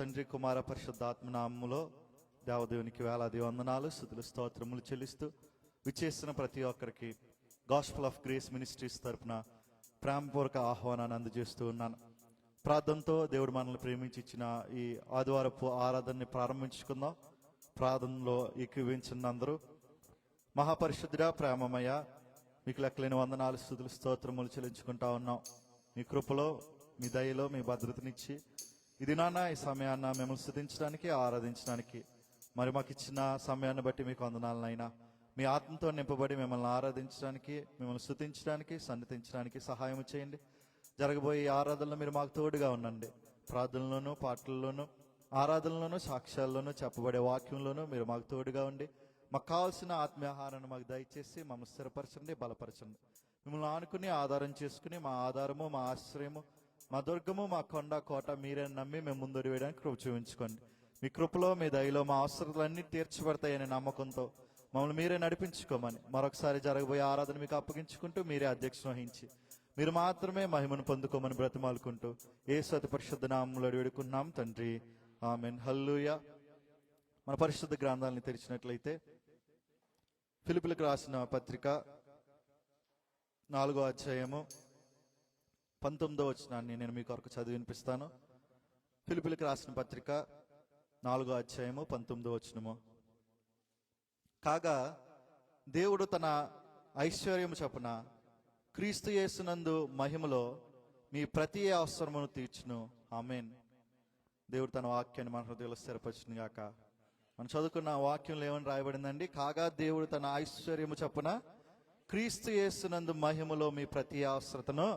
తండ్రి కుమార పరిశుద్ధాత్మ నామములో దేవదేవునికి వేలాది వందనాలు, స్తుతులు, స్తోత్రములు చెల్లిస్తూ విచ్చేసిన ప్రతి ఒక్కరికి గాస్పెల్ ఆఫ్ గ్రేస్ మినిస్ట్రీస్ తరపున ప్రేమపూర్వక ఆహ్వానాన్ని అందజేస్తూ ఉన్నాను. ప్రార్థనతో దేవుడు మనల్ని ప్రేమించి ఇచ్చిన ఈ ఆదివారపు ఆరాధనని ప్రారంభించుకుందాం. ప్రార్థనలో ఏకీవించిన అందరూ మహాపరిశుద్ధుడా, ప్రేమమయ, మీకు లెక్కలేని వందనాలు, స్తుతులు, స్తోత్రములు చెల్లించుకుంటా ఉన్నాం. మీ కృపలో, మీ దయలో, మీ భద్రతనిచ్చి ఇది నాన్న ఈ సమయాన్ని మిమ్మల్ని స్తుతించడానికి, ఆరాధించడానికి మరి మాకు ఇచ్చిన సమయాన్ని బట్టి మీకు వందనాలనైనా. మీ ఆత్మతో నింపబడి మిమ్మల్ని ఆరాధించడానికి, మిమ్మల్ని స్తుతించడానికి, సన్నిధించడానికి సహాయం చేయండి. జరగబోయే ఈ ఆరాధనలో మీరు మాకు తోడుగా ఉండండి. ప్రార్థనలోను, పాటల్లోనూ, ఆరాధనలోను, సాక్ష్యాల్లోనూ, చెప్పబడే వాక్యంలోనూ మీరు మాకు తోడుగా ఉండి మాకు కావాల్సిన ఆత్మీయాహారాన్ని మాకు దయచేసి మమ్మల్ని స్థిరపరచండి, బలపరచండి. మిమ్మల్ని ఆనుకుని ఆధారం చేసుకుని మా ఆధారము, మా ఆశ్రయము, మా దుర్గము, మా కొండ కోట మీరే నమ్మి మేము ముందడు వేయడానికి కృప చూపించుకోండి. మీ కృపలో, మీ దయలో మా అవసరాలన్నీ తీర్చబడతాయనే నమ్మకంతో మమ్మల్ని మీరే నడిపించుకోమని మరొకసారి జరగబోయే ఆరాధన మీకు అప్పగించుకుంటూ మీరే అధ్యక్షత వహించి మీరు మాత్రమే మహిమను పొందుకోమని బ్రతిమాలుకుంటూ యేసు అతి పరిశుద్ధ నామములో వేడుకున్నాం తండ్రి, ఆమేన్. హల్లెలూయా. మన పరిశుద్ధ గ్రంథాలను తెరిచినట్లయితే ఫిలిప్పీలకు రాసిన పత్రిక 4వ అధ్యాయము 19వ వచనాన్ని నేను మీ కొరకు చదివి వినిపిస్తాను. ఫిలిప్పీలకు రాసిన పత్రిక 4వ అధ్యాయము 19వ వచనము. కాగా దేవుడు తన ఐశ్వర్యము చొప్పున క్రీస్తు యేసునందు మహిమలో మీ ప్రతి అవసరమును తీర్చును. ఆమేన్. దేవుడు తన వాక్యాన్ని మన హృదయంలో స్థిరపరచును గాక. మనం చదువుకున్న వాక్యంలో ఏమని రాయబడిందండి? కాగా దేవుడు తన ఐశ్వర్యము చొప్పున క్రీస్తు యేసునందు మహిమలో మీ ప్రతి అవసరతను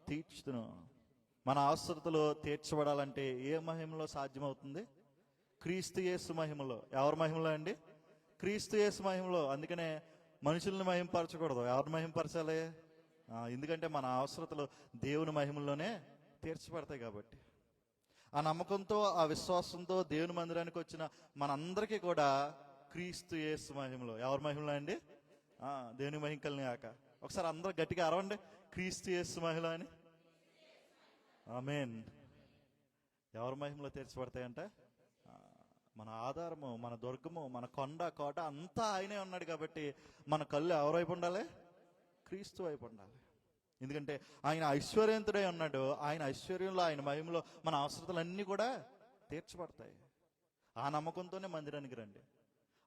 తీర్చును. మన అవసరతలు తీర్చబడాలంటే ఏ మహిమలో సాధ్యమవుతుంది? క్రీస్తు యేసు మహిమలో. ఎవరి మహిమలో అండి? క్రీస్తు యేసు మహిమలో. అందుకనే మనుషుల్ని మహింపరచకూడదు. ఎవరిని మహింపరచాలి? ఎందుకంటే మన అవసరతలు దేవుని మహిమలోనే తీర్చబడతాయి కాబట్టి. ఆ నమ్మకంతో, ఆ విశ్వాసంతో దేవుని మందిరానికి వచ్చిన మనందరికీ కూడా క్రీస్తు యేసు మహిమలో. ఎవరి మహిమలో అండి? దేవుని మహిమ కలిగిన గాక. ఒకసారి అందరూ గట్టిగా అరవండి, క్రీస్తు యేసు మహిమ అని. ఆమేన్. ఎవరి మహిమలో తీర్చబడతాయంట? మన ఆధారము, మన దుర్గము, మన కొండ కోట అంతా ఆయనే ఉన్నాడు కాబట్టి మన కళ్ళు ఎవరి వైపు ఉండాలి? క్రీస్తు వైపు ఉండాలి. ఎందుకంటే ఆయన ఐశ్వర్యవంతుడై ఉన్నాడు. ఆయన ఐశ్వర్యంలో, ఆయన మహిమలో మన అవసరతలన్నీ కూడా తీర్చబడతాయి. ఆ నమ్మకంతోనే మందిరానికి రండి.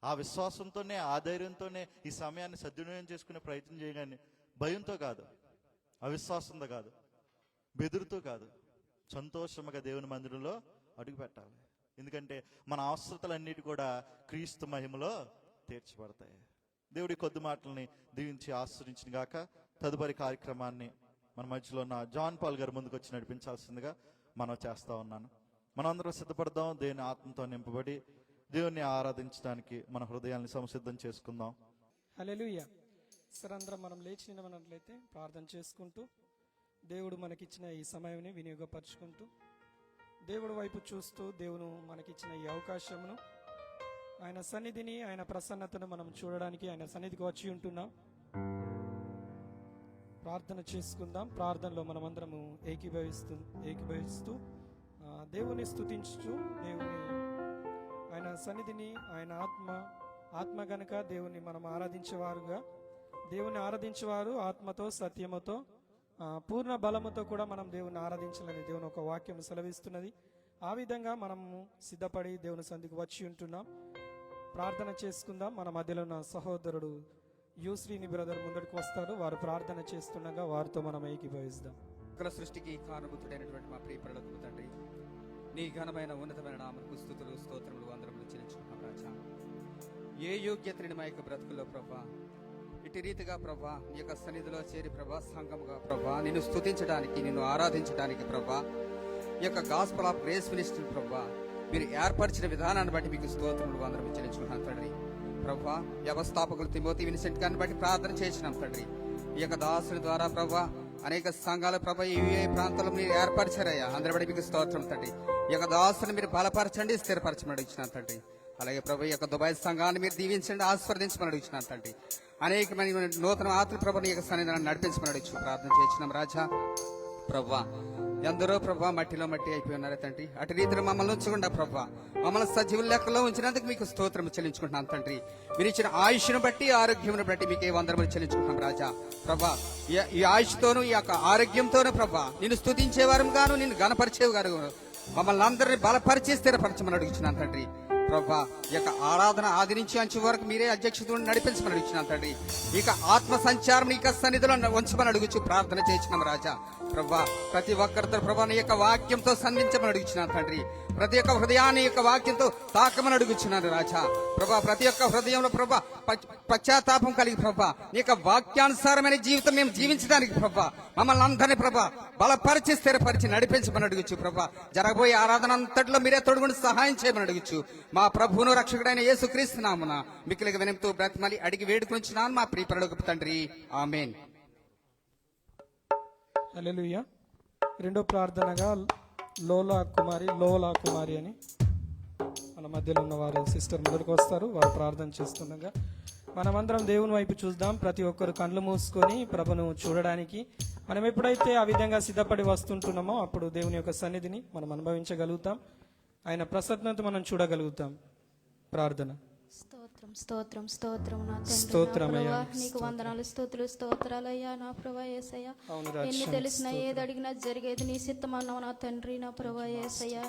ఆ విశ్వాసంతోనే, ఆ ధైర్యంతోనే ఈ సమయాన్ని సద్వినియోగం చేసుకునే ప్రయత్నం చేయగానే భయంతో కాదు, అవిశ్వాసంతో కాదు, బెదురుతో కాదు, సంతోషముగా దేవుని మందిరంలో అడుగు పెట్టాలి. ఎందుకంటే మన అవసరతలన్నిటి కూడా క్రీస్తు మహిమలో తీర్చబడతాయి. దేవుడి కొద్ది మాటల్ని దీవించి ఆశ్రయించిన గాక. తదుపరి కార్యక్రమాన్ని మన మధ్యలో ఉన్న జాన్ పాల్ గారు ముందుకు వచ్చి నడిపించాల్సిందిగా మనం చేస్తా ఉన్నాను. మనం అందరం సిద్ధపడదాం. దేవుని ఆత్మతో నింపబడి దేవుణ్ణి ఆరాధించడానికి మన హృదయాన్ని సంసిద్ధం చేసుకుందాం. హల్లెలూయా. సరంధ్రం మనం లేచి నిలబడినట్లయితే ప్రార్థన చేసుకుంటూ దేవుడు మనకిచ్చిన ఈ సమయాన్ని వినియోగపరుచుకుంటూ దేవుడి వైపు చూస్తూ దేవుడు మనకిచ్చిన ఈ అవకాశమును, ఆయన సన్నిధిని, ఆయన ప్రసన్నతను మనం చూడడానికి ఆయన సన్నిధికి వచ్చి ఉంటున్నాం. ప్రార్థన చేసుకుందాం. ప్రార్థనలో మనమందరము ఏకీభవిస్తూ దేవుని స్తుతించుతూ దేవుని, ఆయన సన్నిధిని, ఆయన ఆత్మ గనుక దేవుని మనం ఆరాధించేవారుగా, దేవుని ఆరాధించేవారు ఆత్మతో సత్యముతో పూర్ణ బలముతో కూడా మనం దేవుని ఆరాధించాలని దేవుని ఒక వాక్యం సెలవిస్తున్నది. ఆ విధంగా మనము సిద్ధపడి దేవుని సన్నిధికి వచ్చి ఉంటున్నాం. ప్రార్థన చేసుకుందాం. మన మధ్యలో ఉన్న సహోదరుడు యూశ్రీని బ్రదర్ ముందడికి వస్తారు. వారు ప్రార్థన చేస్తుండగా వారితో మనం ఏకీభవిస్తాం. సకల సృష్టికి కారణభూతుడైనటువంటి మా ప్రియ పరలోకపు తండ్రి, నీ ఘనమైన ఉన్నతమైన నామముకు స్తుతులు, స్తోత్రములు, వందనములు చెల్లించుకుంటున్నాం రాజా. ఏ యోగ్యతని మా యొక్క బ్రతుకుల్లో ప్రభా, ఇటు రీతిగా ప్రభా నీ యొక్క సన్నిధిలో చేరి ప్రభా సంఘముగా ప్రభా నిన్ను స్తుతించడానికి, నిన్ను ఆరాధించడానికి ప్రభా ఈ యొక్క గాస్పెల్ ఆఫ్ గ్రేస్ మినిస్ట్రీ ప్రభా మీరు ఏర్పరిచిన విధానాన్ని బట్టి మీకు స్తోత్రములు, వందనములు చెల్లించుకుంటున్నాం తండ్రి. ప్రభా వ్యవస్థాపకులు తిమోతి విన్సెంట్ గారిని బట్టి ప్రార్థన చేసినాం తండ్రి. ఈ యొక్క దాసుని ద్వారా ప్రభా అనేక సంఘాల ప్రభా ఈ ప్రాంతంలో మీరు ఏర్పరిచారయ్యా. అందరి బట్టి మీకు స్తోత్రం తండ్రి. ఈ యొక్క దాసుని మీరు బలపరచండి, స్థిరపరచమని ఇచ్చినాం తండ్రి. అలాగే ప్రభా ఈ యొక్క దుబాయ్ సంఘాన్ని మీరు దీవించండి, ఆస్వాదించమని అడిగినాం తండ్రి. అనేకమైన నూతన ఆత్మ ప్రభు నీ యొక్క సన్నిధానాన్ని నడిపించమని అడిగి ప్రార్థన చేసినాం రాజా. ప్రభా ఎందరో ప్రభా మట్టిలో మట్టి అయిపోయి ఉన్నారు తండ్రి. అటు రీతిలో మమ్మల్ని ఉంచకుండా ప్రభా, మమ్మల్ని సజీవుల లెక్కలో ఉంచినందుకు మీకు స్తోత్రం చెల్లించుకుంటున్నాను తండ్రి. మీరు ఇచ్చిన ఆయుష్ను బట్టి, ఆరోగ్యమును బట్టి మీకే వందనములు చెల్లించుకుంటున్నాం రాజా. ప్రభా, ఈ ఆయుష్తోనూ ఈ యొక్క ఆరోగ్యంతోనూ ప్రభా నిన్ను స్తుతించేవారు గాను, నిన్ను గణపరిచేవారు మమ్మల్ని అందరినీ బలపరిచి స్థిరపరచమని అడుగుతున్నాను తండ్రి. ప్రభా, ఈ యొక్క ఆరాధన ఆది నుంచి అంచు వరకు మీరే అధ్యక్షతను నడిపించమని అడుగుతున్నాను తండ్రి. ఇక ఆత్మ సంచారం ఇక సన్నిధిలో ఉంచమని అడుగుచు ప్రార్థన చేయించినాం రాజా. ప్రభా, ప్రతి ఒక్కరితో ప్రభా నీ యొక్క వాక్యంతో సంధించమని అడుగుతున్నాను తండ్రి. ప్రతి ఒక్క హృదయాన్ని యొక్క వాక్యంతో తాకమని అడుగుచున్నాను రాజా. ప్రభా, ప్రతి ఒక్క హృదయంలో ప్రభా పశ్చాత్తాపం కలిగి ప్రభా నీ యొక్క వాక్యానుసారమైన జీవితం మేము జీవించడానికి ప్రభా మమ్మల్ని అందరినీ ప్రభా బలపరిచి స్థిరపరిచి నడిపించమని అడుగుచు ప్రభా. జరగబోయే ఆరాధన అంతట్లో మీరే తోడుగుని సహాయం చేయమని అడుగుచు మా ప్రభువును రక్షకుడైన యేసుక్రీస్తు నామమున మిక్కిలిగా వినయంతో బ్రతిమాలి అడిగి వేడుకొంచున్నాను మా ప్రియ పరలోకపు తండ్రి, ఆమేన్. హల్లెలూయా. రెండో ప్రార్థనగా లోలా కుమారి అని మన మధ్యలో ఉన్న వారు సిస్టర్ మొదలుకు వస్తారు. వారు ప్రార్థన చేస్తుండగా మనమందరం దేవుని వైపు చూద్దాం. ప్రతి ఒక్కరు కళ్ళు మూసుకొని ప్రభును చూడడానికి మనం ఎప్పుడైతే ఆ విధంగా సిద్ధపడి వస్తుంటున్నామో అప్పుడు దేవుని యొక్క సన్నిధిని మనం అనుభవించగలుగుతాం. ఆయన ప్రసన్నత మనం చూడగలుగుతాం. ప్రార్థన. స్తోత్రం స్తోత్రం స్తోత్రం నా స్తోత్రమయ్యా. తండ్రి, నీకు వందనాలు స్తోత్రాలయ్యా నా ప్రభా యేసయ్యా. ఎన్ని తెలిసినా ఏది అడిగినా జరిగేది నీ చిత్తం అన్నావు నా తండ్రి, నా ప్రభా యేసయ్యా.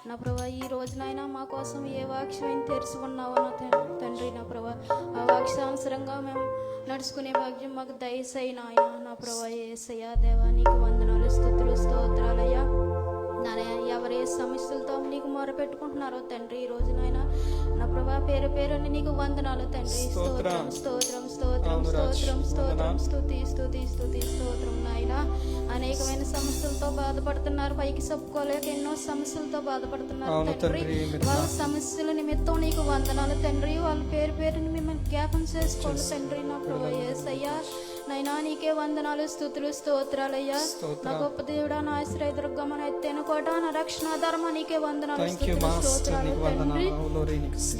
నా ప్రభా, ఈ రోజునైనా మా కోసం ఏ వాక్యం తెరిచి ఉన్నావో నా తండ్రి, నా ప్రభా ఆ వాక్యానుసరంగా మేము నడుచుకునే భాగ్యం మాకు దయచేయి నాయనా. నా ప్రభా యేసయ్యా దేవా, నీకు వందనాలు స్తోత్రాలయ్యా. ఎవరే సమస్యలతో నీకు మొరపెట్టుకుంటున్నారో తండ్రి, ఈ రోజు నాయనా నా ప్రభా పేరు పేరుని నీకు వందనాలు తండ్రి. స్తోత్రం స్తోత్రం స్తోత్రం స్తోత్రం స్తోత్రం స్తుతి స్తుతి స్తుతి స్తోత్రం నాయనా. అనేకమైన సమస్యలతో బాధపడుతున్నారు, పైకి చెప్పుకోలేక ఎన్నో సమస్యలతో బాధపడుతున్నారు తండ్రి. వాళ్ళ సమస్యల నిమిత్తం నీకు వందనాలు తండ్రి. వాళ్ళ పేరు పేరుని మిమ్మల్ని జ్ఞాపం చేసుకోండి తండ్రి, నా ప్రభా యేసయ్యా. నైనా నీకే వందనాలు స్తుతులు స్తోత్రాలయ్యా. నా గొప్ప దేవుడా, నా ఆశ్రయదుర్గ, మన ఎత్తైన కోట, నా రక్షణ ధర్మ, నీకే వందనాలు స్తుతులు స్తోత్రాలు తండ్రి.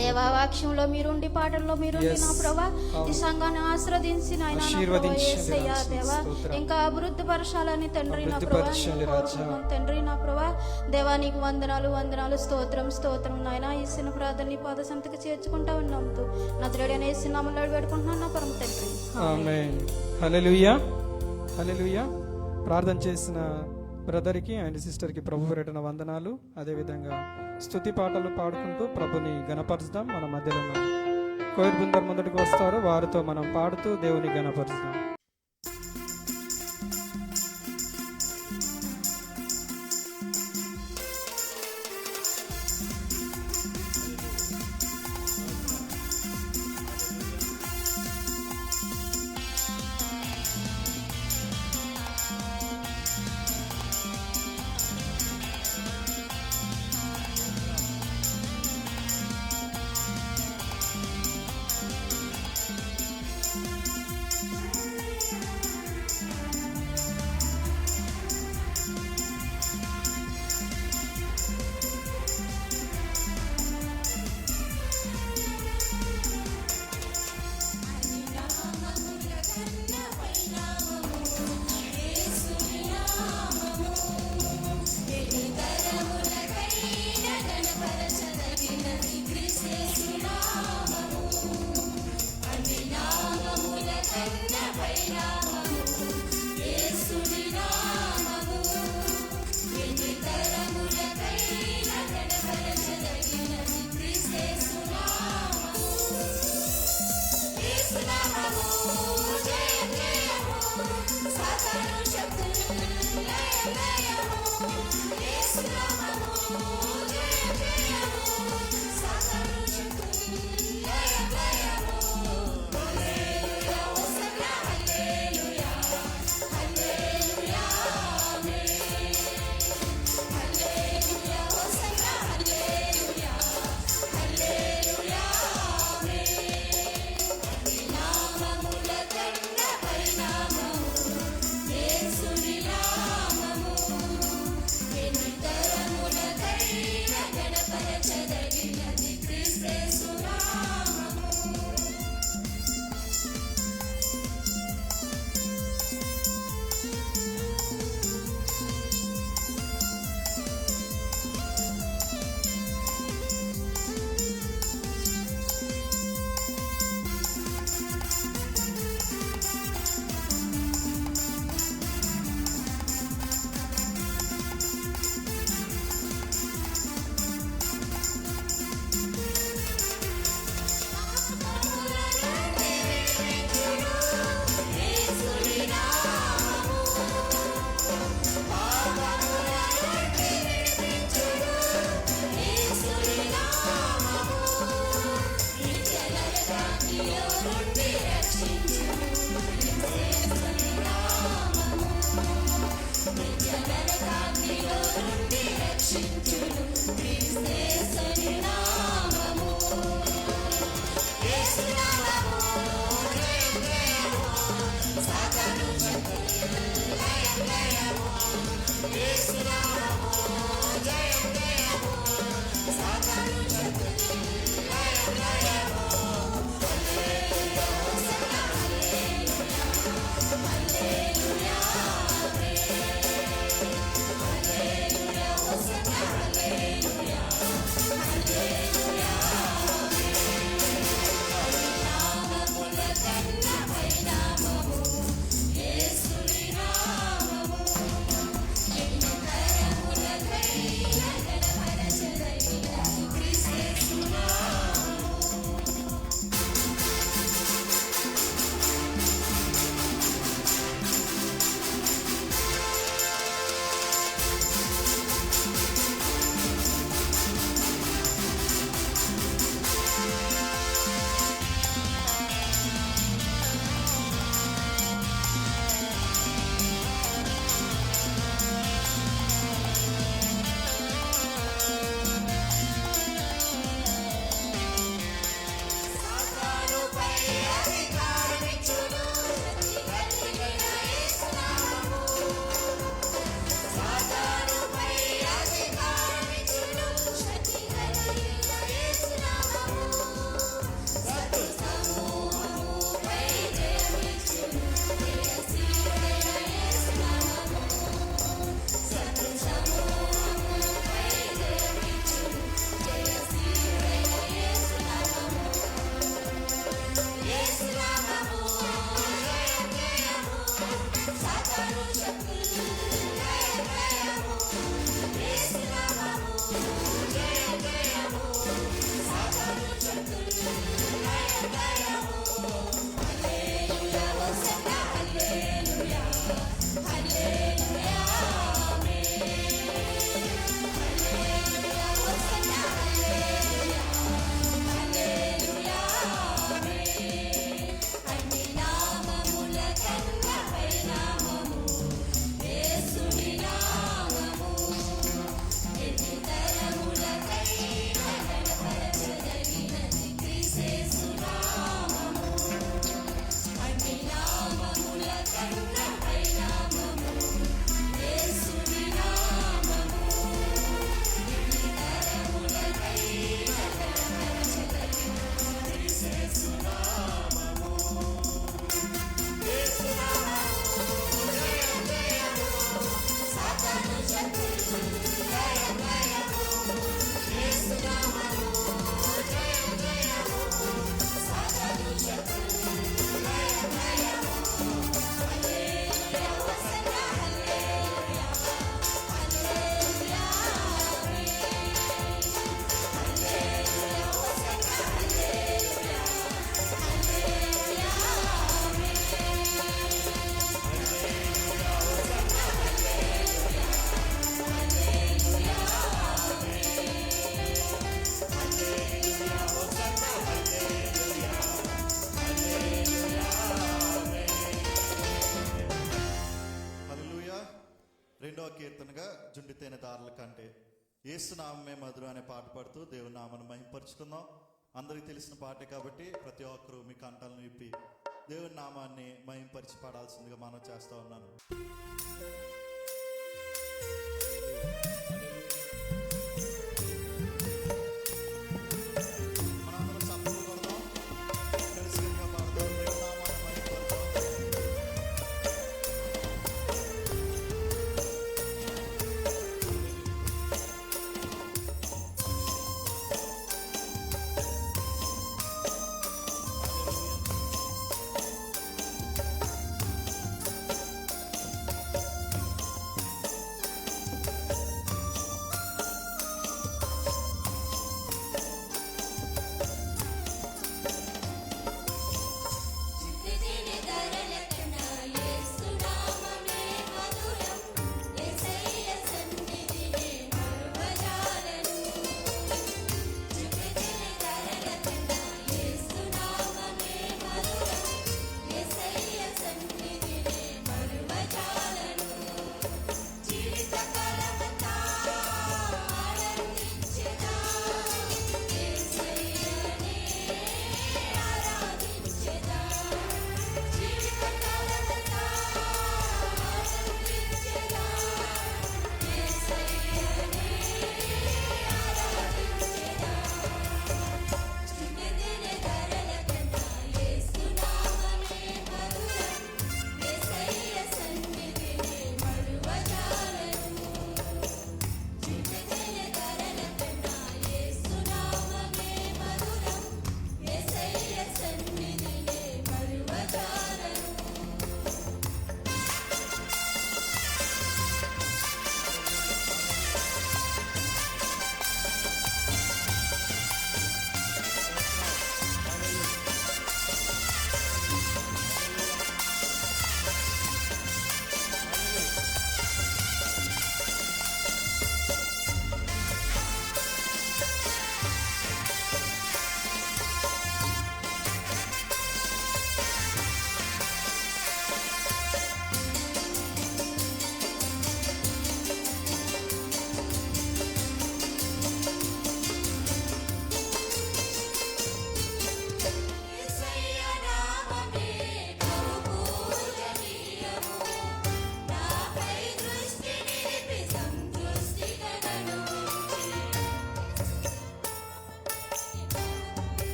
దేవా, వాక్యంలో మీరుండి, పాటల్లో మీరుండి నా ప్రభా ఈ సంఘాన్ని ఆశ్రదించి నాయనా నా ప్రభా యేసయ్యా దేవా ఇంకా అభివృద్ధి పరచాలని తండ్రి, నా ప్రభా తండ్రి, నా ప్రభా దేవా నీకు వందనాలు స్తోత్రం స్తోత్రం నాయనా. ఈ చిన్న ప్రార్థన నీ పాద సంతకి చేర్చుకుంటా ఉన్నాము. నజరేయుడైన యేసు నామములో వేడుకుంటున్నాను నా పరమ తండ్రి, ఆమేన్. హల్లెలూయా హల్లెలూయా. ప్రార్థన చేసిన బ్రదర్కి అండ్ సిస్టర్కి ప్రభు పేరిట వందనాలు. అదేవిధంగా స్తుతి పాటలు పాడుకుంటూ ప్రభుని గణపరుస్తాం. మన మధ్యలో ఉన్న కోయిర్ బృందం ముందటికి వస్తారు, వారితో మనం పాడుతూ దేవుని గణపరుస్తాం. యేసుని నామము రెండవ కీర్తనగా జుండితేనె దారుల కంటే యేసు నామమే మధురం అనే పాట పాడుతూ దేవుని నామను మహింపరుచుకుందాం. అందరికీ తెలిసిన పాటే కాబట్టి ప్రతి ఒక్కరూ మీ కంఠాలను విప్పి దేవుని నామాన్ని మహింపరిచి పాడాల్సిందిగా మనం చేస్తా ఉన్నాను. మనందరం చప్పట్లు కొడదాం, కలిసిగా పాడదాం, దేవుని నామాన్ని మహింపరుద్దాం.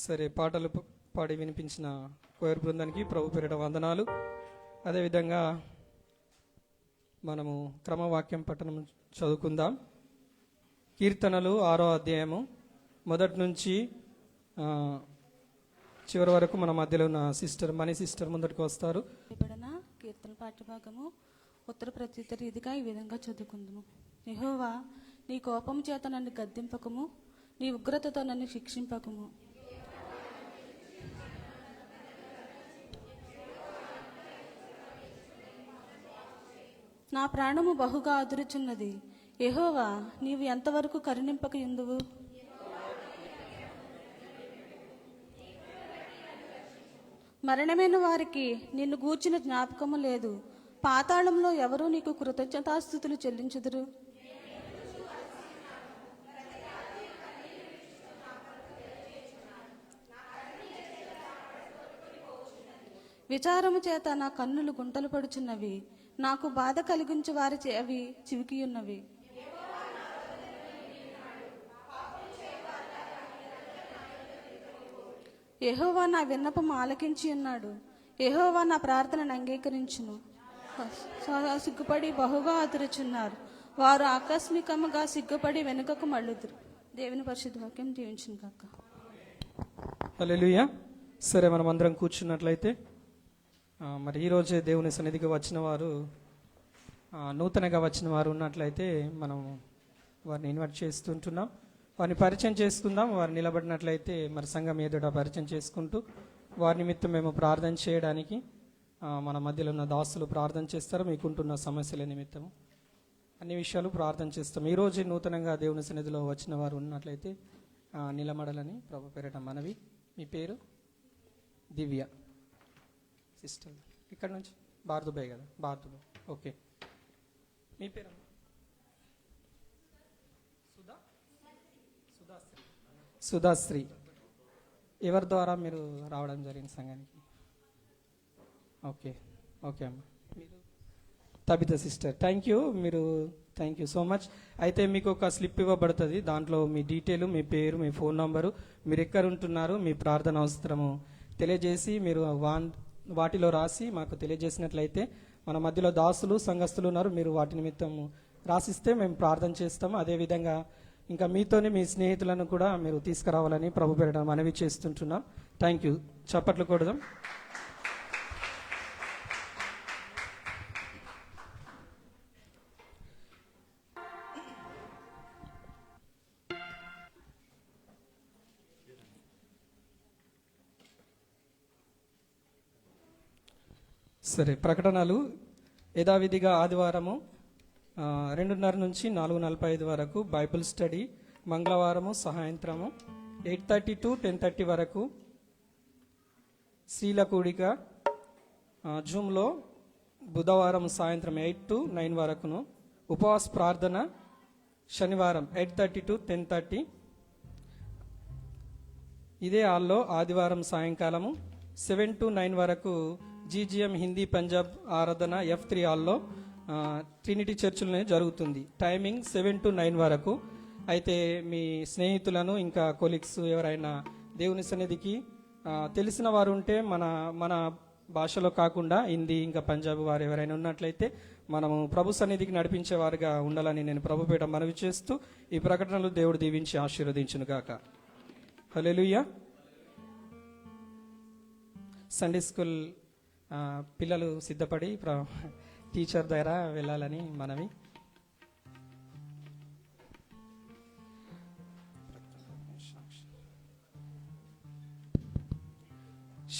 సరే, పాటలు పాడి వినిపించిన కోయర్ బృందానికి ప్రభు పేరిట వందనాలు. అదేవిధంగా మనము క్రమవాక్యం పట్టణం చదువుకుందాం. కీర్తనలు 6వ అధ్యాయము మొదటి నుంచి చివరి వరకు మన మధ్యలో ఉన్న మణి సిస్టర్ ముందటికి వస్తారు. కీర్తన పాఠ్యభాగము ఉత్తర ప్రత్యుత్తర రీతిగా ఈ విధంగా చదువుకుందాము. యెహోవా, నీ కోపము చేత నన్ను గద్దింపకము, నీ ఉగ్రతతో నన్ను శిక్షింపకము. నా ప్రాణము బహుగా ఆదురుచున్నది. యెహోవా, నీవు ఎంతవరకు కరుణింపక యుందువు? మరణమైన వారికి నిన్ను గూర్చిన జ్ఞాపకము లేదు. పాతాళంలో ఎవరూ నీకు కృతజ్ఞతాస్తుతులు చెల్లించుదురు. విచారము చేత నా కన్నులు గుంటలు పడుచున్నవి. నాకు బాధ కలిగించు వారి అవి చివికియున్నవి. యెహోవా నా విన్నపం ఆలకించి ఉన్నాడు. యెహోవా నా ప్రార్థనను అంగీకరించును. సిగ్గుపడి బహుగా ఆదురుచున్నారు. వారు ఆకస్మికముగా సిగ్గుపడి వెనుకకు మళ్ళుదురు. దేవుని పరిశుద్ధ వాక్యం దీవించును గాక. హల్లెలూయా. సరే, మనం అందరం కూర్చున్నట్లయితే మరి ఈరోజే దేవుని సన్నిధికి వచ్చిన వారు, నూతనగా వచ్చిన వారు ఉన్నట్లయితే మనం వారిని ఇన్వైట్ చేస్తుంటున్నాం. వారిని పరిచయం చేసుకుందాం. వారు నిలబడినట్లయితే మరి సంఘం ఎదుట పరిచయం చేసుకుంటూ వారి నిమిత్తం మేము ప్రార్థన చేయడానికి మన మధ్యలో ఉన్న దాసులు ప్రార్థన చేస్తారు. మీకుంటున్న సమస్యల నిమిత్తము అన్ని విషయాలు ప్రార్థన చేస్తాం. ఈరోజు నూతనంగా దేవుని సన్నిధిలో వచ్చిన వారు ఉన్నట్లయితే నిలబడాలని ప్రభు పేరిట మనవి. మీ పేరు? దివ్య సిస్టర్. ఇక్కడ నుంచి బార్దుబాయ్ కదా? బార్దుబాయ్. ఓకే. మీ పేరు? సుధాశ్రీ. ఎవరి ద్వారా మీరు రావడం జరిగింది సంఘానికి? ఓకే, ఓకే అమ్మ. మీరు? Tabitha sister. Thank you so much. అయితే మీకు ఒక స్లిప్ ఇవ్వబడుతుంది. దాంట్లో మీ డీటెయిల్, మీ పేరు, మీ ఫోన్ నంబరు, మీరు ఎక్కడ ఉంటున్నారు, మీ ప్రార్థన అవసరము తెలియజేసి మీరు వాటిలో రాసి మాకు తెలియజేసినట్లయితే మన మధ్యలో దాసులు సంఘస్థులు ఉన్నారు. మీరు వాటి నిమిత్తం రాసిస్తే మేము ప్రార్థన చేస్తాము. అదేవిధంగా ఇంకా మీతోనే మీ స్నేహితులను కూడా మీరు తీసుకురావాలని ప్రభు పేరిట మనవి చేస్తుంటున్నాం. Thank you. చప్పట్లు కొడదాం. సరే, ప్రకటనలు యథావిధిగా ఆదివారము 2:30 నుంచి 4:45 వరకు బైబిల్ స్టడీ, మంగళవారము సాయంత్రము 8:30 to 10:30 వరకు స్త్రీల కూడిక జూమ్లో, బుధవారం సాయంత్రం 8 to 9 వరకును, ఉపవాస ప్రార్థన శనివారం 8:30 to 10:30 ఇదే హాల్లో. ఆదివారం సాయంకాలము 7 to 9 వరకు జీజీఎం హిందీ పంజాబ్ ఆరాధన F3 హాల్లో ట్రినిటీ చర్చిలోనే జరుగుతుంది. టైమింగ్ 7 to 9 వరకు. అయితే మీ స్నేహితులను ఇంకా కొలీగ్స్ ఎవరైనా దేవుని సన్నిధికి తెలిసిన వారు ఉంటే మన భాషలో కాకుండా హిందీ ఇంకా పంజాబ్ వారు ఎవరైనా ఉన్నట్లయితే మనము ప్రభు సన్నిధికి నడిపించేవారుగా ఉండాలని నేను ప్రభుపేట మనవి చేస్తూ ఈ ప్రకటనలు దేవుడు దీవించి ఆశీర్వదించును గాక. హల్లెలూయా. సండే స్కూల్ పిల్లలు సిద్ధపడి టీచర్ దగ్గర వెళ్ళాలని మనవి.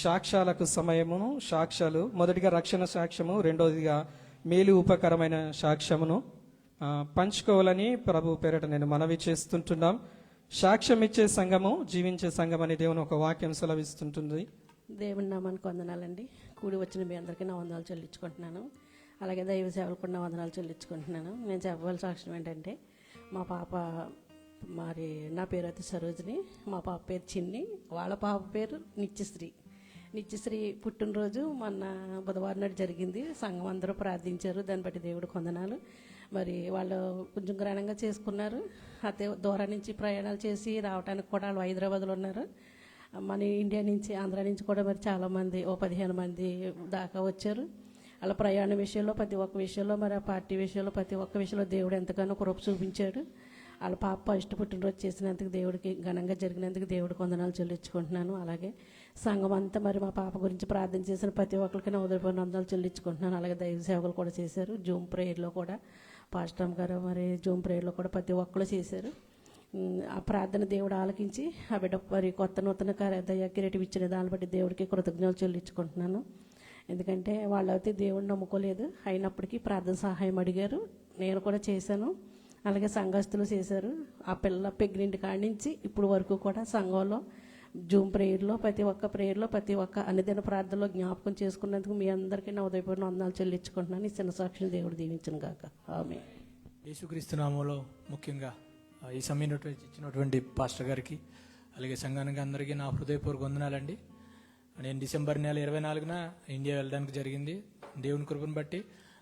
సాక్ష్యాలకు సమయమును, సాక్ష్యాలు మొదటిగా రక్షణ సాక్ష్యము, రెండవదిగా మేలు ఉపకరమైన సాక్ష్యమును పంచుకోవాలని ప్రభు పేరిట నేను మనవి చేస్తుంటున్నాం. సాక్ష్యం ఇచ్చే సంఘము జీవించే సంఘం అని దేవుని ఒక వాక్యం సెలవిస్తుంటుంది. దేవుని నామానికి వందనాలండి. కూడి వచ్చిన మీ అందరికీ నా వందనాలు చెల్లించుకుంటున్నాను. అలాగే దైవ సేవలకు కూడా నా వందనాలు చెల్లించుకుంటున్నాను. నేను చెప్పవలసిన సాక్ష్యం ఏంటంటే, మా పాప నా పేరు అయితే సరోజిని, మా పాప పేరు చిన్ని, వాళ్ళ పాప పేరు నిత్యశ్రీ పుట్టినరోజు మొన్న బుధవారం నాడు జరిగింది. సంఘం అందరూ ప్రార్థించారు. దాన్ని బట్టి దేవుడికి వందనాలు. మరి వాళ్ళు కొంచెం గ్రహణంగా చేసుకున్నారు. అయితే దూరం నుంచి ప్రయాణాలు చేసి రావడానికి కూడా వాళ్ళు హైదరాబాద్లో ఉన్నారు. మన ఇండియా నుంచి ఆంధ్ర నుంచి కూడా మరి చాలామంది 15 మంది దాకా వచ్చారు. అలా ప్రయాణ విషయంలో ప్రతి ఒక్క విషయంలో మరి ఆ పార్టీ విషయంలో ప్రతి ఒక్క విషయంలో దేవుడు ఎంతగానో కృప చూపించాడు. వాళ్ళ పాప ఫస్ట్ పుట్టినరోజు చేసినందుకు దేవుడికి ఘనంగా జరిగినందుకు దేవుడికి వందనాలు చెల్లించుకుంటున్నాను. అలాగే సంఘం అంతా మరి మా పాప గురించి ప్రార్థన చేసిన ప్రతి ఒక్కరికి నా ఉదయపూర్ణ వందనాలు చెల్లించుకుంటున్నాను. అలాగే దైవ సేవకులు కూడా చేశారు. జూమ్ ప్రేయర్లో కూడా పాస్టర్ గారు మరి జూమ్ ప్రేయర్లో కూడా ప్రతి ఒక్కరు చేశారు. ఆ ప్రార్థన దేవుడు ఆలకించి ఆ బిడ్డ మరి కొత్త నూతన దయ కిరీటం ఇచ్చిన దాన్ని బట్టి దేవుడికి కృతజ్ఞతలు చెల్లించుకుంటున్నాను. ఎందుకంటే వాళ్ళైతే దేవుడిని నమ్ముకోలేదు, అయినప్పటికీ ప్రార్థన సహాయం అడిగారు, నేను కూడా చేశాను. అలాగే సంఘస్థులు చేశారు. ఆ పిల్ల ప్రెగ్నెంట్ కాడి నుంచి ఇప్పుడు వరకు కూడా సంఘంలో జూమ్ ప్రేయర్లో ప్రతి ఒక్క ప్రేయర్లో ప్రతి ఒక్క అన్నదిన ప్రార్థనలో జ్ఞాపకం చేసుకున్నందుకు మీ అందరికీ నా ఉదయపూర్ణ వందనాలు చెల్లించుకుంటున్నాను. ఈ చిన్న సాక్షిని దేవుడు దీవించును గాక. ఆమేన్. యేసుక్రీస్తు నామములో ముఖ్యంగా ఈ సమయం ఇచ్చినటువంటి పాస్టర్ గారికి అలాగే సంఘానికి అందరికీ నా హృదయపూర్వక వందనాలండి. నేను డిసెంబర్ నెల 24న ఇండియా వెళ్ళడానికి జరిగింది. దేవుని కృపను బట్టి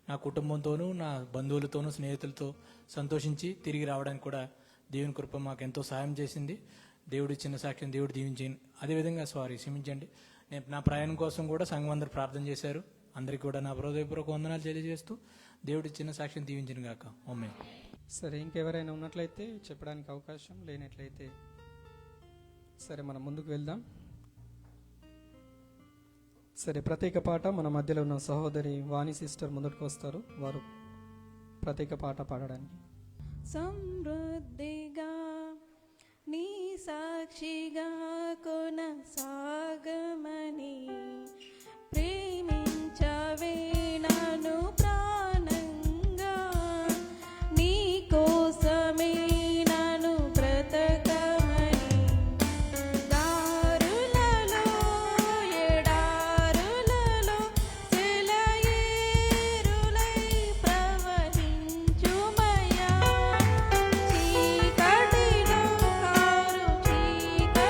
నా కుటుంబంతోనూ నా బంధువులతోనూ స్నేహితులతో సంతోషించి తిరిగి రావడానికి కూడా దేవుని కృప మాకు ఎంతో సహాయం చేసింది. దేవుడు ఇచ్చిన సాక్ష్యం దేవుడు దీవించండి. అదేవిధంగా క్షమించండి, నేను నా ప్రయాణం కోసం కూడా సంఘం అందరూ ప్రార్థన చేశారు. అందరికీ కూడా నా హృదయపూర్వక వందనాలు తెలియజేస్తూ దేవుడు ఇచ్చిన సాక్ష్యం దీవించను గాక. ఆమేన్. సరే, ఇంకెవరైనా ఉన్నట్లయితే చెప్పడానికి అవకాశం లేనట్లయితే సరే మనం ముందుకు వెళ్దాం. సరే, ప్రత్యేక పాట మన మధ్యలో ఉన్న సహోదరి వాణి సిస్టర్ ముందుకు వస్తారు. వారు ప్రత్యేక పాట పాడడానికి. సమృద్ధిగా నీ సాక్షిగా కొనసాగమని ప్రేమించవే నన్ను ప్రాణంగా, నీ కోసమే నన్ను బ్రతకమని దారులలో ఎడారులలో సెలయేరులై ప్రవహించుమయ్యా, చీకటిలో కారు చీకటిలో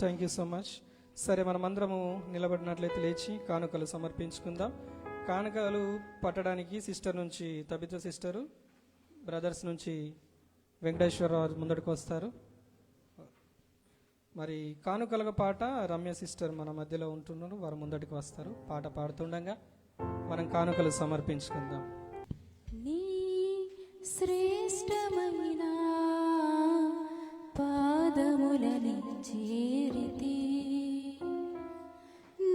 థ్యాంక్ యూ సో మచ్. సరే, మనమందరము నిలబడినట్లయితే లేచి కానుకలు సమర్పించుకుందాం. కానుకలు పట్టడానికి సిస్టర్ నుంచి తబిత సిస్టరు, బ్రదర్స్ నుంచి వెంకటేశ్వరరావు ముందడికి వస్తారు. మరి కానుకల పాట రమ్య సిస్టర్ మన మధ్యలో ఉంటున్నారు, వారు ముందటికి వస్తారు. పాట పాడుతుండగా మనం కానుకలు సమర్పించుకుందాం. నీ శ్రేష్టమైన పాదములని చేరితి,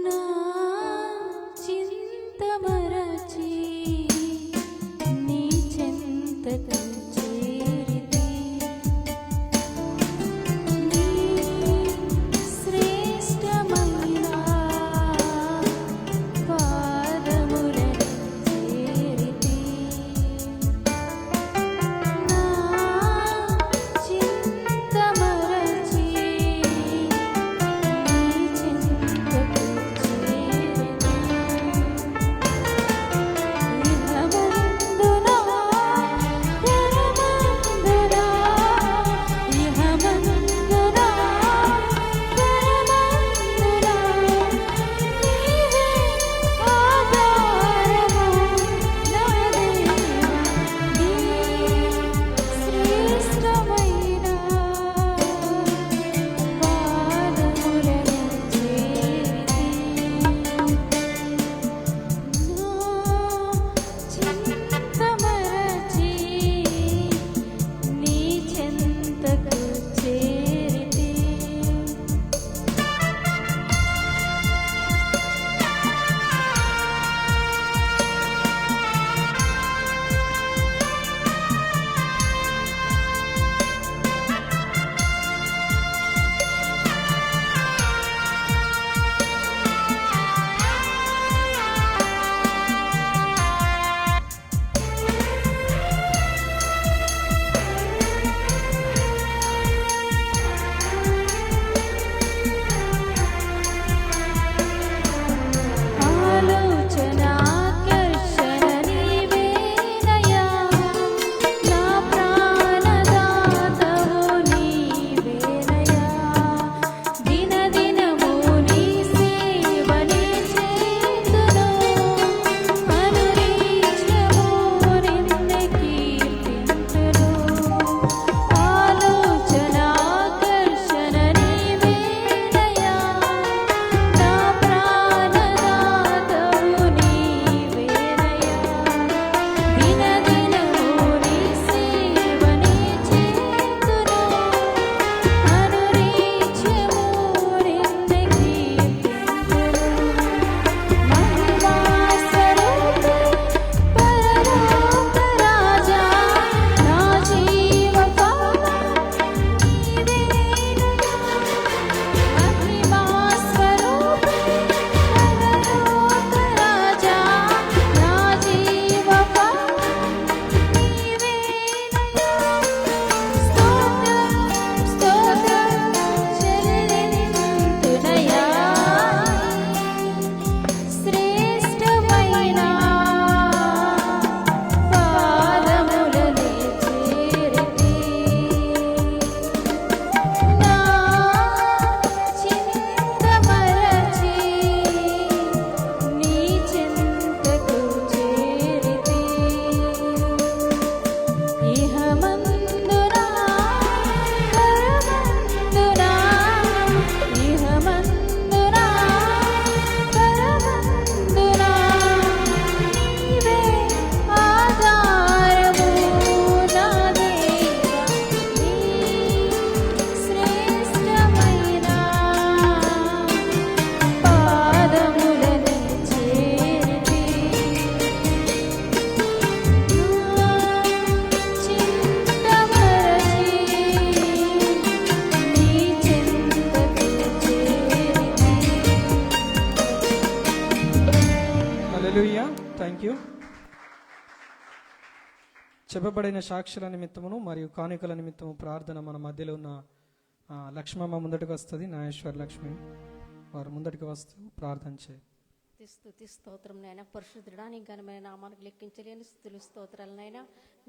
నా చింతమరచి నీ చెంతకు చేరితి. నీ శ్రేష్టమైన పాదములని చేరితి, నా చింతమరచి థ్యాంక్ యూ. చెప్పబడిన సాక్షుల నిమిత్తమును మరియు కానుకల నిమిత్తము ప్రార్థన మన మధ్యలో ఉన్న లక్ష్మమ్మ ముందటికి వస్తుంది. నాగేశ్వర లక్ష్మి వారు ముందటికి వస్తూ ప్రార్థన చేయి. స్తుతి స్తోత్రం నైనా పరిశుద్ధుడా, నీ ఘనమైన నామానికి లెక్కించలేని స్థుతులు స్తోత్రాలనైనా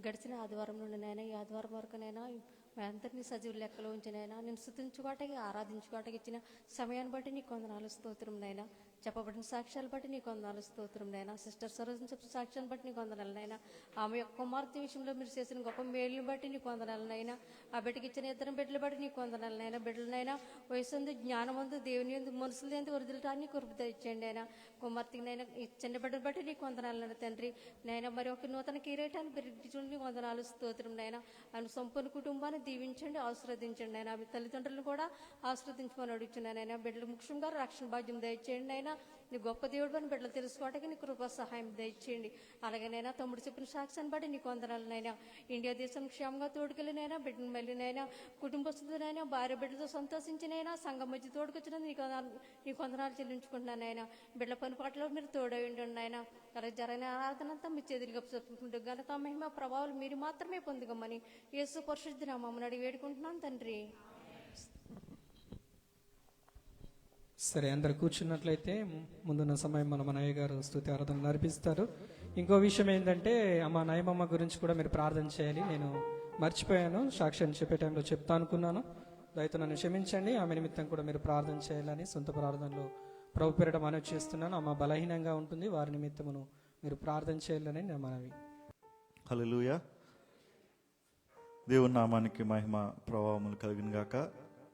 గడిచిన ఆదివారం నుండి నైనా ఈ ఆదివారం వరకునైనా మీ అందరినీ సజీవ లెక్కలో ఉంచినైనా నేను స్తుతించుకోవటానికి ఆరాధించుకోవటానికి ఇచ్చిన సమయాన్ని బట్టి నీకు వందనాలు స్తోత్రం నైనా. చెప్పబడిన సాక్ష్యాలు బట్టి నీకు వందనాలు స్తోత్రం నైనా. సిస్టర్ సరోజని చెప్పిన సాక్ష్యాన్ని బట్టి నీకు వందనాలనైనా. ఆమె యొక్క కుమార్తె విషయంలో మీరు చేసిన గొప్ప మేలుని బట్టి నీకు వందనాలనైనా. ఆ బిడ్డకి ఇచ్చిన ఇద్దరు బిడ్డలు బట్టి నీకు వందనాలనైనా. బిడ్డలనైనా వయసు జ్ఞానమందు దేవుని ఎందుకు మనసులు ఎందుకు వదిలటాన్ని కురుపు తెచ్చండి అయినా. కుమార్తెకి నైనా చిన్న బిడ్డను బట్టి నీకు వందనాలైనా తండ్రి నైనా. మరి ఒక నూతన కిరీటాన్ని పెరిగించుకుని వందనాలు స్తోత్రం నైనా. ఆమె సంపూర్ణ కుటుంబాన్ని దీవించండి, ఆశీర్వదించండి అయినా. ఆమె తల్లిదండ్రులను కూడా ఆశీర్వదించమని అడుగుతున్నానైనా. బిడ్డలు ముఖ్యంగా రక్షణ భాగ్యం దయచేయండి అయినా. నీ గొప్ప దేవుడు అని బిడ్డలు తెలుసుకోవటానికి నీ కృపా సహాయం దయచేయండి. అలాగేనైనా తమ్ముడు చెప్పిన సాక్ష్యాన్ని బట్టి నీకు వందనాలనైనా. ఇండియా దేశం క్షేమంగా తోడుకెళ్ళినైనా, బిడ్డను మళ్ళీనైనా, కుటుంబస్తులైనా, భార్య బిడ్డలతో సంతోషించినైనా, సంఘం మధ్య తోడుకొచ్చిన నీకు వందనాలు చెల్లించుకుంటున్నానైనా. బిడ్డల పని పాటలో మీరు తోడైండి అయినా. అలాగే జరిగిన ఆరాధన అంతా మీ చేతులుగా చెప్పుకుంటూ ఘనత మహిమ ప్రభావాలు మీరు మాత్రమే పొందుకోమని యేసు పరిశుద్ధ నామమున అడిగి వేడుకుంటున్నాను తండ్రి. సరే, అందరు కూర్చున్నట్లయితే ముందున్న సమయం మన అయ్య గారు స్తుతి ఆరాధన నడిపిస్తారు. ఇంకో విషయం ఏంటంటే అమ్మ నయమమ్మ గురించి కూడా మీరు ప్రార్థన చేయాలి. నేను మర్చిపోయాను, సాక్ష్యం చెప్పే టైంలో చెప్తా అనుకున్నాను. దయతో నన్ను క్షమించండి. ఆమె నిమిత్తం కూడా మీరు ప్రార్థన చేయాలని సొంత ప్రార్థనలో ప్రభు పేరట మనవి చేస్తున్నాను. అమ్మ బలహీనంగా ఉంటుంది, వారి నిమిత్తమును మీరు ప్రార్థన చేయాలని నా మనవి. హల్లెలూయా. దేవుని నామానికి మహిమ ప్రభావములు కలిగిన గాక.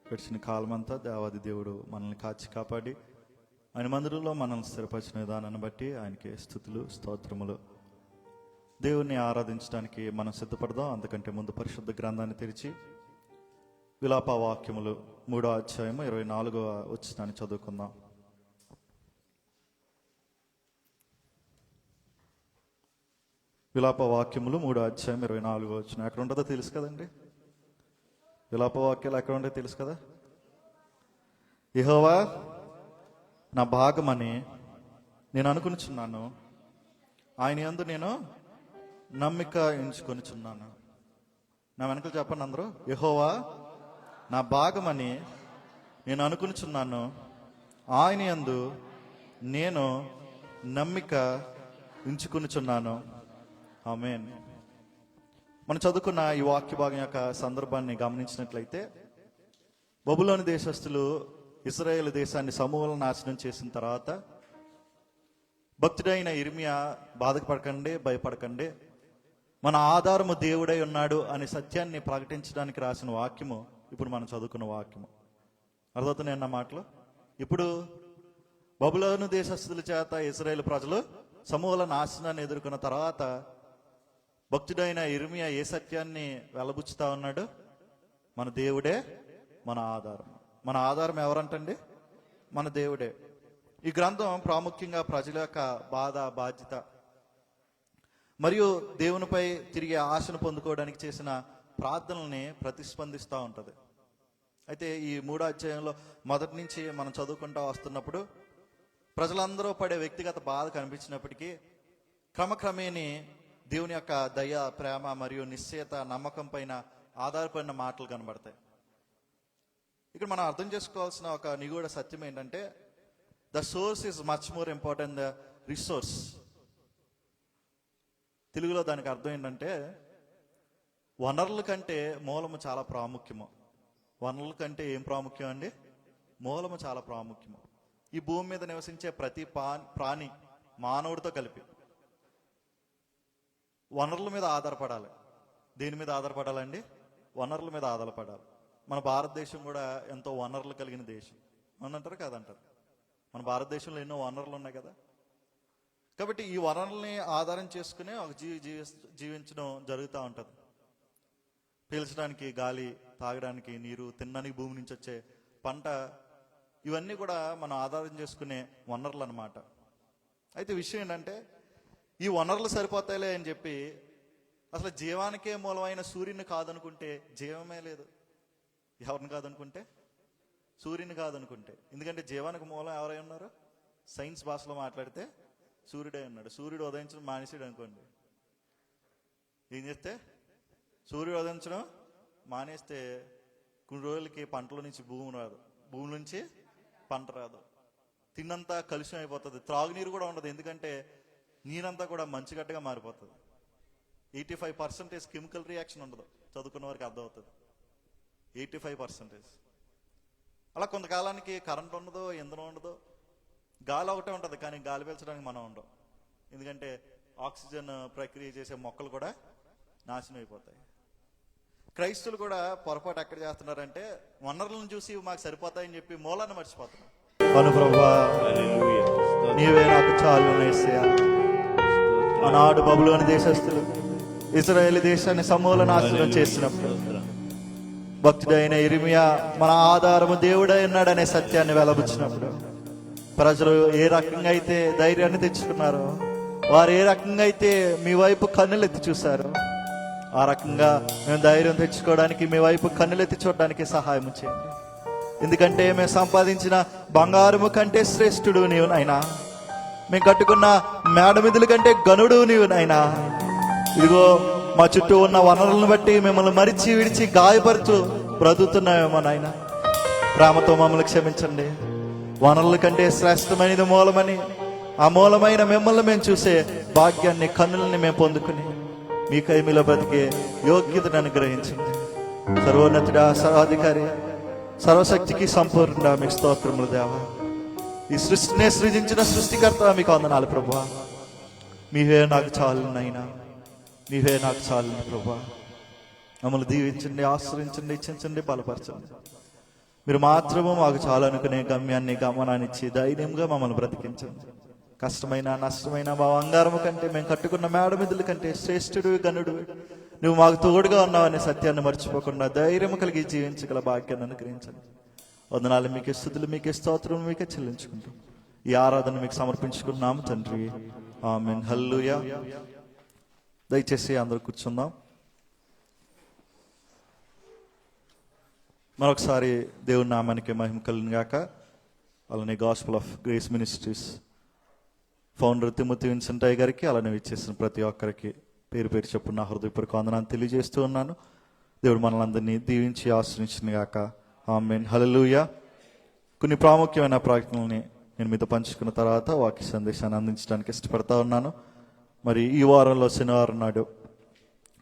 గడిచిన కాలమంతా దేవాది దేవుడు మనల్ని కాచి కాపాడి ఆయన మందిరంలో మనల్ని స్థిరపరిచిన విధానాన్ని బట్టి ఆయనకి స్తుతులు స్తోత్రములు. దేవుణ్ణి ఆరాధించడానికి మనం సిద్ధపడదాం. అందుకంటే ముందు పరిశుద్ధ గ్రంథాన్ని తెరిచి విలాప వాక్యములు 3వ అధ్యాయము 24వ వచనాన్ని చదువుకుందాం. విలాప వాక్యములు 3వ అధ్యాయం 24వ వచనం. ఎక్కడ ఉంటుందో తెలుసు కదండి. విలాప వాక్యాలు ఎక్కడ ఉంటే తెలుసు కదా. యెహోవా నా భాగమని నేను అనుకునిచున్నాను, ఆయన యందు నేను నమ్మిక ఎంచుకొనిచున్నాను. నా వెనకలు చెప్పండి అందరూ. యెహోవా నా భాగమని నేను అనుకునిచున్నాను, ఆయన యందు నేను నమ్మిక ఉంచుకొనిచున్నాను. ఆమేన్. మనం చదువుకున్న ఈ వాక్య భాగం యొక్క సందర్భాన్ని గమనించినట్లయితే బబులోను దేశస్థులు ఇశ్రాయేలు దేశాన్ని సమూల నాశనం చేసిన తర్వాత భక్తుడైన ఇర్మియా బాధపడకండి, భయపడకండి, మన ఆధారము దేవుడై ఉన్నాడు అనే సత్యాన్ని ప్రకటించడానికి రాసిన వాక్యము ఇప్పుడు మనం చదువుకున్న వాక్యము. అర్థమవుతున్నాయి అన్న మాటలు. ఇప్పుడు బబులోను దేశస్థుల చేత ఇశ్రాయేలు ప్రజలు సమూల నాశనాన్ని ఎదుర్కొన్న తర్వాత భక్తుడైన ఇర్మియా ఏ సత్యాన్ని వెలబుచ్చుతా ఉన్నాడు? మన దేవుడే మన ఆధారం. మన ఆధారం ఎవరంటండి? మన దేవుడే. ఈ గ్రంథం ప్రాముఖ్యంగా ప్రజల యొక్క బాధ, బాధ్యత మరియు దేవునిపై తిరిగే ఆశను పొందుకోవడానికి చేసిన ప్రార్థనల్ని ప్రతిస్పందిస్తూ ఉంటుంది. అయితే ఈ 3వ అధ్యాయంలో మొదటి నుంచి మనం చదువుకుంటూ వస్తున్నప్పుడు ప్రజలందరూ పడే వ్యక్తిగత బాధ కనిపించినప్పటికీ క్రమక్రమేణి దేవుని యొక్క దయ, ప్రేమ మరియు నిశ్చయత, నమ్మకం పైన ఆధారపడిన మాటలు కనబడతాయి. ఇక్కడ మనం అర్థం చేసుకోవాల్సిన ఒక నిగూఢ సత్యం ఏంటంటే the source is much more important the resource. తెలుగులో దానికి అర్థం ఏంటంటే వనరుల కంటే మూలము చాలా ప్రాముఖ్యము. వనరుల కంటే ఏం ప్రాముఖ్యం అండి? మూలము చాలా ప్రాముఖ్యము. ఈ భూమి మీద నివసించే ప్రతి ప్రాణి మానవుడితో కలిపి వనరుల మీద ఆధారపడాలి. దేని మీద ఆధారపడాలండి? వనరుల మీద ఆధారపడాలి. మన భారతదేశం కూడా ఎంతో వనరులు కలిగిన దేశం. అవునంటారు కాదంటారు? మన భారతదేశంలో ఎన్నో వనరులు ఉన్నాయి కదా. కాబట్టి ఈ వనరుల్ని ఆధారం చేసుకునే ఒక జీవించడం జరుగుతూ ఉంటుంది. పీల్చడానికి గాలి, తాగడానికి నీరు, తినడానికి భూమి నుంచి వచ్చే పంట, ఇవన్నీ కూడా మనం ఆధారం చేసుకునే వనరులు అన్నమాట. అయితే విషయం ఏంటంటే ఈ వనరులు సరిపోతాయిలే అని చెప్పి అసలు జీవానికే మూలమైన సూర్యుని కాదనుకుంటే జీవమే లేదు. ఎవరిని కాదనుకుంటే? సూర్యుని కాదనుకుంటే. ఎందుకంటే జీవానికి మూలం ఎవరై ఉన్నారు? సైన్స్ భాషలో మాట్లాడితే సూర్యుడే అన్నాడు. సూర్యుడు ఉదయించడం మానేసాడు అనుకోండి, ఏం చేస్తే సూర్యుడు ఉదయించడం మానేస్తే కొన్ని రోజులకి పంటల నుంచి భూమి రాదు, భూమి నుంచి పంట రాదు, తిన్నంతా కలుషితం అయిపోతుంది, త్రాగునీరు కూడా ఉండదు. ఎందుకంటే నీరంతా కూడా మంచుగడ్డగా మారిపోతుంది. 85% కెమికల్ రియాక్షన్ ఉండదు. చదువుకున్న వారికి అర్థమవుతుంది. 85%. అలా కొంతకాలానికి కరెంట్ ఉండదు, ఇంధనం ఉండదు, గాలి ఒకటే ఉంటుంది, కానీ గాలి పీల్చడానికి మనం ఉండవు. ఎందుకంటే ఆక్సిజన్ ప్రక్రియ చేసే మొక్కలు కూడా నాశనం అయిపోతాయి. క్రైస్తువులు కూడా పొరపాటు ఎక్కడ చేస్తున్నారంటే వనరులను చూసి మాకు సరిపోతాయని చెప్పి మూలాన్ని మర్చిపోతున్నారు. అవును ప్రభువా, నీవే నాకు చాలు యేసయ్యా. ఆనాడు బబులోని దేశస్థులు ఇశ్రాయేలు దేశాన్ని సమూల నాశనం చేసినప్పుడు భక్తుడైన ఇర్మియా మన ఆధారము దేవుడై ఉన్నాడనే సత్యాన్ని వెలబుచ్చినప్పుడు ప్రజలు ఏ రకంగా అయితే ధైర్యాన్ని తెచ్చుకున్నారో, వారు ఏ రకంగా అయితే మీ వైపు కన్నులెత్తి చూశారో, ఆ రకంగా మేము ధైర్యం తెచ్చుకోవడానికి మీ వైపు కన్నులెత్తి చూడడానికి సహాయం చేయండి. ఎందుకంటే మేము సంపాదించిన బంగారము కంటే శ్రేష్ఠుడు నీవు నాయనా, మేము కట్టుకున్న మేడమిదుల కంటే గనుడు నీవు నాయనా. ఇదిగో మా చుట్టూ ఉన్న వనరులను బట్టి మిమ్మల్ని మరిచి విడిచి గాయపరుచు బ్రతుకుతున్నామేమో నాయన. ప్రేమతో మమ్మల్ని క్షమించండి. వనరుల కంటే శ్రేష్టమైనది మూలమని, ఆ మూలమైన మిమ్మల్ని మేము చూసే భాగ్యాన్ని, కన్నులని మేము పొందుకుని మీ కైమిలో బ్రతికే యోగ్యతను అనుగ్రహించండి. సర్వోన్నతుడా, సర్వాధికారి, సర్వశక్తికి సంపూర్ణ మీకు స్తోత్రములు దేవా. ఈ సృష్టినే సృజించిన సృష్టికర్త మీకు వందనాలు ప్రభువా. మీవే నాకు చాలు నైనా, మీవే నాకు చాలు ప్రభువా. మమ్మల్ని దీవించండి, ఆశ్రయించండి, ఇచ్చించండి, బలపరచండి. మీరు మాత్రము మాకు చాలు అనుకునే గమ్యాన్ని, గమనాన్ని ఇచ్చి ధైర్యంగా మమ్మల్ని బ్రతికించండి. కష్టమైన నష్టమైన మా బంగారము కంటే, మేము కట్టుకున్న మేడమిదుల కంటే శ్రేష్ఠుడు, గనుడు నువ్వు మాకు తోడుగా ఉన్నావనే సత్యాన్ని మర్చిపోకుండా ధైర్యం కలిగి జీవించగల భాగ్యాన్ని అనుగ్రహించండి. వందనాలు మీకే, స్తుతులు మీకే, స్తోత్రం మీకే చెల్లించుకుంటాం. ఈ ఆరాధన మీకు సమర్పించుకున్నాము తండ్రి. ఆమేన్. హల్లెలూయా. దయచేసి అందరూ కూర్చుందాం. మరొకసారి దేవుని నామానికి మహిమ కలుగును గాక. అలానే gospel of grace ministries founder Timothy Vincent అయ్య గారికి, అలానే విచ్చేసిన ప్రతి ఒక్కరికి పేరు పేరు చెప్పున నా హృదయపూర్వక వందనాన్ని తెలియజేస్తూ ఉన్నాను. దేవుడు మనల్ని అందరినీ దీవించి ఆశ్రయించును గాక. ఆమేన్. హల్లెలూయా. కొన్ని ప్రాముఖ్యమైన ప్రకటనల్ని నేను మీతో పంచుకున్న తర్వాత వాక్య సందేశాన్ని అందించడానికి ఇష్టపడతా ఉన్నాను. మరి ఈ వారంలో శనివారం నాడు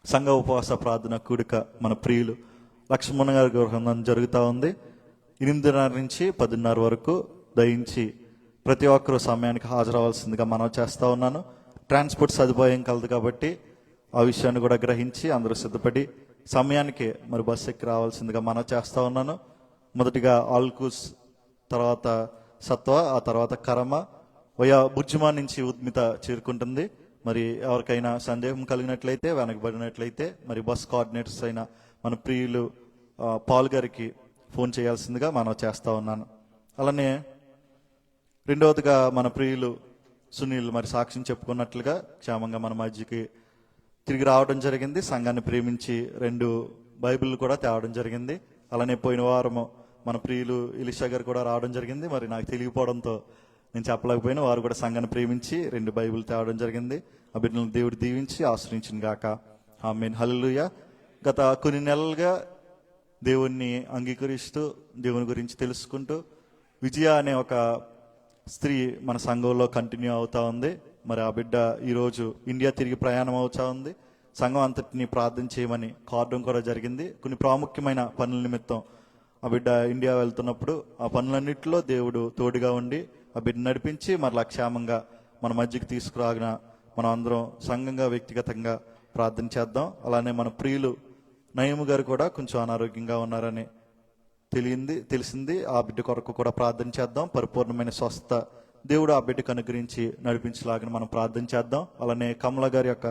సంఘ ఉపవాస ప్రార్థన కూడిక మన ప్రియులు లక్ష్మణ్ గారి గృహం జరుగుతూ ఉంది. 8:30 నుంచి 10:30 వరకు దయించి ప్రతి ఒక్కరూ సమయానికి హాజరవలసిందిగా మనం చేస్తూ ఉన్నాను. ట్రాన్స్పోర్ట్ సదుపాయం కలదు కాబట్టి ఆ విషయాన్ని కూడా గ్రహించి అందరూ సిద్ధపడి సమయానికి మరి బస్సు ఎక్కి రావాల్సిందిగా మనం చేస్తూ ఉన్నాను. మొదటిగా ఆల్కూస్, తర్వాత సత్వ, ఆ తర్వాత కరమ, వయా బుజ్జుమా నుంచి ఉద్మిత చేరుకుంటుంది. మరి ఎవరికైనా సందేహం కలిగినట్లయితే, వెనకబడినట్లయితే మరి బస్ కోఆర్డినేటర్స్ అయిన మన ప్రియులు పాల్ గారికి ఫోన్ చేయాల్సిందిగా మనం చేస్తూ ఉన్నాను. అలానే రెండవదిగా మన ప్రియులు సునీల్ మరి సాక్ష్యం చెప్పుకున్నట్లుగా క్షేమంగా మన మధ్యకి తిరిగి రావడం జరిగింది. సంఘాన్ని ప్రేమించి 2 బైబిల్ కూడా తేవడం జరిగింది. అలానే పోయిన వారము మన ప్రియులు ఇలిషా గారు కూడా రావడం జరిగింది. మరి నాకు తెలియకపోవడంతో నేను చెప్పలేకపోయినా వారు కూడా సంఘాన్ని ప్రేమించి 2 బైబిల్ తేవడం జరిగింది. ఆ బిడ్డలను దేవుడు దీవించి ఆశ్రయించును గాక. ఆమేన్. హల్లెలూయా. గత కొన్ని నెలలుగా దేవుణ్ణి అంగీకరిస్తూ దేవుని గురించి తెలుసుకుంటూ విజయ అనే ఒక స్త్రీ మన సంఘంలో కంటిన్యూ అవుతా ఉంది. మరి ఆ బిడ్డ ఈరోజు ఇండియా తిరిగి ప్రయాణం అవుతా ఉంది. సంఘం అంతటిని ప్రార్థన చేయమని కోరడం కూడా జరిగింది. కొన్ని ప్రాముఖ్యమైన పనుల నిమిత్తం ఆ బిడ్డ ఇండియా వెళ్తున్నప్పుడు ఆ పనులన్నింటిలో దేవుడు తోడుగా ఉండి ఆ బిడ్డ నడిపించి మరలా క్షేమంగా మన మధ్యకి తీసుకురాగిన మనం అందరం సంఘంగా వ్యక్తిగతంగా ప్రార్థన చేద్దాం. అలానే మన ప్రియులు నయము గారు కూడా కొంచెం అనారోగ్యంగా ఉన్నారని తెలిసింది. ఆ బిడ్డ కొరకు కూడా ప్రార్థన చేద్దాం. పరిపూర్ణమైన స్వస్థత దేవుడు ఆ బిడ్డకు అనుగ్రహించి నడిపించలాగిన మనం ప్రార్థన చేద్దాం. అలానే కమల గారి యొక్క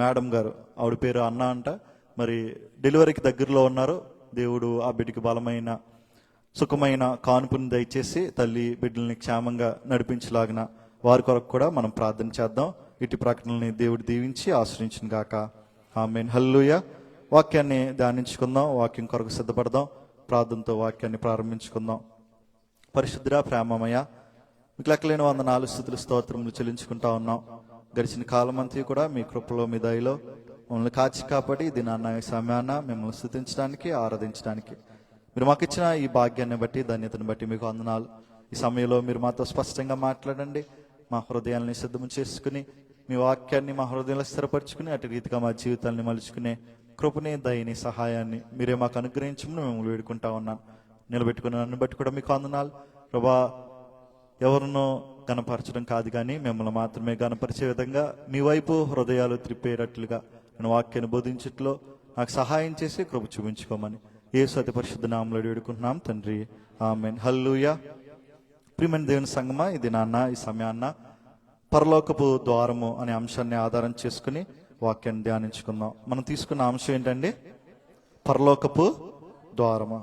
మేడం గారు, ఆవిడ పేరు అన్న అంట, మరి డెలివరీకి దగ్గరలో ఉన్నారు. దేవుడు ఆ బిడ్డకి బలమైన సుఖమైన కానుపుని దయచేసి తల్లి బిడ్డల్ని క్షేమంగా నడిపించలాగిన వారి కొరకు కూడా మనం ప్రార్థన చేద్దాం. ఇటు ప్రకటనల్ని దేవుడు దీవించి ఆశ్రయించును గాక. ఆమేన్. హల్లెలూయా. వాక్యాన్ని ధ్యానించుకుందాం. వాక్యం కొరకు సిద్ధపడదాం. ప్రార్థనతో వాక్యాన్ని ప్రారంభించుకుందాం. పరిశుద్ధ ప్రేమమయ మీకు లెక్కలేని వందనాలు, స్తుతులు, స్తోత్రములు చెల్లించుకుంటా ఉన్నాం. గడిచిన కాలం అంతా కూడా మీ కృపలో, మీ దయలో మమ్మల్ని కాచి కాపాడి దినాన్న ఈ సమయాన్న మిమ్మల్ని స్తుతించడానికి, ఆరాధించడానికి మీరు మాకు ఇచ్చిన ఈ భాగ్యాన్ని బట్టి, ధన్యతను బట్టి మీకు వందనాలు. ఈ సమయంలో మీరు మాతో స్పష్టంగా మాట్లాడండి. మా హృదయాల్ని సిద్ధము చేసుకుని మీ వాక్యాన్ని మా హృదయంలో స్థిరపరచుకుని అటు రీతిగా మా జీవితాన్ని మలుచుకునే కృపని, దయని, సహాయాన్ని మీరే మాకు అనుగ్రహించమని మేము వేడుకుంటా ఉన్నాను. నిలబెట్టుకుని నన్ను బట్టి కూడా మీకు వందనాలు ప్రభా. ఎవరినో గణపరచడం కాదు కానీ మిమ్మల్ని మాత్రమే గణపరిచే విధంగా మీ వైపు హృదయాలు త్రిప్పేటట్లుగా నేను వాక్యాన్ని బోధించట్లో నాకు సహాయం చేసి కృప చూపించుకోమని యేసు అతి పరిశుద్ధ నామములో వేడుకుంటున్నాం తండ్రి, ఆమేన్. హల్లెలూయా. ప్రియమైన దేవుని సంగమా, ఇది నాన్న ఈ సమయాన్న పరలోకపు ద్వారము అనే అంశాన్ని ఆధారం చేసుకుని వాక్యాన్ని ధ్యానించుకుందాం. మనం తీసుకున్న అంశం ఏంటండి? పరలోకపు ద్వారము,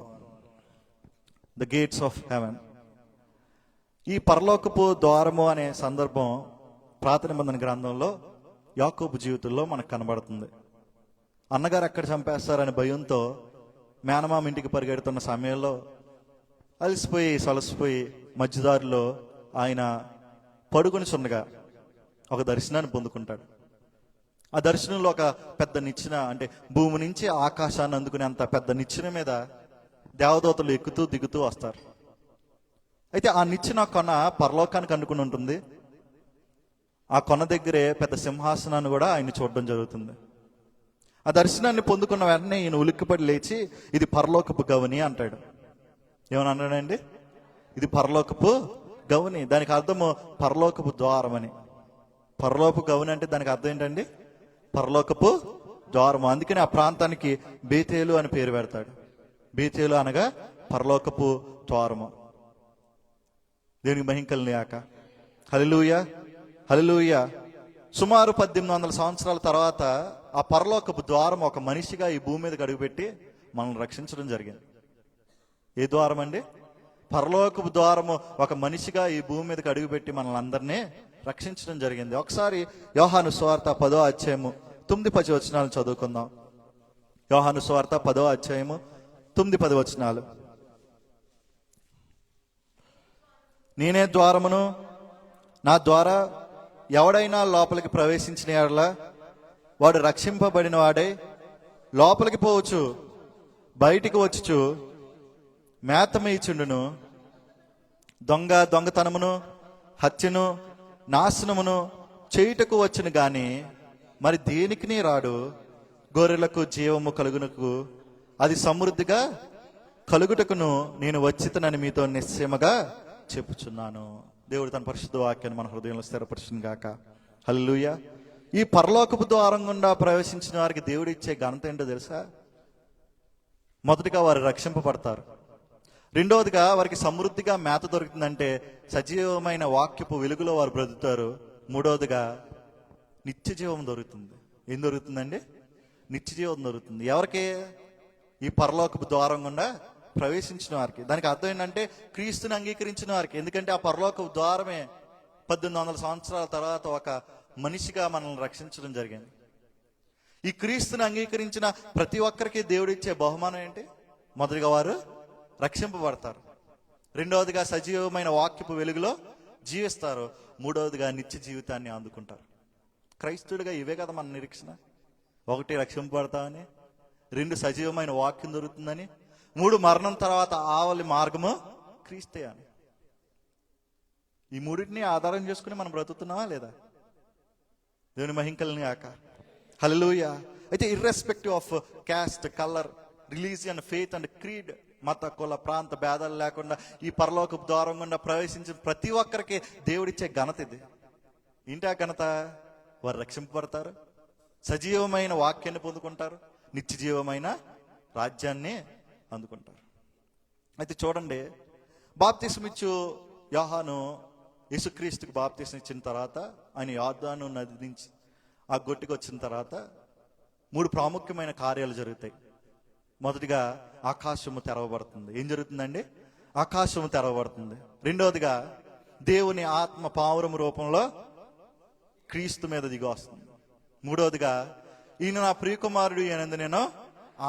ద గేట్స్ ఆఫ్ హెవెన్. ఈ పరలోకపు ద్వారము అనే సందర్భం పాత నిబంధన గ్రంథంలో యాకోబు జీవితంలో మనకు కనబడుతుంది. అన్నగారు ఎక్కడ చంపేస్తారనే భయంతో మేనమామ ఇంటికి పరిగెడుతున్న సమయంలో అలసిపోయి సలసిపోయి మధ్యదారిలో ఆయన పడుకొని చుండగా ఒక దర్శనాన్ని పొందుకుంటాడు. ఆ దర్శనంలో ఒక పెద్ద నిచ్చెన, అంటే భూమి నుంచి ఆకాశాన్ని అందుకునే అంత పెద్ద నిచ్చెన మీద దేవదూతలు ఎక్కుతూ దిగుతూ వస్తారు. అయితే ఆ నిచ్చెన కొన పరలోకానికి అనుకుని ఉంటుంది. ఆ కొన దగ్గరే పెద్ద సింహాసనాన్ని కూడా ఆయన చూడడం జరుగుతుంది. ఆ దర్శనాన్ని పొందుకున్న వెంటనే ఈయన ఉలిక్కిపడి లేచి ఇది పరలోకపు గవని అంటాడు. ఏమని అన్నాడండి? ఇది పరలోకపు గవని. దానికి అర్థము పరలోకపు ద్వారం అని. పరలోకపు గవని అంటే దానికి అర్థం ఏంటండి? పరలోకపు ద్వారము. అందుకని ఆ ప్రాంతానికి బేతేలు అని పేరు పెడతాడు. బేతేలు అనగా పరలోకపు ద్వారము. దేవునికి మహిమ కలుగుగాక. హల్లెలూయా, హల్లెలూయా. సుమారు 1800 సంవత్సరాల తర్వాత ఆ పరలోకపు ద్వారం ఒక మనిషిగా ఈ భూమి మీదకి అడుగుపెట్టి మనల్ని రక్షించడం జరిగింది. ఏ ద్వారం అండి? పరలోకపు ద్వారము ఒక మనిషిగా ఈ భూమి మీదకి అడుగుపెట్టి మనల్ని అందరినీ రక్షించడం జరిగింది. ఒకసారి యోహాను సువార్త 10వ అధ్యాయము 9-10 వచనాలు చదువుకుందాం. యోహాను సువార్త 10వ అధ్యాయము 9-10 వచనాలు. నేనే ద్వారమును, నా ద్వారా ఎవడైనా లోపలికి ప్రవేశించిన యెడల వాడు రక్షింపబడిన వాడే లోపలికి పోవచ్చు, బయటికి వచ్చుచు మేతమేయుచుండును. దొంగతనమును, హత్యను, నాశనమును చేయుటకు వచ్చును గాని మరి దేనికిని రాడు. గొర్రెలకు జీవము కలుగునకు, అది సమృద్ధిగా కలుగుటకును నేను వచ్చితనని మీతో నిశ్చయముగా చెప్పుచున్నాను. దేవుడు తన పరిశుద్ధ వాక్యాన్ని మన హృదయంలో స్థిరపరచును గాక. హల్లెలూయా. ఈ పరలోకపు ద్వారం గుండా ప్రవేశించిన వారికి దేవుడు ఇచ్చే ఘనత ఏంటో తెలుసా? మొదటిగా వారు రక్షింపబడతారు. రెండవదిగా వారికి సమృద్ధిగా మేత దొరుకుతుందంటే సజీవమైన వాక్యపు వెలుగులో వారు బ్రతుకుతారు. మూడవదిగా నిత్య జీవం దొరుకుతుంది. ఏం దొరుకుతుందండి? నిత్య జీవం దొరుకుతుంది. ఎవరికి? ఈ పరలోకపు ద్వారం గుండా ప్రవేశించిన వారికి. దానికి అర్థం ఏంటంటే క్రీస్తుని అంగీకరించిన వారికి. ఎందుకంటే ఆ పరలోకపు ద్వారమే 1800 సంవత్సరాల తర్వాత ఒక మనిషిగా మనల్ని రక్షించడం జరిగింది. ఈ క్రీస్తుని అంగీకరించిన ప్రతి ఒక్కరికి దేవుడు ఇచ్చే బహుమానం ఏంటి? మొదటిగా వారు రక్షింపబడతారు. రెండవదిగా సజీవమైన వాక్యపు వెలుగులో జీవిస్తారు. మూడవదిగా నిత్య జీవితాన్ని అందుకుంటారు. క్రైస్తవుడిగా ఇవే కదా మన నిరీక్షణ. ఒకటి, రక్షింపబడతామని. రెండు, సజీవమైన వాక్యం దొరుకుతుందని. మూడు, మరణం తర్వాత ఆవలి మార్గము క్రీస్తే అని. ఈ మూడింటిని ఆధారం చేసుకుని మనం బ్రతుకుతున్నావా లేదా? దేవుని మహిమ కలుగును గాక. హల్లెలూయా. అయితే irrespective of caste, colour, religion, faith and creed, మత, కుల, ప్రాంత భేదాలు లేకుండా ఈ పరలోకపు ద్వారం గుండా ప్రవేశించిన ప్రతి ఒక్కరికి దేవుడిచ్చే ఘనత ఇది. ఏంటి ఆ ఘనత? వారు రక్షింపబడతారు, సజీవమైన వాక్యాన్ని పొందుకుంటారు, నిత్య జీవమైన రాజ్యాన్ని అందుకుంటారు. అయితే చూడండి, బాప్తిస్మిచ్చు యోహాను యేసుక్రీస్తుకి బాప్తిస్మ ఇచ్చిన తర్వాత ఆయన యోర్దాను నది నుంచి ఆ గొట్టికి వచ్చిన తర్వాత 3 ప్రాముఖ్యమైన కార్యాలు జరుగుతాయి. మొదటిగా ఆకాశము తెరవబడుతుంది. ఏం జరుగుతుందండి? ఆకాశము తెరవబడుతుంది. రెండవదిగా దేవుని ఆత్మ పావురము రూపంలో క్రీస్తు మీద దిగి వస్తుంది. మూడవదిగా ఈయన నా ప్రియకుమారుడు, ఈయనందు నేను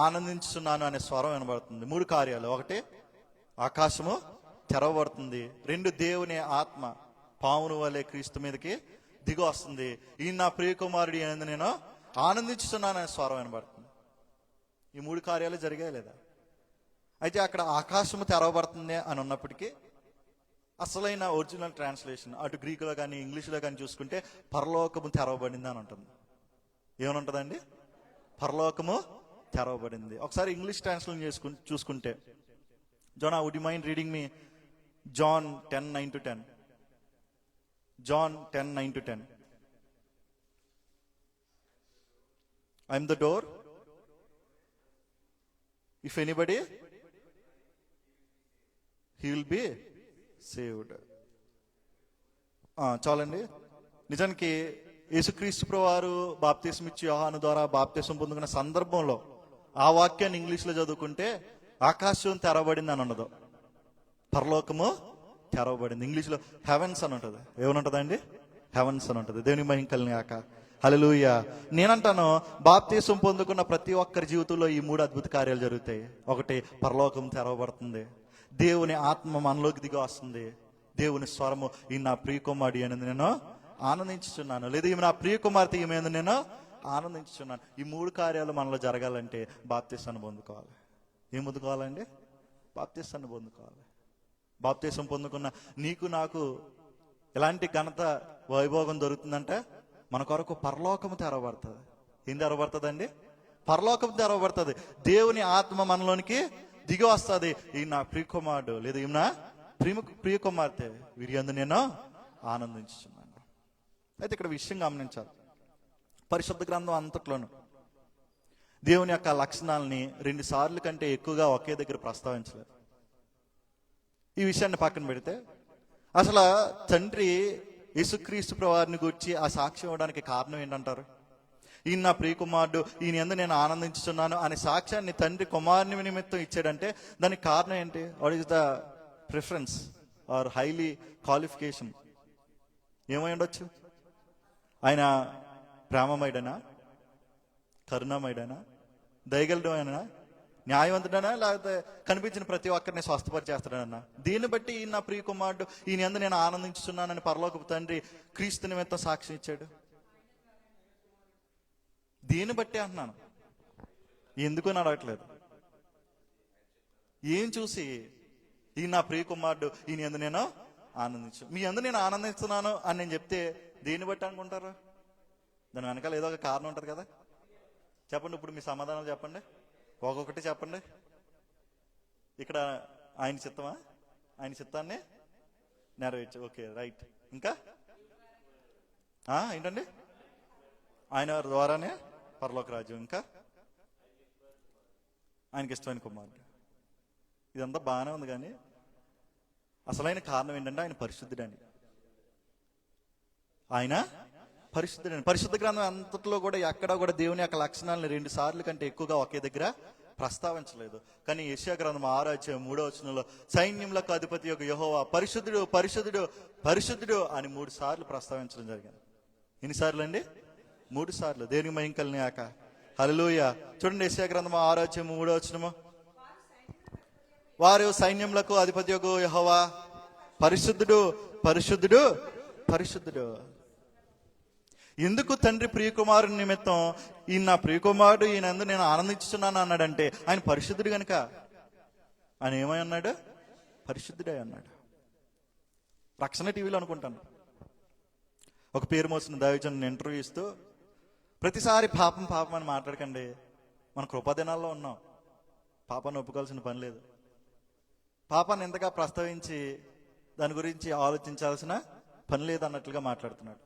ఆనందించున్నాను అనే స్వరం వినబడుతుంది. 3 కార్యాలు. ఒకటి, ఆకాశము తెరవబడుతుంది. 2, దేవుని ఆత్మ పావును వలె క్రీస్తు మీదకి దిగి వస్తుంది. ఈయన నా ప్రియ కుమారుడు అనేది నేను ఆనందించుతున్నాననే స్వరం వినబడుతుంది. ఈ 3 కార్యాలు జరిగాయి లేదా? అయితే అక్కడ ఆకాశము తెరవబడుతుంది అని ఉన్నప్పటికీ అసలైన ఒరిజినల్ ట్రాన్స్లేషన్ అటు గ్రీకులో కానీ ఇంగ్లీష్లో కానీ చూసుకుంటే పరలోకము తెరవబడింది అని ఉంటుంది. ఏమనుంటుందండి? పరలోకము తెరవబడింది. ఒకసారి ఇంగ్లీష్ ట్రాన్స్లేషన్ చూసుకుంటే, జోనా, would you mind reading me John 10:9-10? John 10:9-10. I am the door. If anybody, he will be saved. చాలండి. నిజానికి యేసుక్రీస్తు ప్రభువారు బాప్తిసం ఇచ్చి యోహాను ద్వారా బాప్తిసం పొందుకున్న సందర్భంలో ఆ వాక్యాన్ని ఇంగ్లీష్లో చదువుకుంటే ఆకాశం తెరవబడింది అని ఉండదు, పరలోకము తెరవబడింది. ఇంగ్లీష్లో హెవెన్స్ అని ఉంటుంది. ఏమనుంటుందండి? హెవెన్స్ అని ఉంటుంది. దేవుని మహిమ కలిగాక. హల్లెలూయా. నేనంటాను, బాప్తిసం పొందుకున్న ప్రతి ఒక్కరి జీవితంలో ఈ 3 అద్భుత కార్యాలు జరుగుతాయి. ఒకటి, పరలోకం తెరవబడుతుంది. దేవుని ఆత్మ మనలోకి దిగి వస్తుంది. దేవుని స్వరము, ఈ నా ప్రియ కుమారుడు అనేది నేను ఆనందించుచున్నాను, లేదా ఈమె నా ప్రియ కుమార్తె ఈమె నేను ఆనందించుచున్నాను. ఈ 3 కార్యాలు మనలో జరగాలంటే బాప్తిసాన్ని పొందుకోవాలి. ఏం పొందుకోవాలండి? బాప్తిసాన్ని పొందుకోవాలి. బాప్తిసం పొందుకున్న నీకు నాకు ఎలాంటి ఘనత వైభోగం దొరుకుతుందంటే మన కొరకు పరలోకము తెరవబడుతుంది. ఏం తెరవబడుతుందండి? పరలోకం తెరవబడుతుంది. దేవుని ఆత్మ మనలోనికి దిగి వస్తుంది. ఈ నా ప్రియ కుమారుడు లేదా ఈమె నా ప్రియ కుమార్తె, వీరి యందు నేను ఆనందించుచున్నాను. అయితే ఇక్కడ విషయం గమనించాలి. పరిశుద్ధ గ్రంథం అంతట్లోను దేవుని యొక్క లక్షణాలని 2 సార్లు కంటే ఎక్కువగా ఒకే దగ్గర ప్రస్తావించలేదు. ఈ విషయాన్ని పక్కన పెడితే అసలు తండ్రి యేసుక్రీస్తు ప్రభువారిని గురించి ఆ సాక్ష్యం ఇవ్వడానికి కారణం ఏంటంటారు? ఈయన నా ప్రియ కుమారుడు, ఈయన యందు నేను ఆనందించుతున్నాను అనే సాక్ష్యాన్ని తండ్రి కుమారుని నిమిత్తం ఇచ్చాడంటే దానికి కారణం ఏంటి? What is the preference or highly qualification? ఏమై ఉండొచ్చు? ఆయన ప్రేమమయుడనా, కరుణామయుడనా, దయగలడనా, న్యాయవంతుడనా, లేకపోతే కనిపించిన ప్రతి ఒక్కరిని స్వస్థపరిచేస్తాడన్నా? దీన్ని బట్టి ఈయన నా ప్రియ కుమారుడు, ఈయన యందు నేను ఆనందించుతున్నానని పరలోకపు తండ్రి క్రీస్తు నిమిత్తం సాక్ష్యం ఇచ్చాడు. దీన్ని బట్టి అంటున్నాను, ఎందుకు అని అడగట్లేదు. ఏం చూసి ఈయన నా ప్రియ కుమారుడు, ఈయన యందు నేను ఆనందించు, మీ యందు నేను ఆనందిస్తున్నాను అని నేను చెప్తే దేన్ని బట్టి అనుకుంటారు? దాని వెనకాల ఏదో ఒక కారణం ఉంటుంది కదా. చెప్పండి, ఇప్పుడు మీ సమాధానాలు చెప్పండి, ఒక్కొక్కటి చెప్పండి. ఇక్కడ ఆయన చిత్తమా? ఆయన చిత్తాన్ని నెరవేర్చు. Okay, right. ఇంకా ఏంటండి? ఆయన ద్వారానే పరలోక రాజ్యం. ఇంకా ఆయనకి ఇష్టమైన కుమారుడు. ఇదంతా బాగానే ఉంది, కానీ అసలైన కారణం ఏంటంటే ఆయన పరిశుద్ధుడని. ఆయన పరిశుద్ధుడని. పరిశుద్ధ గ్రంథం అంతట్లో కూడా ఎక్కడా కూడా దేవుని యొక్క లక్షణాలను 2 సార్లు కంటే ఎక్కువగా ఒకే దగ్గర ప్రస్తావించలేదు. కానీ యెషయా గ్రంథం 6:3 సైన్యములకు అధిపతి యొక్క యెహోవా పరిశుద్ధుడు పరిశుద్ధుడు పరిశుద్ధుడు అని 3 సార్లు ప్రస్తావించడం జరిగింది. ఎన్నిసార్లు అండి? 3 సార్లు. దేవునికి మహిమ కలుగుగాక. హల్లెలూయా. చూడండి, యెషయా గ్రంథం 6:3 వారు సైన్యములకు అధిపతి యొక్క యెహోవా పరిశుద్ధుడు పరిశుద్ధుడు పరిశుద్ధుడు. ఎందుకు తండ్రి ప్రియకుమారుని నిమిత్తం ఈయన నా ప్రియకుమారుడు, ఈయన యందు నేను ఆనందించుతున్నాను అన్నాడంటే ఆయన పరిశుద్ధుడు గనుక. ఆయన ఏమై అన్నాడు? పరిశుద్ధుడే అన్నాడు. రక్షణ టీవీలో అనుకుంటాను ఒక పేరు మోసిన దైవజనుని ఇంటర్వ్యూ ఇస్తూ, ప్రతిసారి పాపం పాపం అని మాట్లాడకండి, మన కృపాదినాల్లో ఉన్నాం, పాపాన్ని ఒప్పుకోవాల్సిన పని లేదు, పాపాన్ని ఎంతగా ప్రస్తావించి దాని గురించి ఆలోచించాల్సిన పని లేదు అన్నట్లుగా మాట్లాడుతున్నాడు.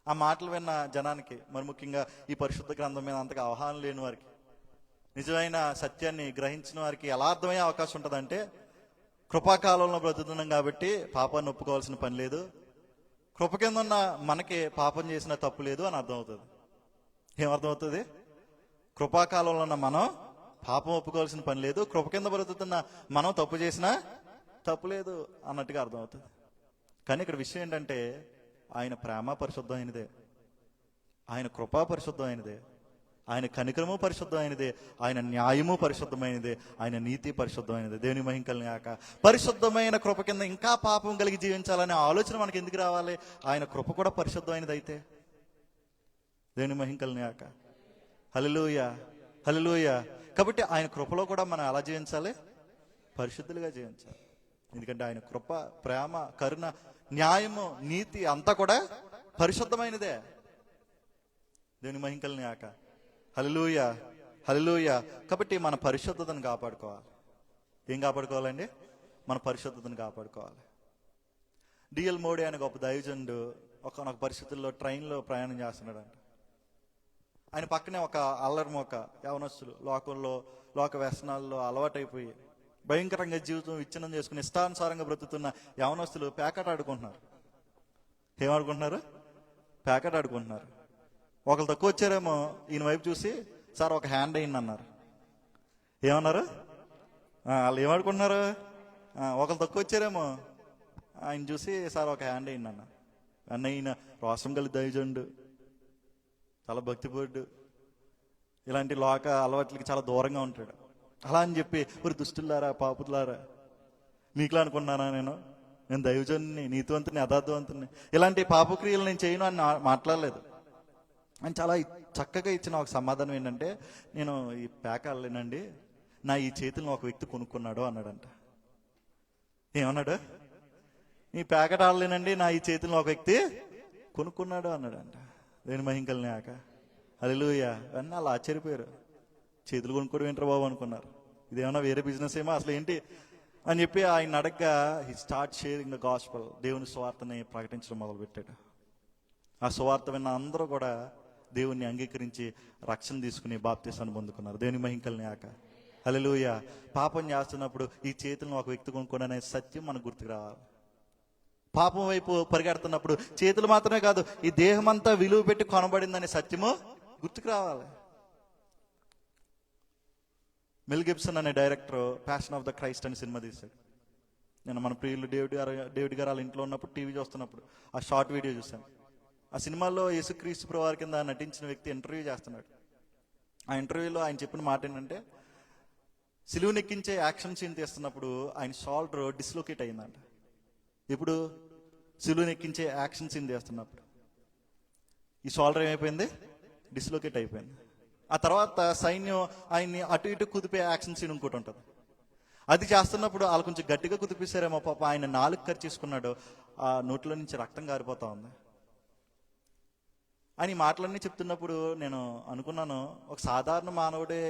ఆ మాటలు విన్న జనానికి, మరి ముఖ్యంగా ఈ పరిశుద్ధ గ్రంథం మీద అంతగా అవగాహన లేని వారికి, నిజమైన సత్యాన్ని గ్రహించిన వారికి ఎలా అర్థమయ్యే అవకాశం ఉంటుందంటే, కృపాకాలంలో బ్రతుకుతున్నాం కాబట్టి పాపాన్ని ఒప్పుకోవాల్సిన పని లేదు, కృప కింద ఉన్న మనకి పాపం చేసిన తప్పు లేదు అని అర్థమవుతుంది. ఏమర్థమవుతుంది? కృపాకాలంలో ఉన్న మనం పాపం ఒప్పుకోవాల్సిన పని లేదు, కృప కింద బ్రతుకుతున్న మనం తప్పు చేసినా తప్పు లేదు అన్నట్టుగా అర్థమవుతుంది. కానీ ఇక్కడ విషయం ఏంటంటే, ఆయన ప్రేమ పరిశుద్ధమైనదే, ఆయన కృపా పరిశుద్ధమైనదే, ఆయన కనికరము పరిశుద్ధమైనదే, ఆయన న్యాయము పరిశుద్ధమైనదే, ఆయన నీతి పరిశుద్ధమైనదే. దేవుని మహిమ కలిగాక. పరిశుద్ధమైన కృప కింద ఇంకా పాపం కలిగి జీవించాలనే ఆలోచన మనకి ఎందుకు రావాలి? ఆయన కృప కూడా పరిశుద్ధమైనది అయితే. దేవుని మహిమ కలిగాక. హల్లెలూయా, హల్లెలూయా. కాబట్టి ఆయన కృపలో కూడా మనం ఎలా జీవించాలి? పరిశుద్ధులుగా జీవించాలి. ఎందుకంటే ఆయన కృప, ప్రేమ, కరుణ, న్యాయము, నీతి అంతా కూడా పరిశుద్ధమైనదే. దేవుని మహిమ కలిగాక. హల్లెలూయా, హల్లెలూయా. కాబట్టి మన పరిశుద్ధతను కాపాడుకోవాలి. ఏం కాపాడుకోవాలండి? మన పరిశుద్ధతను కాపాడుకోవాలి. డిఎల్ మోడీ అనే గొప్ప దైవజనుడు ఒకనొక పరిస్థితుల్లో ట్రైన్లో ప్రయాణం చేస్తున్నాడంట. ఆయన పక్కనే ఒక అల్లరిమోక యవనస్తులు లోక వ్యసనాల్లో అలవాటైపోయి భయంకరంగా జీవితం విచ్ఛిన్నం చేసుకుని ఇష్టానుసారంగా బ్రతుకుతున్న యవనస్తులు ప్యాకెట్ ఆడుకుంటున్నారు. ఏమాడుకుంటున్నారు? ప్యాకెట్ ఆడుకుంటున్నారు. ఒకరు తక్కువ వచ్చారేమో ఈయన వైపు చూసి, సార్ ఒక హ్యాండ్ అయింది అన్నారు. ఏమన్నారు? వాళ్ళు ఏమాడుకుంటున్నారు? ఒకరు తక్కువ వచ్చారేమో ఆయన చూసి, సార్ ఒక హ్యాండ్ అయింది అన్న. ఈయన రోషం గల దైవజనుడు, చాలా భక్తిపరుడు, ఇలాంటి లోక అలవాట్లకి చాలా దూరంగా ఉంటాడు. అలా అని చెప్పి ఒక దుష్టులారా, పాపులారా, మీకులా అనుకున్నానా? నేను దైవజనుని, నీతివంతుని, యథార్థవంతుని, ఇలాంటి పాపక్రియలు నేను చేయను అని మాట్లాడలేదు. అని చాలా చక్కగా ఇచ్చిన ఒక సమాధానం ఏంటంటే, నేను ఈ ప్యాక్ ఆడలేనండి, నా ఈ చేతులను ఒక వ్యక్తి కొనుక్కున్నాడు అన్నాడంట. ఏమన్నాడు? ఈ ప్యాకెట్ ఆడలేనండి, నా ఈ చేతులను ఒక వ్యక్తి కొనుక్కున్నాడు అన్నాడంట. దేని మహింకల్నాక. హల్లెలూయా. అన్నీ అలా ఆశ్చర్యపోయారు. చేతులు కొనుక్కోవడం ఏంట్రా బాబు అనుకున్నారు. ఇదేమన్నా వేరే బిజినెస్ ఏమో, అసలు ఏంటి అని చెప్పి ఆయన అడగ్గా he start sharing the gospel. దేవుని సువార్తని ప్రకటించడం మొదలుపెట్టాడు. ఆ సువార్త విన్న అందరూ కూడా దేవుణ్ణి అంగీకరించి రక్షణ తీసుకుని బాప్తీసాన్ని పొందుకున్నారు. దేవుని మహింకల్నాక. హల్లెలూయా. పాపం చేస్తున్నప్పుడు ఈ చేతులను ఒక వ్యక్తి కొనుక్కోడనే సత్యం మనకు గుర్తుకు రావాలి. పాపం వైపు పరిగెడుతున్నప్పుడు చేతులు మాత్రమే కాదు, ఈ దేహం అంతా విలువ పెట్టి కొనబడిందనే సత్యము గుర్తుకు రావాలి. మెల్ గిబ్సన్ అనే director passion of the Christ అనే సినిమా తీశాడు. నేను మన ప్రియులు డేవిడ్ గారు వాళ్ళ ఇంట్లో ఉన్నప్పుడు టీవీ చూస్తున్నప్పుడు ఆ షార్ట్ వీడియో చూశాను. ఆ సినిమాలో యేసుక్రీస్తు ప్రభువారి కింద నటించిన వ్యక్తి ఇంటర్వ్యూ చేస్తున్నాడు. ఆ ఇంటర్వ్యూలో ఆయన చెప్పిన మాట ఏంటంటే, సిలువనెక్కించే యాక్షన్ సీన్ తీస్తున్నప్పుడు ఆయన షోల్డర్ డిస్లోకేట్ అయిందంట. ఇప్పుడు సిలువనెక్కించే యాక్షన్ సీన్ తీస్తున్నప్పుడు ఈ షోల్డర్ ఏమైపోయింది? డిస్లోకేట్ అయిపోయింది. ఆ తర్వాత సైన్యం ఆయన్ని అటు ఇటు కుదిపే యాక్షన్ సీన్ ఇంకోటి ఉంటుంది. అది చేస్తున్నప్పుడు వాళ్ళు కొంచెం గట్టిగా కుదిపేశారేమో, పాప ఆయన నాలుగు ఖర్చేసుకున్నాడు, ఆ నోట్లో నుంచి రక్తం కారిపోతా ఉంది. ఆయన ఈ మాటలన్నీ చెప్తున్నప్పుడు నేను అనుకున్నాను, ఒక సాధారణ మానవుడే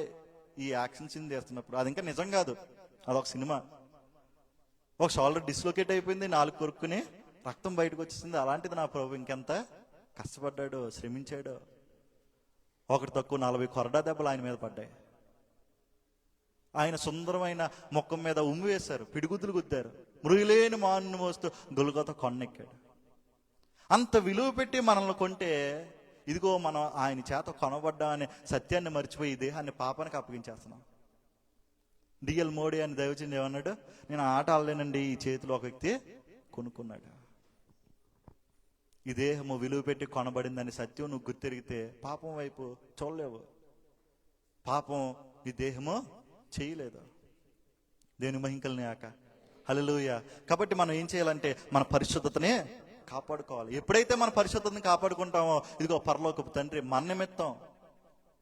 ఈ యాక్షన్ సీన్ చేస్తున్నప్పుడు, అది ఇంకా నిజం కాదు, అదొక సినిమా. ఒక షోల్డర్ డిస్లోకేట్ అయిపోయింది, నాలుగు కొరుక్కుని రక్తం బయటకు వచ్చేసింది. అలాంటిది నా ప్రభు ఇంకెంత కష్టపడ్డాడు, శ్రమించాడు. ఒకటి తక్కువ 40 కొరడా దెబ్బలు ఆయన మీద పడ్డాయి. ఆయన సుందరమైన ముఖం మీద ఉమ్మి వేశారు, పిడిగుద్దులు గుద్దారు, మృగిలేని మాను మోస్తూ గొలుగొత కొండెక్కాడు. అంత విలువ పెట్టి మనల్ని కొంటే, ఇదిగో మనం ఆయన చేత కొనబడ్డా అనే సత్యాన్ని మర్చిపోయి ఈ దేహాన్ని పాపానికి అప్పగించేస్తున్నాం. డిఎల్ మోడీ అని దైవజనుడు ఏమన్నాడు? నేను ఆట ఆడలేనండి, ఈ చేతిలో ఒక వ్యక్తి కొనుక్కున్నాడు. ఈ దేహము విలువ పెట్టి కొనబడిందని సత్యం నువ్వు గుర్తెరిగితే పాపం వైపు చూడలేవు. పాపం ఈ దేహము చేయలేదు. దేవుని మహింకల్నాక. హల్లెలూయా. కాబట్టి మనం ఏం చేయాలంటే మన పరిశుద్ధతనే కాపాడుకోవాలి. ఎప్పుడైతే మన పరిశుద్ధతని కాపాడుకుంటామో, ఇదిగో పరలోకపు తండ్రి మన నిమిత్తం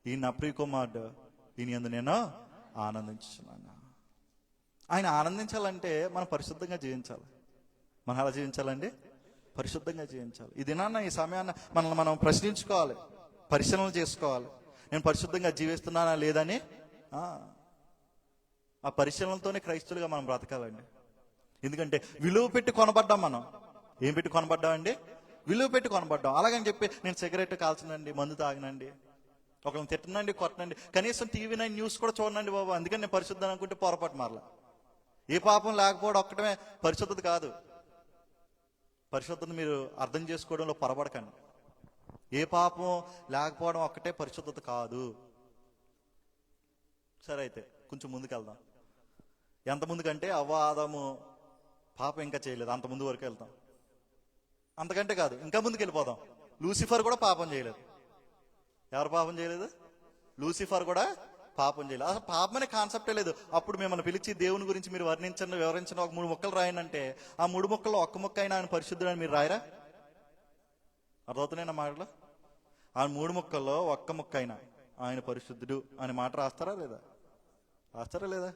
ఈ నా ప్రియ కుమారుడు ఈయన యందు నేను ఆనందించున్నాను. ఆయన ఆనందించాలంటే మనం పరిశుద్ధంగా జీవించాలి. మనం ఎలా జీవించాలండి? పరిశుద్ధంగా జీవించాలి. ఈ దినాన్న, ఈ సమయాన్ని మనల్ని మనం ప్రశ్నించుకోవాలి, పరిశీలన చేసుకోవాలి. నేను పరిశుద్ధంగా జీవిస్తున్నానా లేదని. ఆ పరిశీలనతోనే క్రైస్తవులుగా మనం బ్రతకాలండి. ఎందుకంటే విలువ పెట్టి కొనబడ్డాం. మనం ఏం పెట్టి కొనబడ్డామండి? విలువ పెట్టి కొనబడ్డాం. అలాగని చెప్పి నేను సిగరెట్ కాల్చనండి, మందు తాగనండి, ఒకరిని తిట్టనండి, కొట్టనండి, కనీసం టీవీ 9 న్యూస్ కూడా చూడండి బాబు, అందుకని నేను పరిశుద్ధం అనుకుంటే పొరపాటు మారలా. ఏ పాపం లేకపోవడం ఒక్కటమే పరిశుద్ధత కాదు. పరిశుద్ధత మీరు అర్థం చేసుకోవడంలో పొరపడకండి. ఏ పాపం లేకపోవడం ఒక్కటే పరిశుద్ధత కాదు. సరే, అయితే కొంచెం ముందుకు వెళ్దాం. ఎంత ముందుకంటే అవ్వ ఆదాము పాపం ఇంకా చేయలేదు, అంత ముందు వరకు వెళ్తాం. అంతకంటే కాదు, ఇంకా ముందుకు వెళ్ళిపోదాం. లూసిఫర్ కూడా పాపం చేయలేదు. ఎవరు పాపం చేయలేదు? లూసిఫర్ కూడా పాపం చేయలేదు. అసలు పాపం అనే కాన్సెప్టే లేదు. అప్పుడు మిమ్మల్ని పిలిచి దేవుని గురించి మీరు వర్ణించండి, వివరించండి, ఒక 3 ముక్కలు రాయండి అంటే ఆ 3 ముక్కల్లో ఒక్క ముక్క అయినా ఆయన పరిశుద్ధుడు అని మీరు రాయరా? అర్థవుతున్నాయి నా మాటలు? ఆ 3 ముక్కల్లో ఒక్క ముక్క అయినా ఆయన పరిశుద్ధుడు అనే మాట రాస్తారా లేదా? రాస్తారా లేదా?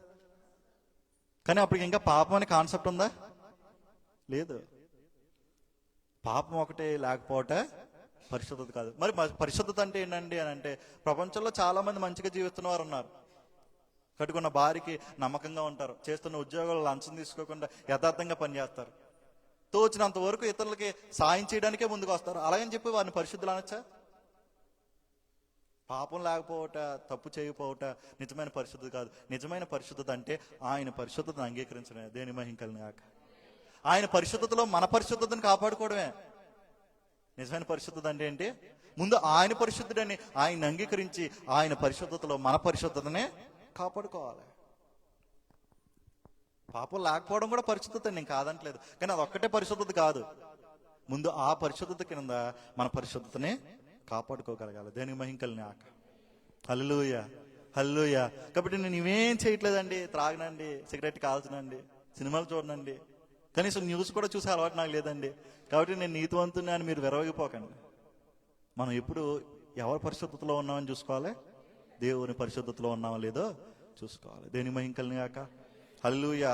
కానీ అప్పటికి ఇంకా పాపం అనే కాన్సెప్ట్ ఉందా? లేదు. పాపం ఒకటే లేకపోతే పరిశుద్ధత కాదు. మరి పరిశుద్ధత అంటే ఏంటండి అని అంటే, ప్రపంచంలో చాలా మంది మంచిగా జీవిస్తున్న వారు ఉన్నారు. కట్టుకున్న భార్యకి నమ్మకంగా ఉంటారు, చేస్తున్న ఉద్యోగాలు లంచం తీసుకోకుండా యథార్థంగా పనిచేస్తారు, తోచినంత వరకు ఇతరులకి సాయం చేయడానికే ముందుకు వస్తారు. అలాగని చెప్పి వారిని పరిశుద్ధులు అనొచ్చా? పాపం లేకపోవట, తప్పు చేయకపోవట నిజమైన పరిశుద్ధత కాదు. నిజమైన పరిశుద్ధత అంటే ఆయన పరిశుద్ధతను అంగీకరించడమే. దేని మహిమ కలుగును గాక. ఆయన పరిశుద్ధతలో మన పరిశుద్ధతను కాపాడుకోవడమే నిజమైన పరిశుద్ధత. అంటే ఏంటి? ముందు ఆయన పరిశుద్ధుడని ఆయన అంగీకరించి ఆయన పరిశుద్ధతలో మన పరిశుద్ధతనే కాపాడుకోవాలి. పాపం లేకపోవడం కూడా పరిశుద్ధత, నేను కాదంటలేదు, కానీ అది ఒక్కటే పరిశుద్ధత కాదు. ముందు ఆ పరిశుద్ధత కింద మన పరిశుద్ధతనే కాపాడుకోగలగాలి. దేనికి మహిమ కలుగును గాక. హల్లెలూయా, హల్లెలూయా. కాబట్టి నేను ఇవేం చేయట్లేదండి, త్రాగనండి, సిగరెట్ కాల్చనండి, సినిమాలు చూడనండి, కనీసం న్యూస్ కూడా చూసే అలవాటు నాకు లేదండి. కాబట్టి నేను నీతివంతుని అని మీరు విరవగిపోకండి. మనం ఎప్పుడు ఎవరి పరిశుద్ధతలో ఉన్నామని చూసుకోవాలి? దేవుని పరిశుద్ధతలో ఉన్నామో లేదో చూసుకోవాలి. దేని మహిమ కలుగును గాక. హల్లెలూయా,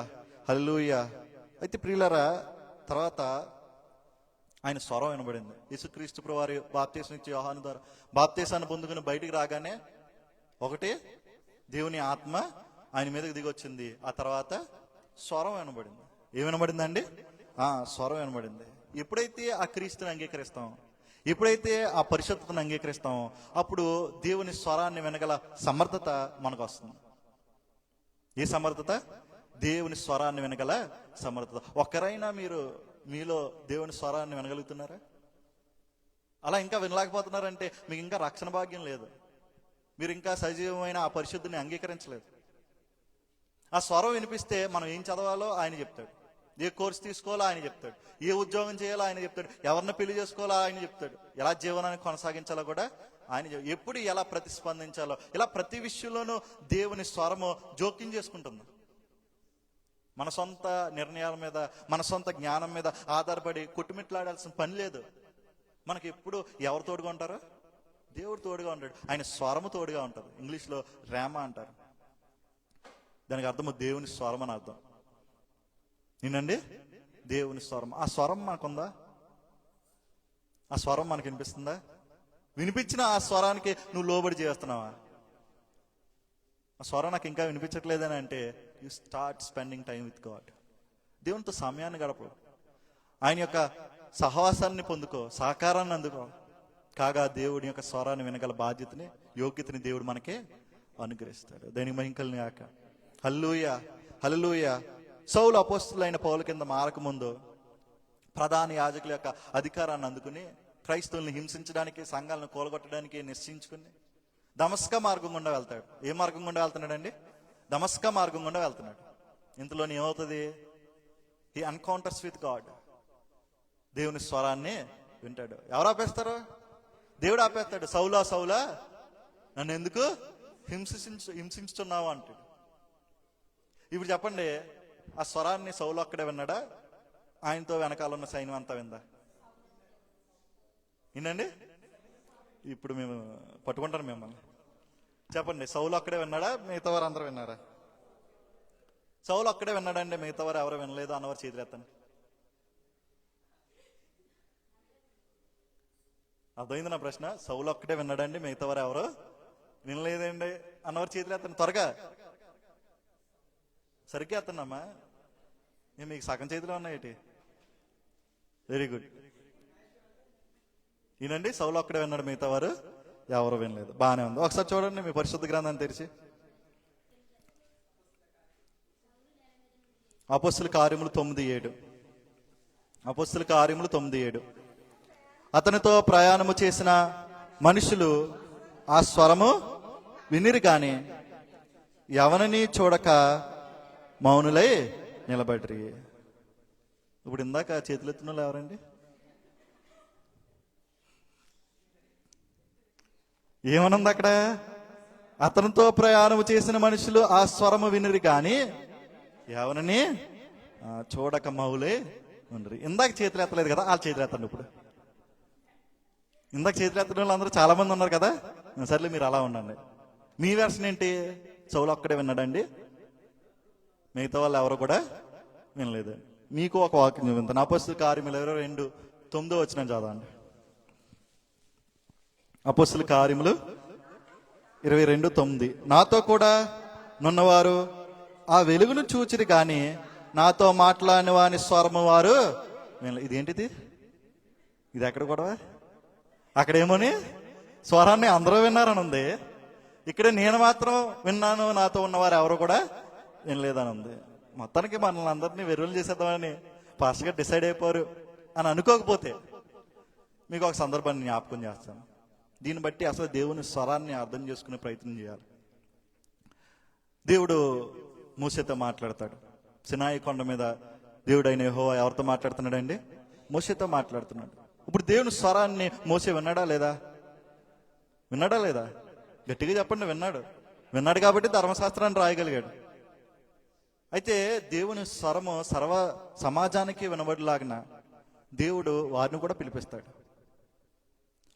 హల్లెలూయా. అయితే ప్రియులారా, తర్వాత ఆయన స్వరం వినబడింది. యేసుక్రీస్తు ప్రభువారి బాప్తీసం ఇచ్చి యోహాను ద్వారా బాప్తీసాన్ని పొందుకుని బయటికి రాగానే ఒకటి దేవుని ఆత్మ ఆయన మీదకి దిగొచ్చింది. ఆ తర్వాత స్వరం వినబడింది. ఏం వినబడిందండి? స్వరం వినబడింది. ఎప్పుడైతే ఆ క్రీస్తుని అంగీకరిస్తాం, ఎప్పుడైతే ఆ పరిశుద్ధతను అంగీకరిస్తామో అప్పుడు దేవుని స్వరాన్ని వినగల సమర్థత మనకు వస్తుంది. ఏ సమర్థత? దేవుని స్వరాన్ని వినగల సమర్థత. ఒక్కరైనా మీలో దేవుని స్వరాన్ని వినగలుగుతున్నారా? అలా ఇంకా వినలేకపోతున్నారంటే మీకు ఇంకా రక్షణ భాగ్యం లేదు. మీరు ఇంకా సజీవమైన ఆ పరిశుద్ధిని అంగీకరించలేదు. ఆ స్వరం వినిపిస్తే మనం ఏం చదవాలో ఆయన చెప్తాడు, ఏ కోర్సు తీసుకోవాలో ఆయన చెప్తాడు, ఏ ఉద్యోగం చేయాలో ఆయన చెప్తాడు, ఎవరిని పెళ్లి చేసుకోవాలో ఆయన చెప్తాడు, ఎలా జీవనాన్ని కొనసాగించాలో కూడా ఆయన ఎప్పుడు ఎలా ప్రతిస్పందించాలో, ఇలా ప్రతి విషయంలోనూ దేవుని స్వరము జోక్యం చేసుకుంటుంది. మన సొంత నిర్ణయాల మీద, మన సొంత జ్ఞానం మీద ఆధారపడి కొట్టుమిట్లాడాల్సిన పని లేదు. మనకి ఎప్పుడు ఎవరు తోడుగా ఉంటారో? దేవుడు తోడుగా ఉంటాడు. ఆయన స్వరము తోడుగా ఉంటుంది. ఇంగ్లీష్లో రేమా అంటారు. దానికి అర్థము దేవుని స్వరం అని అర్థం. నేనండి దేవుని స్వరం. ఆ స్వరం మనకుందా? ఆ స్వరం మనకు వినిపిస్తుందా? వినిపించిన ఆ స్వరానికి నువ్వు లోబడి చేస్తున్నావా? ఆ స్వరం నాకు ఇంకా వినిపించట్లేదని అంటే you start spending time with God. దేవునితో సమయాన్ని గడపు, ఆయన యొక్క సహవాసాన్ని పొందుకో, సహకారాన్ని అందుకో. కాగా దేవుడి యొక్క స్వరాన్ని వినగల బాధ్యతని, యోగ్యతని దేవుడు మనకే అనుగ్రహిస్తాడు. దానికి మహిమ కలుగును గాక. హల్లెలూయా, హల్లెలూయా. సౌలు అపోస్తలుడైన పౌలు కింద మారక ముందు ప్రధాన యాజకుల యొక్క అధికారాన్ని అందుకుని క్రైస్తవుల్ని హింసించడానికి, సంఘాలను కూలగొట్టడానికి నిశ్చయించుకుని దమస్కా మార్గం గుండా వెళ్తాడు. ఏ మార్గం గుండా వెళ్తున్నాడండి? దమస్కా మార్గం గుండా వెళ్తున్నాడు. ఇంతలోని ఏమవుతుంది? He encounters with God. దేవుని స్వరాన్ని వింటాడు. ఎవరు ఆపేస్తారు? దేవుడు ఆపేస్తాడు. సౌలా సౌలా నన్ను ఎందుకు హింసించుతున్నావు అంటాడు. ఇప్పుడు చెప్పండి, ఆ స్వరాన్ని సౌలు అక్కడే విన్నాడా? ఆయనతో వెనకాల ఉన్న సైన్యం అంతా విందా? వినండి. ఇప్పుడు మేము పట్టుకుంటాను మిమ్మల్ని. చెప్పండి, సౌలు అక్కడే విన్నాడా? మిగతా వారు అందరూ విన్నారా? సౌలు అక్కడే విన్నాడండి, మిగతా వారు ఎవరు వినలేదు అన్నవారు చేతులెత్తండి. అర్థమైంది నా ప్రశ్న? సౌలు అక్కడే విన్నాడండి, మిగతా వారు ఎవరు వినలేదండి అన్నవారు చేతులెత్తండి త్వరగా. సరిగ్గా ఎత్తన్నమ్మా. నేను మీకు సగం చేతిలో ఉన్నాయేటి? Very good. ఈయనండి సౌలు అక్కడే విన్నాడు, మిగతా వారు ఎవరు వినలేదు. బాగానే ఉంది. ఒకసారి చూడండి మీ పరిశుద్ధ గ్రంథాన్ని తెరిచి. అపొస్తలుల కార్యములు 9:7. అపొస్తలుల కార్యములు 9:7. అతనితో ప్రయాణము చేసిన మనుషులు ఆ స్వరము వినిరి గాని ఎవరిని చూడక మౌనులై నిలబడిరి. ఇప్పుడు ఇందాక చేతులెత్తిన వాళ్ళు ఎవరండి? ఏమనుంది అక్కడ? అతనితో ప్రయాణం చేసిన మనుషులు ఆ స్వరము వినిరి కానీ ఎవరిని చూడక మౌలే ఉండరు. ఇందాక చేతులు ఎత్తలేదు కదా, వాళ్ళు చేతులు ఎత్తండి. ఇప్పుడు ఇందాక చేతులు ఎత్తడం వాళ్ళు అందరూ చాలా మంది ఉన్నారు కదా, సర్లే మీరు అలా ఉండండి. మీ వెర్షన్ ఏంటి? చెవులు ఒక్కడే విన్నాడండి, మిగతా వాళ్ళు ఎవరు కూడా వినలేదు. మీకు ఒక వాక్యం చూపించాను. అపోస్తలుల కార్యములు 22:9 వచ్చిన చదవండి. అపోస్తలుల కార్యములు 22:9. నాతో కూడా నున్నవారు ఆ వెలుగును చూచిరి కానీ నాతో మాట్లాడిన వాని స్వరము వారు వినలేదు. ఇదేంటిది? ఇది ఎక్కడ కూడా? అక్కడేమోని స్వరాన్ని అందరూ విన్నారని ఉంది, ఇక్కడ నేను మాత్రం విన్నాను, నాతో ఉన్నవారు ఎవరు కూడా వినలేదని ఉంది. మొత్తానికి మనల్ని అందరినీ వెర్రులు చేసేద్దామని పాస్టర్ గారు డిసైడ్ అయిపోరు అని అనుకోకపోతే మీకు ఒక సందర్భాన్ని జ్ఞాపకం చేస్తాను. దీన్ని బట్టి అసలు దేవుని స్వరాన్ని అర్థం చేసుకునే ప్రయత్నం చేయాలి. దేవుడు మోషేతో మాట్లాడతాడు. సినాయి కొండ మీద దేవుడు అయిన యెహోవా ఎవరితో మాట్లాడుతున్నాడు అండి? మోషేతో మాట్లాడుతున్నాడు. ఇప్పుడు దేవుని స్వరాన్ని మోషే విన్నాడా లేదా? విన్నాడా లేదా? గట్టిగా చెప్పండి. విన్నాడు కాబట్టి ధర్మశాస్త్రాన్ని రాయగలిగాడు. అయితే దేవుని స్వరము సర్వ సమాజానికి వినబడిలాగిన దేవుడు వారిని కూడా పిలిపిస్తాడు.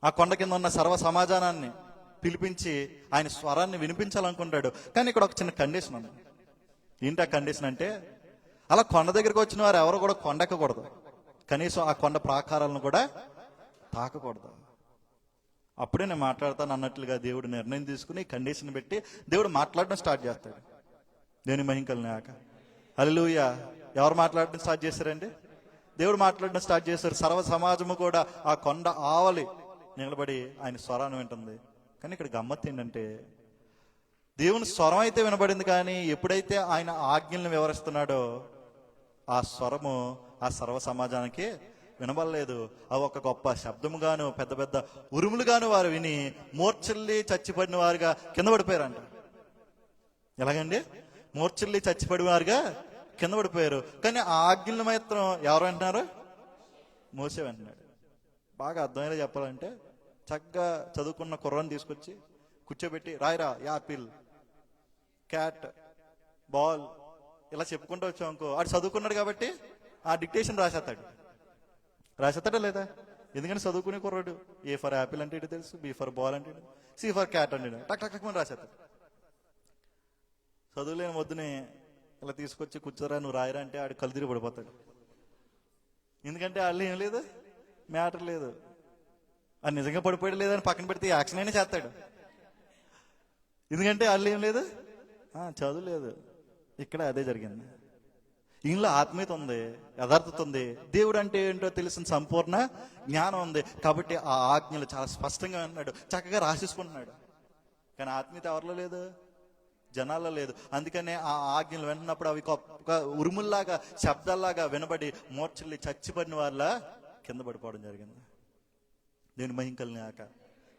ఆ కొండ కింద ఉన్న సర్వ సమాజానాన్ని పిలిపించి ఆయన స్వరాన్ని వినిపించాలనుకుంటాడు. కానీ ఇక్కడ ఒక చిన్న కండిషన్ ఉంది. ఏంటి ఆ కండిషన్ అంటే, అలా కొండ దగ్గరికి వచ్చిన వారు ఎవరు కూడా కొండ ఎక్కకూడదు, కనీసం ఆ కొండ ప్రాకారాలను కూడా తాకకూడదు. అప్పుడే నేను మాట్లాడతాను అన్నట్లుగా దేవుడు నిర్ణయం తీసుకుని కండిషన్ పెట్టి దేవుడు మాట్లాడడం స్టార్ట్ చేస్తాడు. దేని మహింకలనాక హల్లెలూయా. ఎవరు మాట్లాడడం స్టార్ట్ చేశారండి? దేవుడు మాట్లాడడం స్టార్ట్ చేశారు. సర్వ సమాజము కూడా ఆ కొండ ఆవలి నిలబడి ఆయన స్వరాన్ని వింటుంది. కానీ ఇక్కడ గమ్మత్తు ఏంటంటే, దేవుని స్వరం అయితే వినబడింది, కానీ ఎప్పుడైతే ఆయన ఆజ్ఞలను వివరిస్తున్నాడో ఆ స్వరము ఆ సర్వ సమాజానికి వినబడలేదు. అవి ఒక గొప్ప శబ్దముగాను పెద్ద పెద్ద ఉరుములుగాను వారు విని మూర్ఛల్లి చచ్చిపడిన వారుగా కింద పడిపోయారంట. ఎలాగండి? మూర్ఛల్లి చచ్చిపడిన వారుగా కింద పడిపోయారు. కానీ ఆ ఆజ్ఞలు మాత్రం ఎవరు వింటున్నారు? మోసే వింటున్నాడు. బాగా అర్థమయ్యేలా చెప్పాలంటే, చక్కగా చదువుకున్న కుర్రాన్ని తీసుకొచ్చి కూర్చోబెట్టి రాయిరా యాపిల్, క్యాట్, బాల్ ఇలా చెప్పుకుంటూ వచ్చాం అనుకో, ఆడు చదువుకున్నాడు కాబట్టి ఆ డిక్టేషన్ రాసేస్తాడా లేదా? ఎందుకంటే చదువుకునే కుర్రాడు. ఏ ఫర్ యాపిల్ అంటే ఏంటో తెలుసు, బి ఫర్ బాల్ అంటే, సి ఫర్ క్యాట్ అంటే టక్ టక్ టక్ అని రాసేస్తాడు. చదువులేని వద్దునే ఇలా తీసుకొచ్చి కూర్చోరా నువ్వు రాయరా అంటే ఆడు కళ్ళు తిరిగి పడిపోతాడు. ఎందుకంటే వాళ్ళు ఏం లేదు, మ్యాటర్ లేదు. అది నిజంగా పడిపోయాడు లేదని పక్కన పెడితే యాక్షన్ అయినా చేస్తాడు. ఎందుకంటే వాళ్ళు ఏం లేదు, చదువు లేదు. ఇక్కడ అదే జరిగింది. ఇంట్లో ఆత్మీయత ఉంది, యథార్థత ఉంది, దేవుడు అంటే ఏంటో తెలిసిన సంపూర్ణ జ్ఞానం ఉంది. కాబట్టి ఆ ఆజ్ఞలు చాలా స్పష్టంగా ఉన్నాడు, చక్కగా రాసేసుకుంటున్నాడు. కానీ ఆత్మీయత ఎవరిలో లేదు, జనాల్లో లేదు. అందుకనే ఆ ఆజ్ఞలు విన్నప్పుడు అవి ఉరుముల్లాగా శబ్దాల్లాగా వినబడి మూర్ఛల్లి చచ్చిపడిన వాళ్ళ కింద పడిపోవడం జరిగింది. దేవుని మహింకల్నాక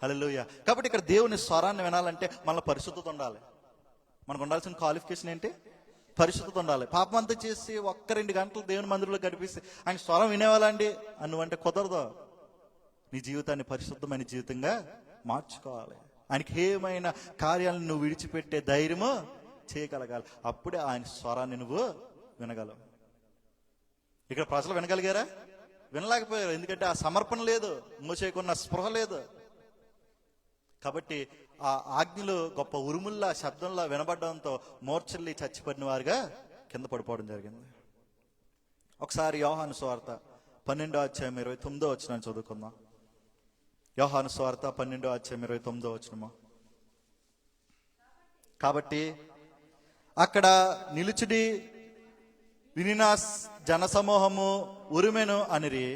హల్లెలూయా. కాబట్టి ఇక్కడ దేవుని స్వరాన్ని వినాలంటే మనలో పరిశుద్ధత ఉండాలి. మనకు ఉండాల్సిన క్వాలిఫికేషన్ ఏంటి? పరిశుద్ధత ఉండాలి. పాపం అంతా చేసి 1-2 గంటలు దేవుని మందిరంలో గడిపిస్తే ఆయన స్వరం వినేవాళ్ళండి నువ్వంటే కుదరదు. నీ జీవితాన్ని పరిశుద్ధమైన జీవితంగా మార్చుకోవాలి. ఆయనకి ఏమైనా కార్యాలను నువ్వు విడిచిపెట్టే ధైర్యము చేయగలగాలి. అప్పుడే ఆయన స్వరాన్ని నువ్వు వినగలవు. ఇక్కడ ప్రజలు వినగలిగారా? వినలేకపోయారు. ఎందుకంటే ఆ సమర్పణ లేదు, మోసేకున్న స్పృహ లేదు. కాబట్టి ఆ ఆజ్ఞలు గొప్ప ఉరుముల్లా శబ్దంలా వినబడడంతో మూర్ఛల్లి చచ్చిపడిన వారుగా కింద పడిపోవడం జరిగింది. ఒకసారి యోహాను సువార్త 12:29 చదువుకుందాం. యోహాను సువార్త 12:29. కాబట్టి అక్కడ నిలుచుడి వినిన జనసమూహము ఉరిమెను అనిరి,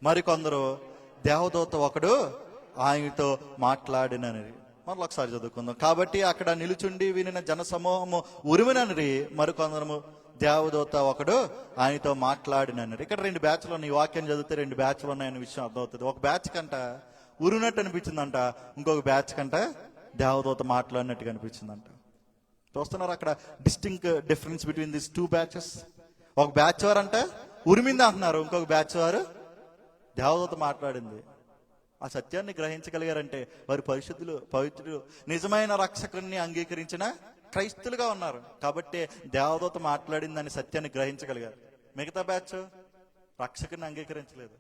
మరికొందరు దేవదూత ఒకడు ఆయనతో మాట్లాడిననిరి. మరొక ఒకసారి చదువుకుందాం. కాబట్టి అక్కడ నిలుచుండి వినిన జనసమూహము ఉరిమెననిరి, మరికొందరు దేవదూత ఒకడు ఆయనతో మాట్లాడిననిరి. ఇక్కడ 2 బ్యాచ్లు ఉన్నాయి. ఈ వాక్యం చదివితే 2 బ్యాచ్లు ఉన్నాయనే విషయం అర్థమవుతుంది. ఒక బ్యాచ్ కంట ఉరినట్టు అనిపించిందంట, ఇంకొక బ్యాచ్ కంట దేవదూత మాట్లాడినట్టుగా అనిపించిందంట. చూస్తున్నారు అక్కడ distinct difference between this 2 batches. ఒక బ్యాచ్ వారు అంటే ఉరిమింది అంటున్నారు, ఇంకొక బ్యాచ్ వారు దేవదూత మాట్లాడింది. ఆ సత్యాన్ని గ్రహించగలిగారంటే వారి పరిశుద్ధులు, పవిత్రులు, నిజమైన రక్షకుడిని అంగీకరించిన క్రైస్తులుగా ఉన్నారు. కాబట్టి దేవదూత మాట్లాడిందని సత్యాన్ని గ్రహించగలిగారు. మిగతా బ్యాచ్ రక్షకుడిని అంగీకరించలేదు.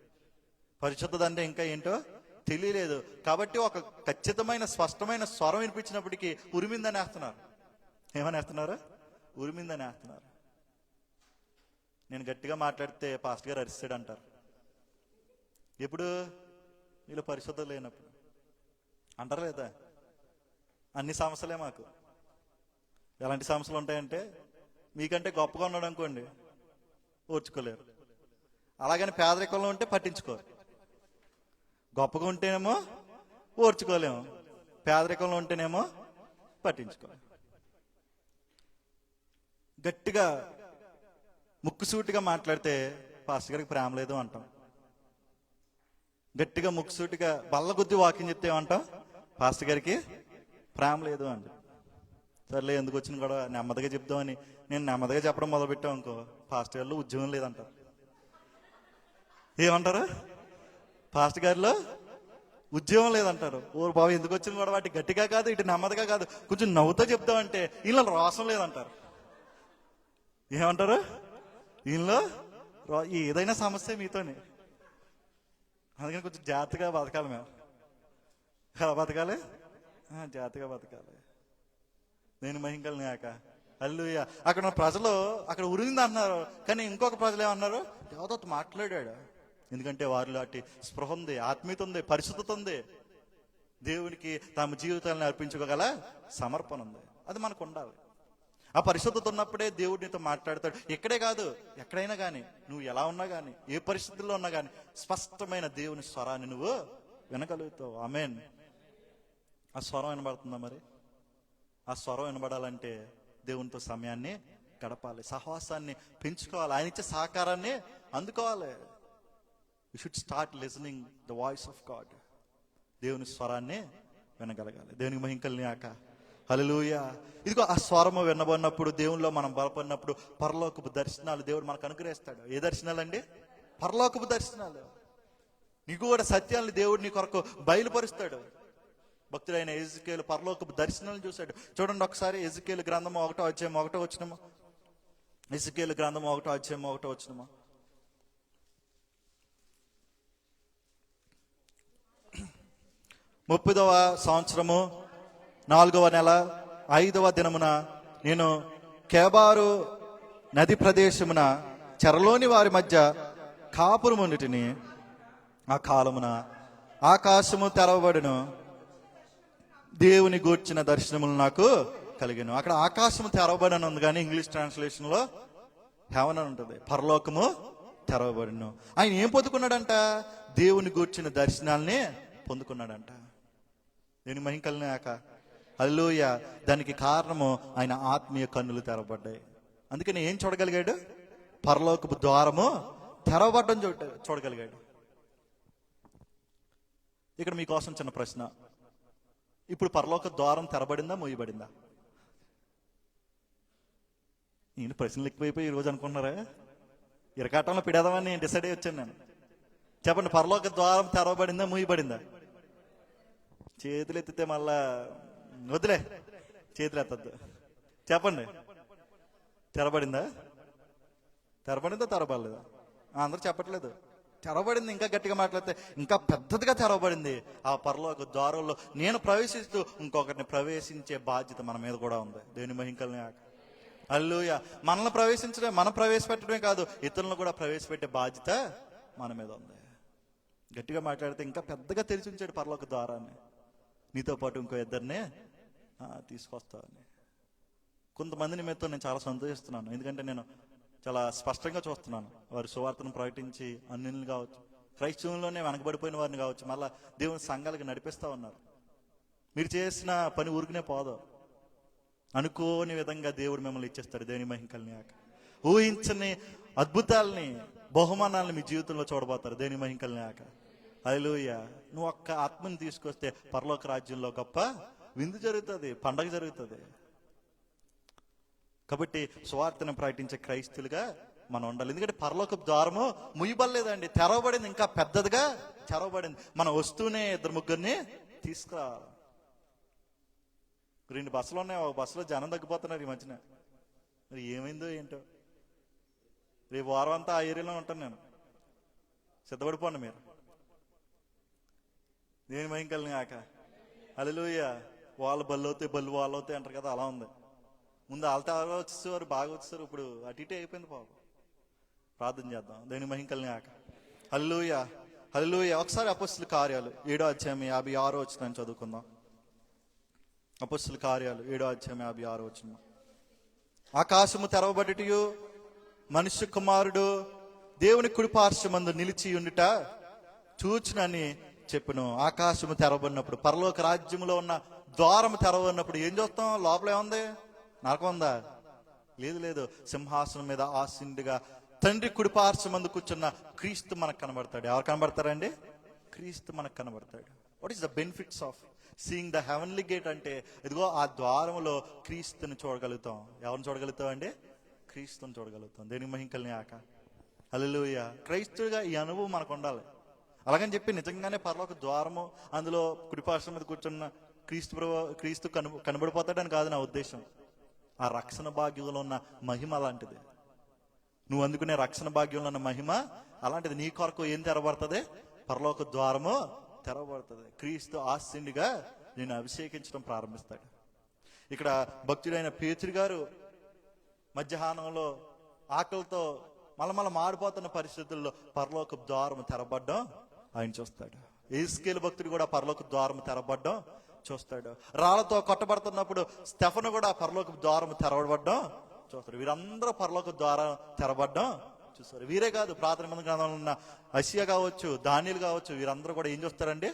పరిశుద్ధత అంటే ఇంకా ఏంటో తెలియలేదు. కాబట్టి ఒక ఖచ్చితమైన స్పష్టమైన స్వరం వినిపించినప్పటికీ ఉరిమిందని వేస్తున్నారు. ఏమని వేస్తున్నారు? ఉరిమిందని వేస్తున్నారు. నేను గట్టిగా మాట్లాడితే పాస్టర్ గారు అరిస్తాడు అంటారు. ఎప్పుడు? వీళ్ళు పరిశుద్ధత లేనప్పుడు అంటారు లేదా? అన్ని సమస్యలే మాకు. ఎలాంటి సమస్యలు ఉంటాయంటే, మీకంటే గొప్పగా ఉన్నాడు అనుకోండి, ఓర్చుకోలేరు. అలాగని పేదరికంలో ఉంటే పట్టించుకోరు. గొప్పగా ఉంటేనేమో ఓర్చుకోలేము, పేదరికంలో ఉంటేనేమో పట్టించుకోలేము. గట్టిగా ముక్కుసూటిగా మాట్లాడితే పాస్టర్ గారికి ప్రేమ లేదు అంటాం. గట్టిగా ముక్కుసూటిగా బల్లగుద్ది వాకింగ్ చెప్తే ఏమంటాం? పాస్టర్ గారికి ప్రేమ లేదు అంట. సర్లే, ఎందుకు వచ్చిన కూడా నెమ్మదిగా చెప్దామని నేను నెమ్మదిగా చెప్పడం మొదలుపెట్టాం అనుకో, పాస్టర్ గారిలో ఉద్యోగం లేదంటారు. ఏమంటారు? పాస్టర్ గారిలో ఉద్యోగం లేదంటారు. ఓ బాబు, ఎందుకు వచ్చిన కూడా వాటి గట్టిగా కాదు, ఇటు నెమ్మదిగా కాదు, కొంచెం నవ్వుతో చెప్తామంటే వీళ్ళలో రోసం లేదంటారు. ఏమంటారు? వీళ్ళలో ఏదైనా సమస్య మీతోనే. అందుకని కొంచెం జాగ్రత్తగా బతకాలి. మేము ఎలా బతకాలి? జాగ్రత్తగా బతకాలి. నేను మహింకల్ని కాక హల్లెలూయా. అక్కడ ప్రజలు అక్కడ ఉరిగింది అన్నారు, కానీ ఇంకొక ప్రజలు ఏమన్నారు? దేవదూత మాట్లాడాడు. ఎందుకంటే వారిలో అటు స్పృహ ఉంది, ఆత్మీయత ఉంది, పరిశుద్ధత ఉంది, దేవునికి తమ జీవితాలను అర్పించుకోగల సమర్పణ ఉంది. అది మనకు ఉండాలి. ఆ పరిశుద్ధత ఉన్నప్పుడే దేవుడు నీతో మాట్లాడతాడు. ఇక్కడే కాదు, ఎక్కడైనా కానీ, నువ్వు ఎలా ఉన్నా కానీ, ఏ పరిస్థితుల్లో ఉన్నా కానీ స్పష్టమైన దేవుని స్వరాన్ని నువ్వు వినగలుగుతావు. ఆమేన్. ఆ స్వరం వినబడుతుందా? మరి ఆ స్వరం వినబడాలంటే దేవునితో సమయాన్ని గడపాలి, సహవాసాన్ని పెంచుకోవాలి, ఆయన ఇచ్చే సహకారాన్ని అందుకోవాలి. You should start listening the voice of God. దేవుని స్వరాన్ని వినగలగాలి. దేవునికి మహింకల్ని ఆక హల్లెలూయా. ఇదిగో ఆ స్వరము వినబడినప్పుడు, దేవునిలో మనం బలపడినప్పుడు పరలోకపు దర్శనాలు దేవుడు మనకు అనుగ్రహిస్తాడు. ఏ దర్శనాలండి? పరలోకపు దర్శనాలు. నీకు కూడా సత్యాన్ని దేవుడు నీ కొరకు బయలుపరుస్తాడు. భక్తుడైన ఎజికేలు పరలోకపు దర్శనాలను చూశాడు. చూడండి ఒకసారి ఎజికేలు గ్రంథము 1వ అధ్యాయం 1వ వచనము. ఎజికేలు గ్రంథము 1వ అధ్యాయం 1వ వచనము. ముప్పదవ సంవత్సరము 4వ నెల 5వ దినమున నేను కేబారు నది ప్రదేశమున చెరలోని వారి మధ్య కాపురముండిటిని. ఆ కాలమున ఆకాశము తెరవబడును, దేవుని గూర్చిన దర్శనములు నాకు కలిగెను. అక్కడ ఆకాశము తెరవబడని ఉంది, కానీ ఇంగ్లీష్ ట్రాన్స్లేషన్ లో హెవెన్ అని ఉంటుంది. పరలోకము తెరవబడును. ఆయన ఏం పొందుకున్నాడంట? దేవుని గూర్చిన దర్శనాల్ని పొందుకున్నాడంట. దేవుని మహిమ ఆక హల్లెలూయా. దానికి కారణము ఆయన ఆత్మీయ కన్నులు తెరవబడ్డాయి. అందుకని ఏం చూడగలిగాడు? పరలోకపు ద్వారము తెరవబడ్డం చూడగలిగాడు. ఇక్కడ మీకోసం చిన్న ప్రశ్న. ఇప్పుడు పరలోక ద్వారం తెరబడిందా, మూయబడిందా? నేను ప్రశ్నలు ఎక్కువైపోయి ఈరోజు అనుకుంటున్నారా? ఇరకాటంలో పిడేదామని నేను డిసైడ్ అయ్యి వచ్చాను నేను. చెప్పండి, పరలోక ద్వారం తెరవబడిందా, మూయబడిందా? చేతులు ఎత్తితే మళ్ళా వదిలే, చేతులు ఎత్తద్దు. చెప్పండి, తెరబడిందా? తెరబడిందా, తెరబడలేదా? అందరూ చెప్పట్లేదు. తెరవబడింది. ఇంకా గట్టిగా మాట్లాడితే ఇంకా పెద్దదిగా తెరవబడింది. ఆ పరలోక ద్వారంలో నేను ప్రవేశిస్తూ ఇంకొకరిని ప్రవేశించే బాధ్యత మన మీద కూడా ఉంది. దేవుని మహింకల్ని హల్లెలూయా. మనల్ని మనం ప్రవేశపెట్టడమే కాదు, ఇతరులను కూడా ప్రవేశపెట్టే బాధ్యత మన మీద ఉంది. గట్టిగా మాట్లాడితే ఇంకా పెద్దగా తెరిచి ఉంచాడు పరలోక ద్వారాన్ని. నీతో పాటు ఇంకో ఇద్దరినే తీసుకొస్తావని. కొంతమంది నిమిత్తం నేను చాలా సంతోషిస్తున్నాను. ఎందుకంటే నేను చాలా స్పష్టంగా చూస్తున్నాను. వారు సువార్తను ప్రకటించి అన్యులను కావచ్చు, క్రైస్తవంలోనే వెనకబడిపోయిన వారిని కావచ్చు, మళ్ళా దేవుని సంఘాలకు నడిపిస్తా ఉన్నారు. మీరు చేసిన పని ఊరికనే పోదు. అనుకోని విధంగా దేవుడు మిమ్మల్ని ఇచ్చేస్తాడు. దేవుని మహింకల్ని ఆక ఊహించని అద్భుతాలని, బహుమానాలను మీ జీవితంలో చూడబోతారు. దేవుని మహింకల్ని ఆక హల్లెలూయా. నువ్వు ఒక్క ఆత్మని తీసుకొస్తే పరలోక రాజ్యంలో గొప్ప విందు జరుగుతుంది, పండగ జరుగుతుంది. కాబట్టి సువార్తను ప్రకటించే క్రైస్తులుగా మనం ఉండాలి. ఎందుకంటే పరలోకపు ద్వారము ముయ్యబడలేదండి, తెరవబడింది, ఇంకా పెద్దదిగా తెరవబడింది. మనం వస్తూనే 2-3 తీసుకురావాలి. 2 బస్సులు ఉన్నాయి, ఒక బస్సులో జనం తగ్గిపోతున్నారు ఈ మధ్యన. మరి ఏమైందో ఏంటో. రేపు వారం అంతా ఆ ఏరియాలో ఉంటాను నేను. సిద్ధపడిపోండి మీరు. నేను భయంకరం కాక హల్లెలూయా. వాళ్ళు బళ్ళు అవుతాయి, బళ్ళు వాళ్ళు అవుతాయి అంటారు కదా, అలా ఉంది. ముందు వాళ్ళతో వచ్చేసేవారు, బాగా వచ్చేసారు, ఇప్పుడు అటు ఇటే అయిపోయింది పాపం. ప్రార్థన చేద్దాం. దేని భయంకరం కాక హల్లెలూయా, హల్లెలూయా. ఒకసారి అపొస్తలుల కార్యాలు 7వ అధ్యాయం 56వ వచనం చదువుకుందాం. అపొస్తలుల కార్యాలు 7వ అధ్యాయం 56వ వచనం. ఆకాశము తెరవబడుటయు మనుష్య కుమారుడు దేవుని కుడిపార్శ్వమందు నిలిచి ఉండుట చూచునని చెప్పును. ఆకాశము తెరవబడినప్పుడు, పరలోక రాజ్యములో ఉన్న ద్వారము తెరవబడినప్పుడు ఏం చూస్తాం? లోపల ఏముంది? నరకం ఉందా? లేదు లేదు. సింహాసనం మీద ఆసీనుడిగా తండ్రి కుడిపార్శ్వమందు కూర్చున్న క్రీస్తు మనకు కనబడతాడు. ఎవరు కనబడతారండి? క్రీస్తు మనకు కనబడతాడు. What is the benefits of seeing the heavenly gate అంటే, ఇదిగో ఆ ద్వారములో క్రీస్తుని చూడగలుగుతాం. ఎవరిని చూడగలుగుతాం అండి? క్రీస్తుని చూడగలుగుతాం. దేనికి మహిమ కలిగాక హల్లెలూయా. క్రైస్తువుగా ఈ అనుభవం మనకు ఉండాలి. అలాగని చెప్పి నిజంగానే పరలోక ద్వారము, అందులో కుడిపార్శ్వం మీద కూర్చున్న క్రీస్తు కనబడిపోతాడని కాదు నా ఉద్దేశం. ఆ రక్షణ భాగ్యంలో ఉన్న మహిమ అలాంటిది. నువ్వు అందుకునే రక్షణ భాగ్యంలో ఉన్న మహిమ అలాంటిది. నీ కొరకు ఏం తెరబడుతుంది? పరలోక ద్వారము తెరవబడుతుంది. క్రీస్తు ఆశీనుడిగా నేను అభిషేకించడం ప్రారంభిస్తాడు. ఇక్కడ భక్తుడైన పేతురు గారు మధ్యాహ్నంలో ఆకలితో మలమల మాడిపోతున్న పరిస్థితుల్లో పరలోక ద్వారము తెరబడ్డం ఆయన చూస్తాడు. యేసుకేలు భక్తుడు కూడా పరలోక ద్వారము తెరబడ్డం చూస్తాడు. రాళ్లతో కొట్టబడుతున్నప్పుడు స్టెఫను కూడా పరలోక ద్వారము తెరవబడ్డం చూస్తాడు. వీరందరూ పరలోక ద్వారం తెరబడ్డం చూస్తారు. వీరే కాదు, ప్రార్థన మంది గ్రంథంలో ఉన్న అసియా కావచ్చు, దానియేలు కావచ్చు, వీరందరూ కూడా ఏం చూస్తారండి?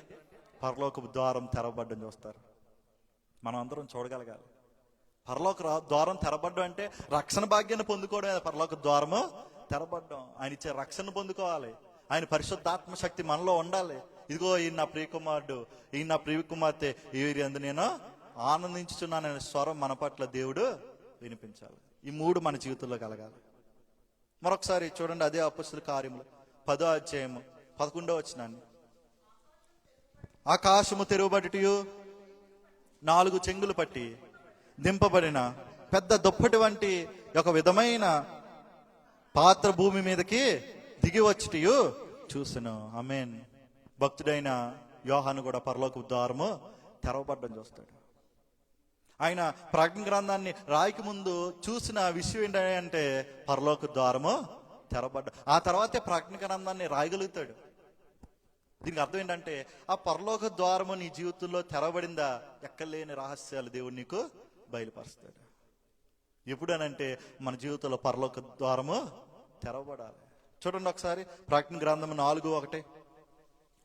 పరలోక ద్వారం తెరవబడ్డం చూస్తారు. మనం అందరం చూడగలగాలి. పరలోక ద్వారం తెరబడ్డం అంటే రక్షణ భాగ్యాన్ని పొందుకోవడం. పరలోక ద్వారము తెరబడ్డం, ఆయన ఇచ్చే రక్షణ పొందుకోవాలి. ఆయన పరిశుద్ధాత్మ శక్తి మనలో ఉండాలి. ఇదిగో ఈయన నా ప్రియకుమారుడు, ఈయన నా ప్రియకుమార్తె, వీరి అందు నేను ఆనందించుచున్నాననే స్వరం మన పట్ల దేవుడు వినిపించాలి. ఈ 3 మన జీవితంలో కలగాలి. మరొకసారి చూడండి, అదే అపొస్తలుల కార్యములు 10వ అధ్యాయము 11వ వచనాన్ని. ఆకాశము తెరవబడుటయు 4 చెంగులు పట్టి దింపబడిన పెద్ద దుప్పటి వంటి ఒక విధమైన పాత్ర భూమి మీదకి దిగి వచ్చుటయు చూసెను. ఆమేన్. భక్తుడైన యోహాను కూడా పరలోక ద్వారము తెరవబడ్డం చూస్తాడు. ఆయన ప్రకటన గ్రంథాన్ని రాయికి ముందు చూసిన విషయం ఏంటంటే పరలోక ద్వారము తెరవబడ్డ. ఆ తర్వాతే ప్రకటన గ్రంథాన్ని రాయగలుగుతాడు. దీనికి అర్థం ఏంటంటే ఆ పరలోక ద్వారము నీ జీవితంలో తెరవబడిందా, ఎక్కలేని రహస్యాలు దేవుడు నీకు బయలుపరుస్తాడు. ఎప్పుడనంటే మన జీవితంలో పరలోక ద్వారము తెరవబడాలి. చూడండి ఒకసారి ప్రకటన గ్రంథము 4:1.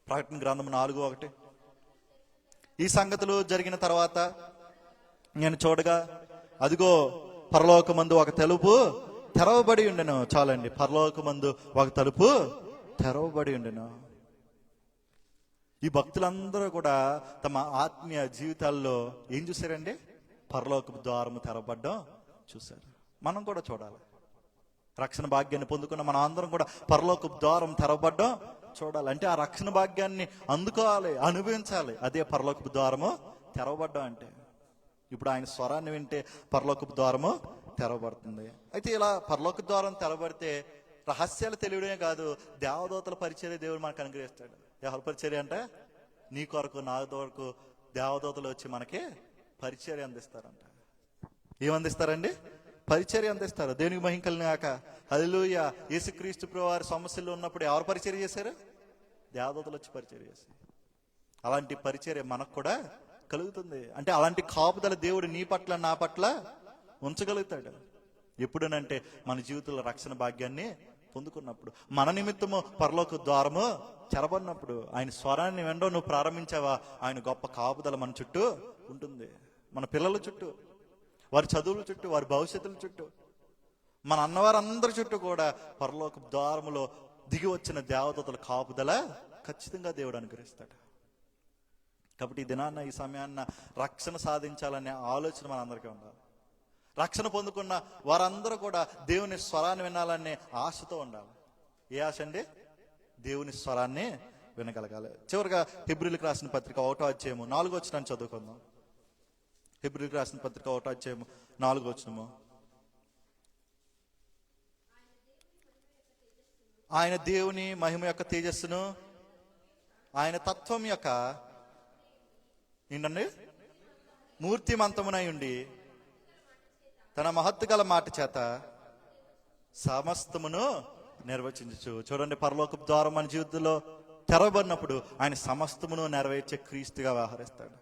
ప్రకటన గ్రంథము 4:1. ఈ సంగతులు జరిగిన తర్వాత నేను చూడగా అదిగో పరలోకమందు ఒక తలుపు తెరవబడి ఉండెను. చాలండి, పరలోకమందు ఒక తలుపు తెరవబడి ఉండెను. ఈ భక్తులందరూ కూడా తమ ఆత్మీయ జీవితాల్లో ఏం చూశారండి? పరలోక ద్వారము తెరవబడ్డం చూశారు. మనం కూడా చూడాలి. రక్షణ భాగ్యాన్ని పొందుకున్న మనం అందరం కూడా పరలోక ద్వారం తెరవబడ్డం చూడాలి. అంటే ఆ రక్షణ భాగ్యాన్ని అందుకోవాలి, అనుభవించాలి. అదే పరలోక ద్వారము తెరవబడ్డం అంటే. ఇప్పుడు ఆయన స్వరాన్ని వింటే పరలోక ద్వారము తెరవబడుతుంది. అయితే ఇలా పరలోక ద్వారం తెరవబడితే రహస్యాలు తెలియడమే కాదు, దేవదూతల పరిచర్య దేవుడు మనకు అనుగ్రహిస్తాడు. ఎవరి పరిచర్య అంటే నీ కొరకు నా కొరకు దేవదూతలు వచ్చి మనకి పరిచర్య అందిస్తారంట. ఏమందిస్తారండి? పరిచర్య అందిస్తారు. దేనికి మహిమ కలిగాక హల్లెలూయా. యేసుక్రీస్తు ప్రభువారు సమస్యల్లో ఉన్నప్పుడు ఎవరు పరిచర్య చేశారు? దేవదూతలు వచ్చి పరిచర్య చేశారు. అలాంటి పరిచర్య మనకు కూడా కలుగుతుంది. అంటే అలాంటి కాపుదల దేవుడు నీ పట్ల నా పట్ల ఉంచగలుగుతాడు. ఎప్పుడనంటే మన జీవితంలో రక్షణ భాగ్యాన్ని పొందుకున్నప్పుడు, మన నిమిత్తము పరలోక ద్వారము తెరబడినప్పుడు, ఆయన స్వరాన్ని వెంటో నువ్వు ప్రారంభించావా, ఆయన గొప్ప కాపుదల మన చుట్టూ ఉంటుంది. మన పిల్లల చుట్టూ, వారి చదువుల చుట్టూ, వారి భవిష్యత్తుల చుట్టూ, మన అన్నవారందరి చుట్టూ కూడా పరలోక ద్వారములో దిగి వచ్చిన దేవదూతల కాపుదల ఖచ్చితంగా దేవుడు అనుగ్రహిస్తాడు. కాబట్టి ఈ దినాన్న, ఈ సమయాన్న రక్షణ సాధించాలనే ఆలోచన మనందరికీ ఉండాలి. రక్షణ పొందుకున్న వారందరూ కూడా దేవుని స్వరాన్ని వినాలనే ఆశతో ఉండాలి. ఏ ఆశ అండి? దేవుని స్వరాన్ని వినగలగాలి. చివరిగా హెబ్రీయులకు రాసిన పత్రిక 1వ అధ్యాయము 4వ వచనాన్ని చదువుకుందాం. హెబ్రీయులకు రాసిన పత్రిక 1వ అధ్యాయము 4వ వచనము. ఆయన దేవుని మహిమ యొక్క తేజస్సును, ఆయన తత్వం యొక్క ఏంటండి మూర్తిమంతమునై ఉండి తన మహత్తు గల మాట చేత సమస్తమును నిర్వచించు. చూడండి, పరలోకపు ద్వారం మన జీవితంలో తెరవబడినప్పుడు ఆయన సమస్తమును నెరవేర్చే క్రీస్తుగా వ్యవహరిస్తాడు.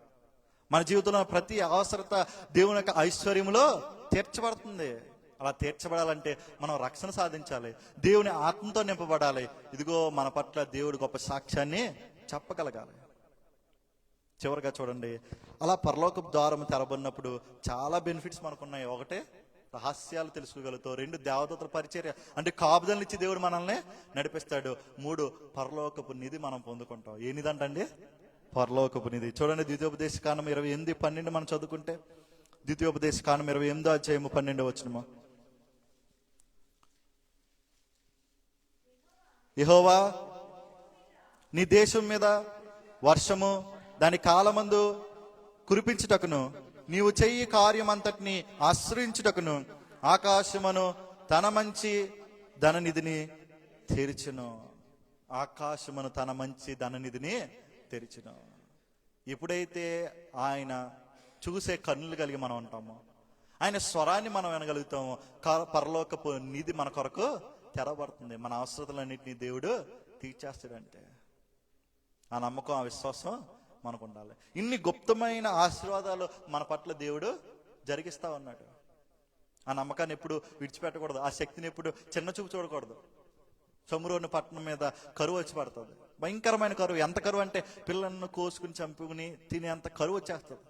మన జీవితంలో ప్రతి అవసరత దేవుని యొక్క ఐశ్వర్యములో తీర్చబడుతుంది. అలా తీర్చబడాలంటే మనం రక్షణ సాధించాలి, దేవుని ఆత్మతో నింపబడాలి. ఇదిగో మన పట్ల దేవుడు గొప్ప సాక్ష్యాన్ని చెప్పగలగాలి. చివరిగా చూడండి, అలా పరలోకపు ద్వారం తెరబడినప్పుడు చాలా బెనిఫిట్స్ మనకున్నాయి. ఒకటే, రహస్యాలు తెలుసుకోగలుగుతావు. 2, దేవదూతల పరిచర్య అంటే కాపుదలను ఇచ్చి దేవుడు మనల్ని నడిపిస్తాడు. 3, పరలోకపు నిధి మనం పొందుకుంటాం. ఏ నిధి అంటండి? పరలోకపు నిధి. చూడండి, ద్వితీయోపదేశకాండం 28:12 మనం చదువుకుంటే, ద్వితీయోపదేశకాండం 28వ అధ్యాయము 12వ వచనము. యెహోవా నీ దేశం మీద వర్షము దాని కాలమందు కురిపించుటకును, నీవు చెయ్యి కార్యమంతటిని ఆశ్రయించుటకును ఆకాశమును తన మంచి ధననిధిని తెరిచును. ఆకాశమును తన మంచి ధననిధిని తెరిచును. ఎప్పుడైతే ఆయన చూసే కన్నులు కలిగి మనం ఉంటామో, ఆయన స్వరాన్ని మనం వినగలుగుతాము, పరలోకపు నిధి మన కొరకు తెరబడుతుంది. మన అవసరతలన్నింటినీ దేవుడు తీర్చేస్తాడంటే ఆ నమ్మకం, ఆ విశ్వాసం మనకు ఉండాలి. ఇన్ని గుప్తమైన ఆశీర్వాదాలు మన పట్ల దేవుడు జరిగిస్తా ఉన్నాడు. ఆ నమ్మకాన్ని ఎప్పుడు విడిచిపెట్టకూడదు. ఆ శక్తిని ఎప్పుడు చిన్న చూపు చూడకూడదు. షోమ్రోను పట్టణం మీద కరువు వచ్చి పడుతుంది. భయంకరమైన కరువు. ఎంత కరువు అంటే పిల్లలను కోసుకుని చంపుకుని తినేంత కరువు వచ్చేస్తుంది.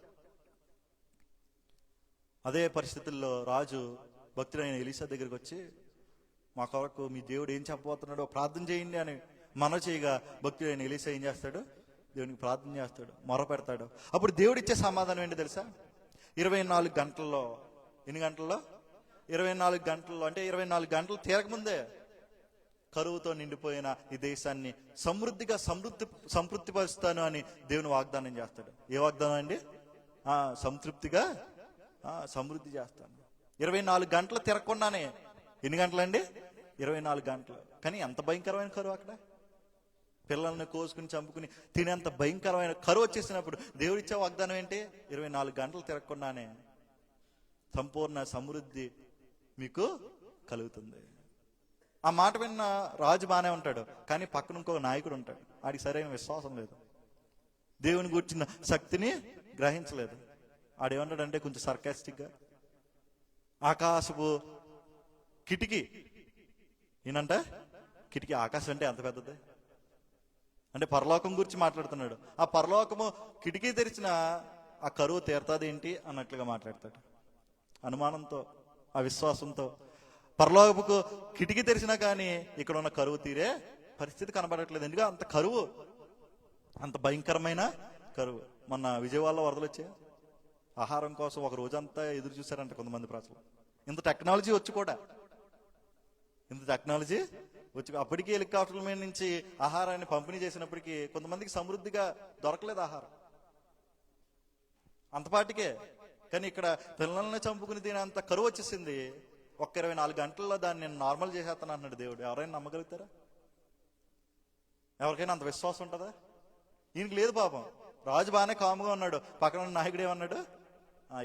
అదే పరిస్థితుల్లో రాజు భక్తుడైన ఎలీషా దగ్గరికి వచ్చి, మా కొరకు మీ దేవుడు ఏం చెప్పబోతున్నాడో ప్రార్థన చేయండి అని మనవి చేయగా, భక్తుడైన ఎలీషా ఏం చేస్తాడు? దేవునికి ప్రార్థన చేస్తాడు, మొర పెడతాడు. అప్పుడు దేవుడు ఇచ్చే సమాధానం ఏంటి తెలుసా? 24 గంటల్లో, ఎన్ని గంటల్లో? 24 గంటల్లో, అంటే 24 గంటలు తీరకముందే కరువుతో నిండిపోయిన ఈ దేశాన్ని సమృద్ధిగా సంతృప్తిపరుస్తాను అని దేవుని వాగ్దానం చేస్తాడు. ఏ వాగ్దానం అండి? సంతృప్తిగా సమృద్ధి చేస్తాను. 24 గంటలు తిరగకుండానే. ఎన్ని గంటలండి? 24 గంటలు. కానీ ఎంత భయంకరమైన కరువు అక్కడ! పిల్లల్ని కోసుకుని చంపుకుని తినేంత భయంకరమైన కరువు వచ్చేసినప్పుడు దేవుడిచ్చే వాగ్దానం ఏంటి? 24 గంటలు తిరగకుండానే సంపూర్ణ సమృద్ధి మీకు కలుగుతుంది. ఆ మాట విన్న రాజు బాగానే ఉంటాడు, కానీ పక్కన ఇంకో నాయకుడు ఉంటాడు. ఆడికి సరైన విశ్వాసం లేదు, దేవుని గురించిన శక్తిని గ్రహించలేదు. ఆడేమంటాడంటే కొంచెం సర్కాస్టిక్గా, ఆకాశపు కిటికీ ఈయనంట కిటికీ, ఆకాశం అంటే ఎంత పెద్దది అంటే పరలోకం గురించి మాట్లాడుతున్నాడు. ఆ పరలోకము కిటికీ తెరిచిన ఆ కరువు తీరుతుంది ఏంటి అన్నట్లుగా మాట్లాడతాడు. అనుమానంతో, ఆ విశ్వాసంతో. పరలోకపుకు కిటికీ తెరిచినా కానీ ఇక్కడ ఉన్న కరువు తీరే పరిస్థితి కనబడట్లేదు. ఎందుకంటే అంత కరువు, అంత భయంకరమైన కరువు. మొన్న విజయవాడలో వరదలు వచ్చాయి. ఆహారం కోసం ఒక రోజంతా ఎదురు చూశారంట కొంతమంది ప్రజలు. ఇంత టెక్నాలజీ వచ్చి కూడా, ఇంత టెక్నాలజీ వచ్చి అప్పటికీ హెలికాప్టర్ల మీద నుంచి ఆహారాన్ని పంపిణీ చేసినప్పటికీ కొంతమందికి సమృద్ధిగా దొరకలేదు ఆహారం, అంతపాటికే. కానీ ఇక్కడ పిల్లల్ని చంపుకుని తినేంత కరువు వచ్చేసింది. ఒక్క 24 గంటల్లో దాన్ని నేను నార్మల్ చేసేస్తాను అన్నాడు దేవుడు. ఎవరైనా నమ్మగలుగుతారా? ఎవరికైనా అంత విశ్వాసం ఉంటుందా? ఈయనకి లేదు పాపం. రాజు బాగానే కాముగా ఉన్నాడు. పక్కన ఉన్న నాయకుడు ఏమన్నాడు?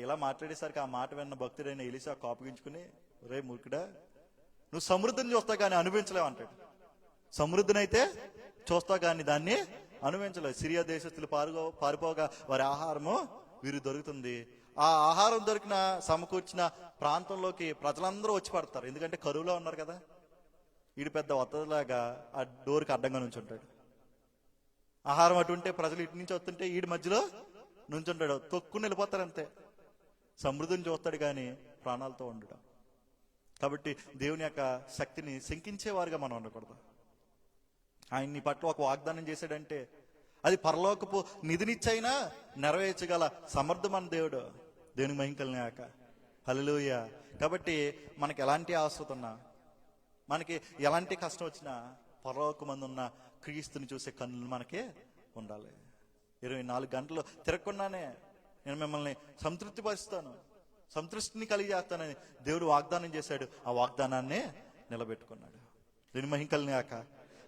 ఇలా మాట్లాడేసరికి ఆ మాట విన్న భక్తుడైన ఎలీషా కోపగించుకుని, రే మూర్ఖుడా, నువ్వు సమృద్ధిని చూస్తావు కానీ అనుభవించలేవు అంటాడు. సమృద్ధిని అయితే చూస్తావు కానీ దాన్ని అనుభవించలేవు. సిరియా దేశస్తులు పారిపోగా వారి ఆహారము వీరు దొరుకుతుంది. ఆ ఆహారం దొరికిన సమకూర్చిన ప్రాంతంలోకి ప్రజలందరూ వచ్చి పడతారు. ఎందుకంటే కరువులో ఉన్నారు కదా. వీడి పెద్ద వత్తలాగా ఆ డోర్కి అడ్డంగా నుంచుంటాడు. ఆహారం అటు ఉంటే ప్రజలు ఇటు నుంచి వస్తుంటే ఈడి మధ్యలో నుంచుంటాడు. తొక్కుని వెళ్ళిపోతారు అంతే. సమృద్ధిని చూస్తాడు కానీ ప్రాణాలతో ఉండడం. కాబట్టి దేవుని యొక్క శక్తిని శంకించేవారుగా మనం ఉండకూడదు. ఆయన నీ పట్ల ఒక వాగ్దానం చేశాడంటే అది పరలోకపు నిధినిచ్చైనా నెరవేర్చగల సమర్థమైన దేవుడు. దేవునికి మహిమ కలిగాక హల్లెలూయా. కాబట్టి మనకి ఎలాంటి అవసరం ఉన్నా, మనకి ఎలాంటి కష్టం వచ్చినా పరలోకమందు ఉన్న క్రీస్తుని చూసే కన్నులు మనకే ఉండాలి. 24 గంటలు తిరగకుండానే నేను మిమ్మల్ని సంతృప్తిపరుస్తాను, సంతృష్టిని కలిగేస్తానని దేవుడు వాగ్దానం చేశాడు. ఆ వాగ్దానాన్ని నిలబెట్టుకున్నాడు. దీని మహిమ కలిగాక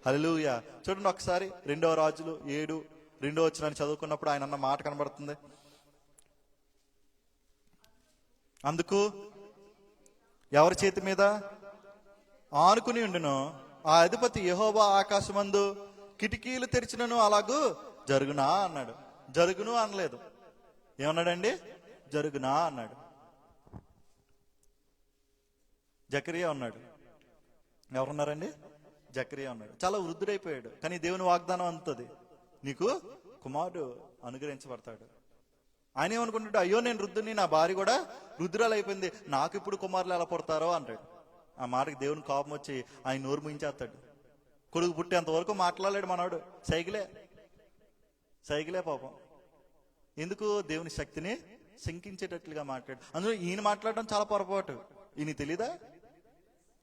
హల్లెలూయా. చూడండి ఒకసారి 2వ రాజులు 7:2 వచనాన్ని చదువుకున్నప్పుడు ఆయన అన్న మాట కనబడుతుంది. అందుకు ఎవరి చేతి మీద ఆనుకుని ఉండును ఆ అధిపతి యెహోవా ఆకాశమందు కిటికీలు తెరిచినను అలాగూ జరుగునా అన్నాడు. జరుగును అనలేదు, ఏమన్నాడండి? జరుగునా అన్నాడు. జకరియా ఉన్నాడు. ఎవరున్నారండి? జకరియా ఉన్నాడు. చాలా వృద్ధుడైపోయాడు. కానీ దేవుని వాగ్దానం అంతది, నీకు కుమారుడు అనుగ్రహించబడతాడు. ఆయన ఏమనుకుంటాడు? అయ్యో నేను వృద్ధుని, నా భార్య కూడా వృద్ధురాలు అయిపోయింది, నాకు ఇప్పుడు కుమారులు ఎలా పుడతారో అంటాడు. ఆ మాటకి దేవుని కోపం వచ్చి ఆయన నోరు ముయించేస్తాడు. కొడుకు పుట్టేంతవరకు మాట్లాడలేడు మనవాడు. సైకిలే పాపం. ఎందుకు? దేవుని శక్తిని శంకించేటట్లుగా మాట్లాడు. అందులో ఈయన మాట్లాడడం చాలా పొరపాటు. ఈయన తెలీదా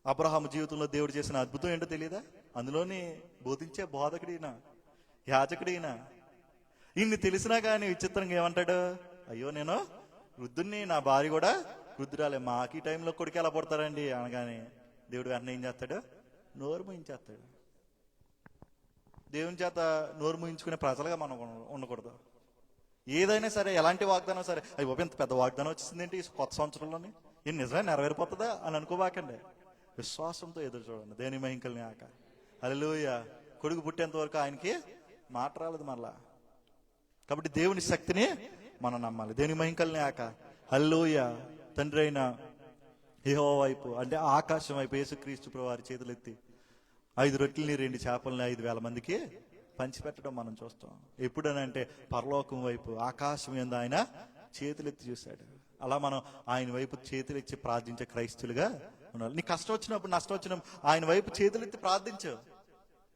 అబ్రహాము జీవితంలో దేవుడు చేసిన అద్భుతం ఏంటో తెలీదా? అందులోని బోధించే బోధకుడినా, యాజకుడినా. ఇన్ని తెలిసినా కానీ విచిత్రంగా ఏమంటాడు? అయ్యో నేను వృద్ధుణ్ణి, నా భార్య కూడా వృద్ధురాలే, మాకు ఈ టైంలో కొడుకు ఎలా పడతారండి అనగానే దేవుడు వెంటనే ఏం చేస్తాడు? నోరు ముయించేస్తాడు. దేవుని చేత నోరు ముయించుకునే ప్రజలుగా మనం ఉండకూడదు. ఏదైనా సరే, ఎలాంటి వాగ్దానం సరే, అయ్యి బాబు ఇంత పెద్ద వాగ్దానం వచ్చేసిందేంటి కొత్త సంవత్సరంలోని, ఇది నిజమే నెరవేరిపోతుందా అని అనుకోబాకండి. విశ్వాసంతో ఎదురు చూడండి. దేని మహింకల్ని ఆక హల్లెలూయా. కొడుకు పుట్టేంత వరకు ఆయనకి మాట రాలేదు మళ్ళా. కాబట్టి దేవుని శక్తిని మనం నమ్మాలి. దేని మహింకల్ని ఆక హల్లెలూయా. తండ్రి అయిన యెహోవా వైపు, అంటే ఆకాశం వైపు యేసుక్రీస్తు ప్రభువు వారి చేతులెత్తి 5 రొట్టెల్ని 2 చేపల్ని 5,000 మందికి పంచిపెట్టడం మనం చూస్తాం. ఎప్పుడనంటే పరలోకం వైపు, ఆకాశం మీద ఆయన చేతులెత్తి చూశాడు. అలా మనం ఆయన వైపు చేతులెత్తి ప్రార్థించే క్రైస్తులుగా ఉండాలి. నీ కష్టం వచ్చినప్పుడు, నష్టం వచ్చినప్పుడు ఆయన వైపు చేతులెత్తి ప్రార్థించు.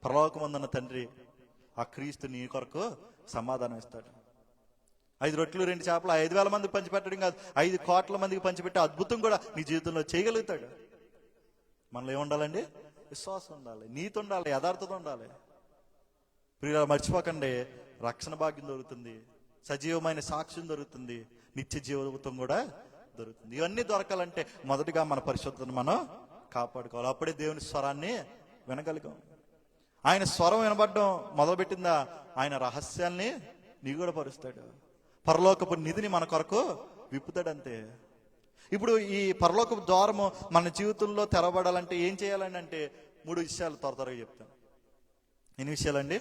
పరలోకమందున్న తండ్రి ఆ క్రీస్తు నీ కొరకు సమాధానం ఇస్తాడు. 5 రొట్టెలు 2 చేపలు 5,000 మందికి పంచిపెట్టడం కాదు, 5 కోట్ల మందికి పంచిపెట్టే అద్భుతం కూడా నీ జీవితంలో చేయగలుగుతాడు. మనలో ఏముండాలండి? విశ్వాసం ఉండాలి, నీతి ఉండాలి, యథార్థత ఉండాలి. ప్రియులారా మర్చిపోకండి, రక్షణ భాగ్యం దొరుకుతుంది, సజీవమైన సాక్ష్యం దొరుకుతుంది, నిత్య జీవితం కూడా దొరుకుతుంది. ఇవన్నీ దొరకాలంటే మొదటిగా మన పరిశుద్ధతను మనం కాపాడుకోవాలి. అప్పుడే దేవుని స్వరాన్ని వినగలిగాం. ఆయన స్వరం వినబడడం మొదలుపెట్టిందా, ఆయన రహస్యాల్ని నీ కూడా పరుస్తాడు. పరలోకపు నిధిని మన కొరకు విప్పుతాడంతే. ఇప్పుడు ఈ పరలోకపు ద్వారము మన జీవితంలో తెరవబడాలంటే ఏం చేయాలని అంటే 3 విషయాలు త్వరగా చెప్తాను. ఎన్ని విషయాలండి?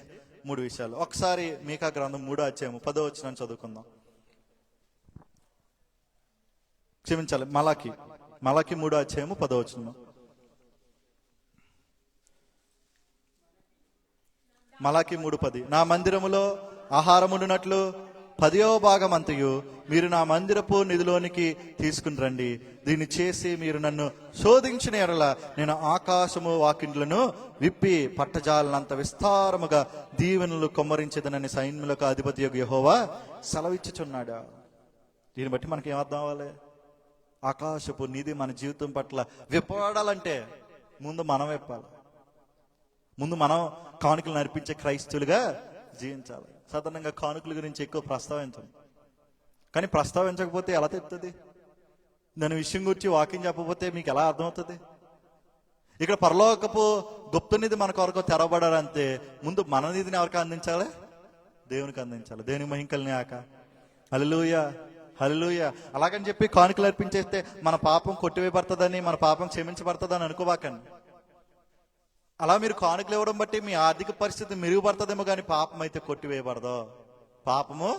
3 విషయాలు. ఒకసారి మీకా గ్రంథం 3వ అధ్యాయం 10వ వచనాన్ని చదువుకుందాం. క్షమించాలి, మలాకి 3వ అధ్యాయం 10వ వచనం. మలాకి 3:10. నా మందిరములో ఆహారముండునట్లు 10వ భాగం అంతయు మీరు నా మందిరపు నిధిలోనికి తీసుకుని రండి. దీన్ని చేసి మీరు నన్ను శోధించిన ఎడల నేను ఆకాశము వాకిండ్లను విప్పి పట్టజాలనంత విస్తారముగా దీవెనలు కొమ్మరించేదనని సైన్యులకు అధిపతి యెహోవా సెలవిచ్చుచున్నాడు. దీన్ని బట్టి మనకి ఏమర్థం అవ్వాలి? ఆకాశపు నిధి మన జీవితం పట్ల విప్పబడాలంటే ముందు మనం విప్పాలి. ముందు మనం కానుకలు అర్పించే క్రైస్తులుగా జీవించాలి. సాధారణంగా కానుకల గురించి ఎక్కువ ప్రస్తావించం, కానీ ప్రస్తావించకపోతే ఎలా తెలుస్తుంది? దాని విషయం గురించి వాక్యం చెప్పకపోతే మీకు ఎలా అర్థమవుతుంది? ఇక్కడ పరలోకపు గుప్త నిధి మన కొరకు తెరవబడాలంటే ముందు మన నిధిని ఎవరికి అందించాలి? దేవునికి అందించాలి. దేవుని మహింకల్ని ఆక హల్లెలూయా, హల్లెలూయా. అలాగని చెప్పి కానుకలు అర్పించేస్తే మన పాపం కొట్టివేయబడుతుందని, మన పాపం క్షమించబడుతుందని అనుకోవాకండి. అలా మీరు కానుకలు ఇవ్వడం బట్టి మీ ఆర్థిక పరిస్థితి మెరుగుపడుతుందేమో, కానీ పాపం అయితే కొట్టివేయబడదు. పాపము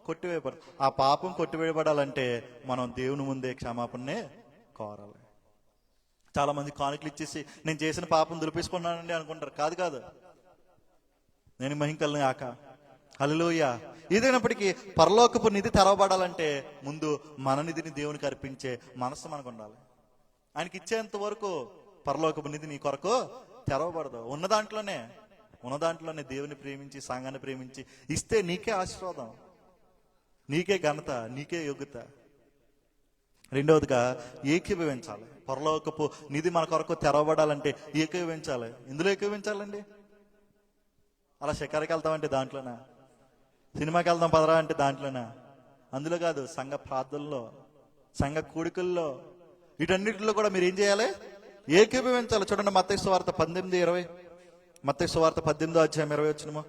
కొట్టివేయబడదు. ఆ పాపం కొట్టివేయబడాలంటే మనం దేవుని ముందే క్షమాపణనే కోరాలి. చాలా మంది కానుకలు ఇచ్చేసి నేను చేసిన పాపం దులిపేసుకున్నానండి అనుకుంటారు. కాదు. నేను మహింకల్ని ఆక హల్లెలూయా. ఏదైనప్పటికీ పరలోకపు నిధి తెరవబడాలంటే ముందు మన నిధిని దేవునికి అర్పించే మనసు మనకు ఉండాలి. ఆయనకి ఇచ్చేంత వరకు పరలోకపు నిధి నీ కొరకు తెరవబడదు. ఉన్న దాంట్లోనే దేవుని ప్రేమించి, సంఘాన్ని ప్రేమించి ఇస్తే నీకే ఆశీర్వాదం, నీకే ఘనత, నీకే యోగ్యత. రెండవదిగా ఏకీభవించాలి. పరలోకపు నిధి మన కొరకు తెరవబడాలంటే ఏకీభవించాలి. ఇందులో ఏకీభవించాలండి. అలా షికారుకి వెళ్తామంటే దాంట్లోనా, సినిమాకి వెళ్దాం పదరా అంటే దాంట్లోనా, అందులో కాదు. సంఘ ప్రార్థనలో, సంఘ కూడికల్లో, వీటన్నిటిలో కూడా మీరు ఏం చేయాలి? ఏకీభవించాలి. చూడండి మత్తయి సువార్త 18:20, మత్తయి సువార్త 18:20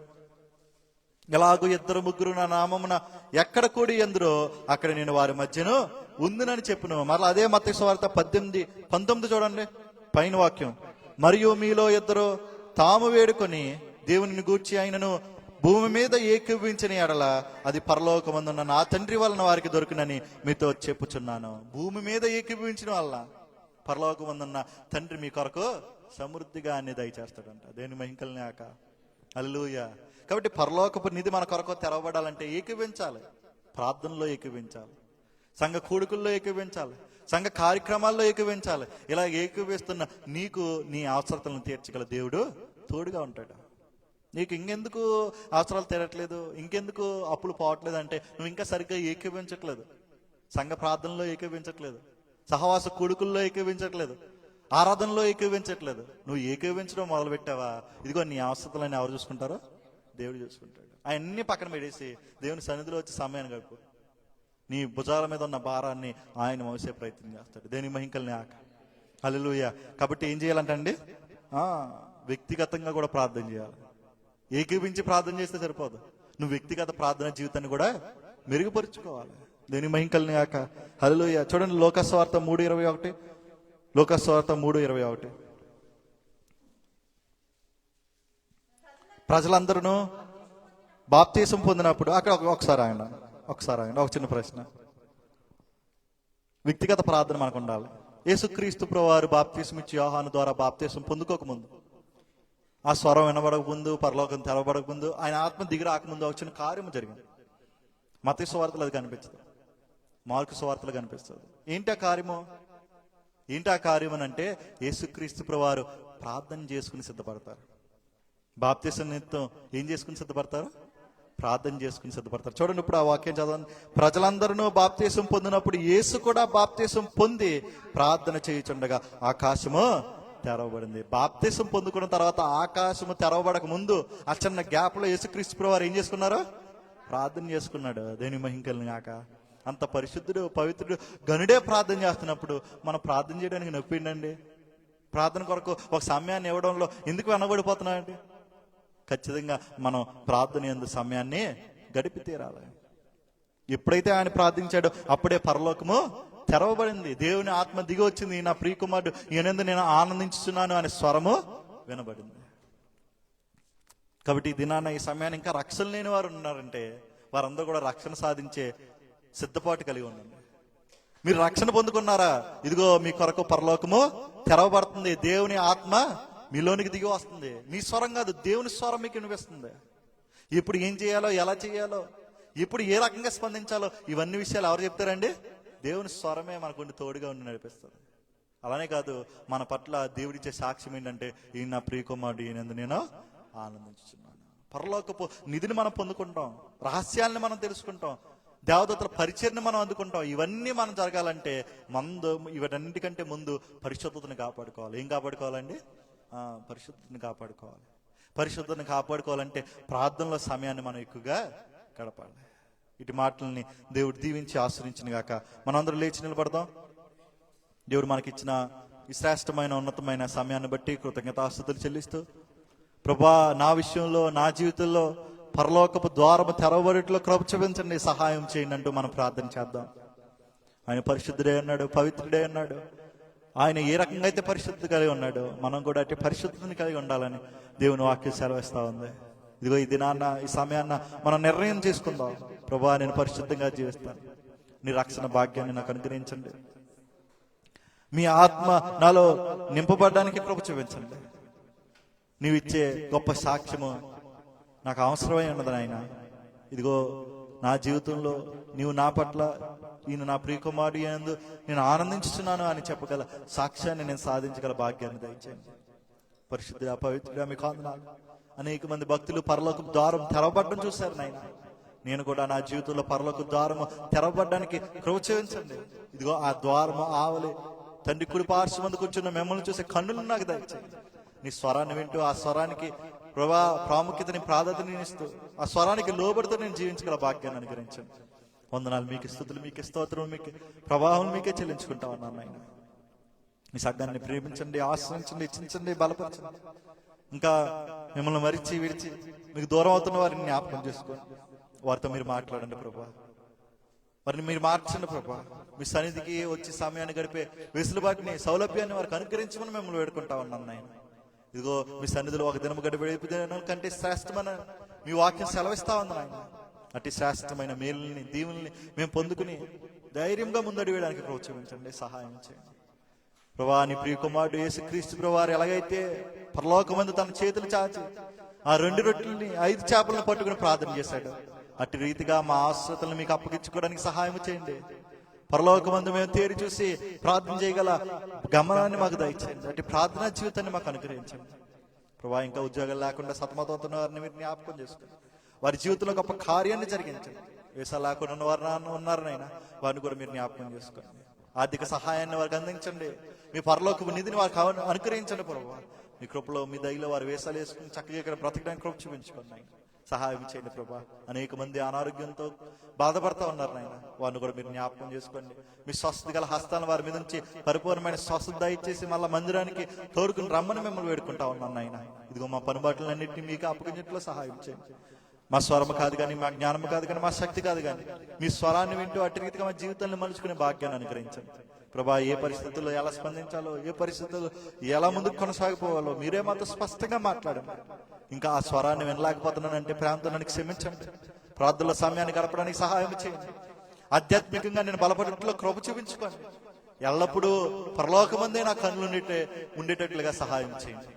ఎలాగూ 2-3 నా నామమున ఎక్కడ కూడి ఎందురో అక్కడ నేను వారి మధ్యను ఉందునని చెప్పును. మరలా అదే మత్తయి సువార్త 18:19 చూడండి, పైన వాక్యం. మరియు మీలో 2 తాము వేడుకొని దేవుని గూర్చి ఆయనను భూమి మీద ఏకీభవించిన ఎడల అది పరలోకమందున్న నా తండ్రి వలన వారికి దొరికినని మీతో చెప్పుచున్నాను. భూమి మీద ఏకీభవించిన వల్ల పరలోకమందున్న తండ్రి మీ కొరకు సమృద్ధిగా అన్ని దయచేస్తాడంట. దేని మహింకల్నాక హల్లెలూయా. కాబట్టి పరలోకపు నిధి మన కొరకు తెరవబడాలంటే ఏకీభవించాలి. ప్రార్థనలో ఏకీభవించాలి, సంఘ కూడుకుల్లో ఏకీభవించాలి, సంఘ కార్యక్రమాల్లో ఏకీభవించాలి. ఇలా ఏకీభవిస్తున్న నీకు నీ అవసరతలను తీర్చగల దేవుడు తోడుగా ఉంటాడు. నీకు ఇంకెందుకు అవసరాలు తీరట్లేదు, ఇంకెందుకు అప్పులు పోవట్లేదు అంటే నువ్వు ఇంకా సరిగ్గా ఏకీభవించట్లేదు. సంఘ ప్రార్థనలో ఏకీభవించట్లేదు, సహవాస కూడుకుల్లో ఏకీభవించట్లేదు, ఆరాధనలో ఏకీభవించట్లేదు. నువ్వు ఏకీభవించడం మొదలు పెట్టావా, ఇదిగో నీ అవసరతలని ఎవరు చూసుకుంటారో? దేవుడు చూసుకుంటాడు. అవన్నీ పక్కన పెట్టేసి దేవుని సన్నిధిలో వచ్చి సమయాన్ని గడుపు. నీ భుజాల మీద ఉన్న భారాన్ని ఆయన మోసే ప్రయత్నం చేస్తాడు. దేని మహింకల్ని ఆక హల్లెలూయా. కాబట్టి ఏం చేయాలంటే అండి, వ్యక్తిగతంగా కూడా ప్రార్థన చేయాలి. ఏకీభించి ప్రార్థన చేస్తే సరిపోదు, నువ్వు వ్యక్తిగత ప్రార్థన జీవితాన్ని కూడా మెరుగుపరుచుకోవాలి. దేని మహింకల్ని ఆక హల్లెలూయా. చూడండి లోకస్వార్త 3:21, లోకస్వార్త 3:21. ప్రజలందరూ బాప్తీసం పొందినప్పుడు అక్కడ ఒకసారి ఆయన ఒక చిన్న ప్రశ్న. వ్యక్తిగత ప్రార్థన మనకు ఉండాలి. యేసుక్రీస్తు ప్రభువారు బాప్తీసం ఇచ్చి యోహాను ద్వారా బాప్తీసం పొందుకోకముందు, ఆ స్వరం వినబడక ముందు, పరలోకం తెరవబడక ముందు, ఆయన ఆత్మ దిగి రాకముందు ఒక చిన్న కార్యము జరిగింది. మత్తయి సువార్తలు అది కనిపించదు, మార్కు సువార్తలు కనిపిస్తుంది. ఏంటి ఆ కార్యము అంటే యేసుక్రీస్తు ప్రభువారు ప్రార్థన చేసుకుని సిద్ధపడతారు. బాప్తీసం నిమిత్తం ఏం చేసుకుని సిద్ధపడతారు? ప్రార్థన చేసుకుని సిద్ధపడతారు. చూడండి ఇప్పుడు ఆ వాక్యం చదవండి. ప్రజలందరూ బాప్తీసం పొందినప్పుడు యేసు కూడా బాప్తీసం పొంది ప్రార్థన చేయుచుండగా ఆకాశము తెరవబడింది. బాప్తీసం పొందుకున్న తర్వాత ఆకాశము తెరవబడక ముందు ఆ చిన్న గ్యాప్ లో యేసుక్రీస్తు ప్రభువారు ఏం చేసుకున్నారు? ప్రార్థన చేసుకున్నాడు. దేని మహింకల్ని కాక అంత పరిశుద్ధుడు, పవిత్రుడు, గనుడే ప్రార్థన చేస్తున్నప్పుడు మనం ప్రార్థన చేయడానికి నొప్పిండండి. ప్రార్థన కొరకు ఒక సమయాన్ని ఇవ్వడంలో ఎందుకు వెనబడిపోతున్నామండి? ఖచ్చితంగా మనం ప్రార్థన యందు సమయాన్ని గడిపి తీరాలి. ఎప్పుడైతే ఆయన ప్రార్థించాడో అప్పుడే పరలోకము తెరవబడింది. దేవుని ఆత్మ దిగి వచ్చింది. నా ప్రియకుమారుడు ఈయనందు నేను ఆనందించుతున్నాను అనే స్వరము వినబడింది. కాబట్టి ఈ దినాన ఈ సమయాన్ని ఇంకా రక్షణ లేని వారు ఉన్నారంటే వారందరూ కూడా రక్షణ సాధించే సిద్ధపాటు కలిగి ఉండండి. మీరు రక్షణ పొందుకున్నారా? ఇదిగో మీ కొరకు పరలోకము తెరవబడుతుంది. దేవుని ఆత్మ మీలోనికి దిగి వస్తుంది. మీ స్వరం కాదు, దేవుని స్వరం మీకు వినిపిస్తుంది. ఇప్పుడు ఏం చేయాలో, ఎలా చేయాలో, ఇప్పుడు ఏ రకంగా స్పందించాలో ఇవన్నీ విషయాలు ఎవరు చెప్తారండి? దేవుని స్వరమే మనకు తోడుగా ఉండి నడిపిస్తుంది. అలానే కాదు, మన పట్ల దేవుడిచ్చే సాక్ష్యం ఏంటంటే ఈయన నా ప్రియకుమారుడు, ఈయనందు నేను ఆనందించుతున్నాను. పరలోకపు నిధిని మనం పొందుకుంటాం, రహస్యాలను మనం తెలుసుకుంటాం, దేవదూతల పరిచర్ని మనం అందుకుంటాం. ఇవన్నీ మనం జరగాలంటే ఇవన్నిటికంటే ముందు పరిశుద్ధతను కాపాడుకోవాలి. ఏం కాపాడుకోవాలండి? పరిశుద్ధతను కాపాడుకోవాలి. పరిశుద్ధతను కాపాడుకోవాలంటే ప్రార్థనలో సమయాన్ని మనం ఎక్కువగా గడపాలి. ఇటు మాటల్ని దేవుడు దీవించి ఆశ్రయించిన గాక. మనందరం లేచి నిలబడదాం. దేవుడు మనకిచ్చిన ఈ శ్రేష్టమైన ఉన్నతమైన సమయాన్ని బట్టి కృతజ్ఞతాస్తుతులు చెల్లిస్తూ, ప్రభా నా విషయంలో, నా జీవితంలో పరలోకపు ద్వారము తెరవబడిలో కృప చూపించండి, సహాయం చేయండి అంటూ మనం ప్రార్థన చేద్దాం. ఆయన పరిశుద్ధుడే అన్నాడు, పవిత్రుడే అన్నాడు. ఆయన ఏ రకంగా అయితే పరిశుద్ధి కలిగి ఉన్నాడు, మనం కూడా అట్టి పరిశుద్ధిని కలిగి ఉండాలని దేవుని వాక్యం సెలవిస్తా ఉంది. ఇదిగో ఈ దినాన్న, ఈ సమయాన్న మనం నిర్ణయం చేసుకుందాం. ప్రభా నేను పరిశుద్ధంగా జీవిస్తాను, నీ రక్షణ భాగ్యాన్ని నాకు అనుగ్రహించండి, మీ ఆత్మ నాలో నింపబడడానికి కృప చూపించండి. నీవిచ్చే గొప్ప సాక్ష్యము నాకు అవసరమై ఉన్నది నాయన. ఇదిగో నా జీవితంలో నీవు నా పట్ల, ఈయన నా ప్రియకుమారుడు యందు నేను ఆనందించుతున్నాను అని చెప్పగల సాక్ష్యాన్ని నేను సాధించగల భాగ్యాన్ని దయచేయండి. పరిశుద్ధుడా, పవిత్రుడా మీకు వందనాలు. అనేక మంది భక్తులు పరలోకపు ద్వారం తెరవబడ్డం చూశారు నాయన. నేను కూడా నా జీవితంలో పరలోక ద్వారము తెరవబడ్డానికి కృప చూపించండి. ఇదిగో ఆ ద్వారము ఆవలి తండ్రి కుడి పార్శ్వమందు కూర్చున్న మిమ్మల్ని చూసే కన్నులు నాకు దయచేయండి. నీ స్వరాన్ని వింటూ ఆ స్వరానికి ప్రభా ప్రాముఖ్యతని ప్రాధాన్యతని ఇస్తూ ఆ స్వరానికి లోబడుతూ నేను జీవించగల భాగ్యాన్ని అనుగ్రహించండి. వందనాలు మీకు, స్తుతులు మీకు, స్తోత్రం మీకు, ప్రభావం మీకే చెల్లించుకుంటా ఉన్నాను నాయన. మీ సంఘాన్ని ప్రేమించండి, ఆశ్రయించండి, హెచ్చించండి, బలపరచండి. ఇంకా మిమ్మల్ని మరిచి విడిచి మీకు దూరం అవుతున్న వారిని జ్ఞాపకం చేసుకోండి. వారితో మీరు మాట్లాడండి ప్రభా, వారిని మీరు మార్చండి ప్రభా. మీ సన్నిధికి వచ్చి సమయాన్ని గడిపే వెసులుబాటుని, సౌలభ్యాన్ని వారికి అనుగ్రహించమని మిమ్మల్ని వేడుకుంటా ఉన్నాను నాయన. ఇదిగో మీ సన్నిధిలో ఒక దినము గడిపే దినం కంటే శ్రేష్టమైన మీ వాక్యం సెలవిస్తా ఉంది నాయన. అట్టి శ్రేష్టమైన మేలుని, దీవుల్ని మేము పొందుకుని ధైర్యంగా ముందడి వేయడానికి ప్రోత్సహించండి, సహాయం చేయండి ప్రభా. నీ ప్రియ కుమారుడు యేసుక్రీస్తు ప్రభువారు ఎలాగైతే పరలోకమందు తన చేతులు చాచి ఆ 2 రొట్టెలని 5 చేపలను పట్టుకుని ప్రార్థన చేశాడు, అట్టి రీతిగా మా ఆశ్రతలను మీకు అప్పగించుకోవడానికి సహాయం చేయండి. పరలోకమందు మేము తేరి చూసి ప్రార్థన చేయగల గమనాన్ని మాకు దయచేయండి. అట్టి ప్రార్థనా జీవితాన్ని మాకు అనుగ్రహించండి ప్రభా. ఇంకా ఉద్యోగాలు లేకుండా సతమతవుతున్న వారిని మీరు జ్ఞాపకం చేసుకోండి, వారి జీవితంలో గొప్ప కార్యాన్ని జరిగించండి. వేసాలు లేకుండా ఉన్న వారు ఉన్నారనైనా వారిని కూడా మీరు జ్ఞాపకం చేసుకోండి. ఆర్థిక సహాయాన్ని వారికి అందించండి. మీ పరలోకపు నిధిని వారికి అనుగ్రహించండి ప్రభు. మీ కృపలో, మీ దయలో వారు వేసాలు వేసుకుని చక్కగా ఇక్కడ బ్రతకడానికి కృప చూపించుకోండి నాయన. సహాయం చేయండి ప్రభా. అనేక మంది అనారోగ్యంతో బాధపడతా ఉన్నారు నాయన, వారిని కూడా మీరు జ్ఞాపకం చేసుకోండి. మీ స్వస్థత గల హస్తాలను వారి మీద నుంచి పరిపూర్ణమైన స్వస్థత దయచేసి మళ్ళా మందిరానికి తోడుకుని రమ్మని మిమ్మల్ని వేడుకుంటా ఉన్నాను నాయన. ఇదిగో మా పనిబాట్లన్నింటినీ మీకు అప్పగించట్లో సహాయం చేయండి. మా స్వరము కాదు కానీ, మా జ్ఞానము కాదు కానీ, మా శక్తి కాదు కానీ, మీ స్వరాన్ని వింటూ అట్టి రీతిగా మా జీవితాన్ని మలుచుకునే భాగ్యాన్ని అనుగ్రహించండి ప్రభా. ఏ పరిస్థితుల్లో ఎలా స్పందించాలో, ఏ పరిస్థితుల్లో ఎలా ముందుకు కొనసాగిపోవాలో మీరే మాతో స్పష్టంగా మాట్లాడండి. ఇంకా ఆ స్వరాన్ని వినలేకపోతున్నానంటే ప్రేమతో నన్ను క్షమించండి. ప్రార్థనల సమయాన్ని గడపడానికి సహాయం చేయండి. ఆధ్యాత్మికంగా నేను బలపడట్లో కృప చూపించుకోండి. ఎల్లప్పుడూ పరలోకమందే నా కన్నులు ఉండేటట్లుగా సహాయం చేయండి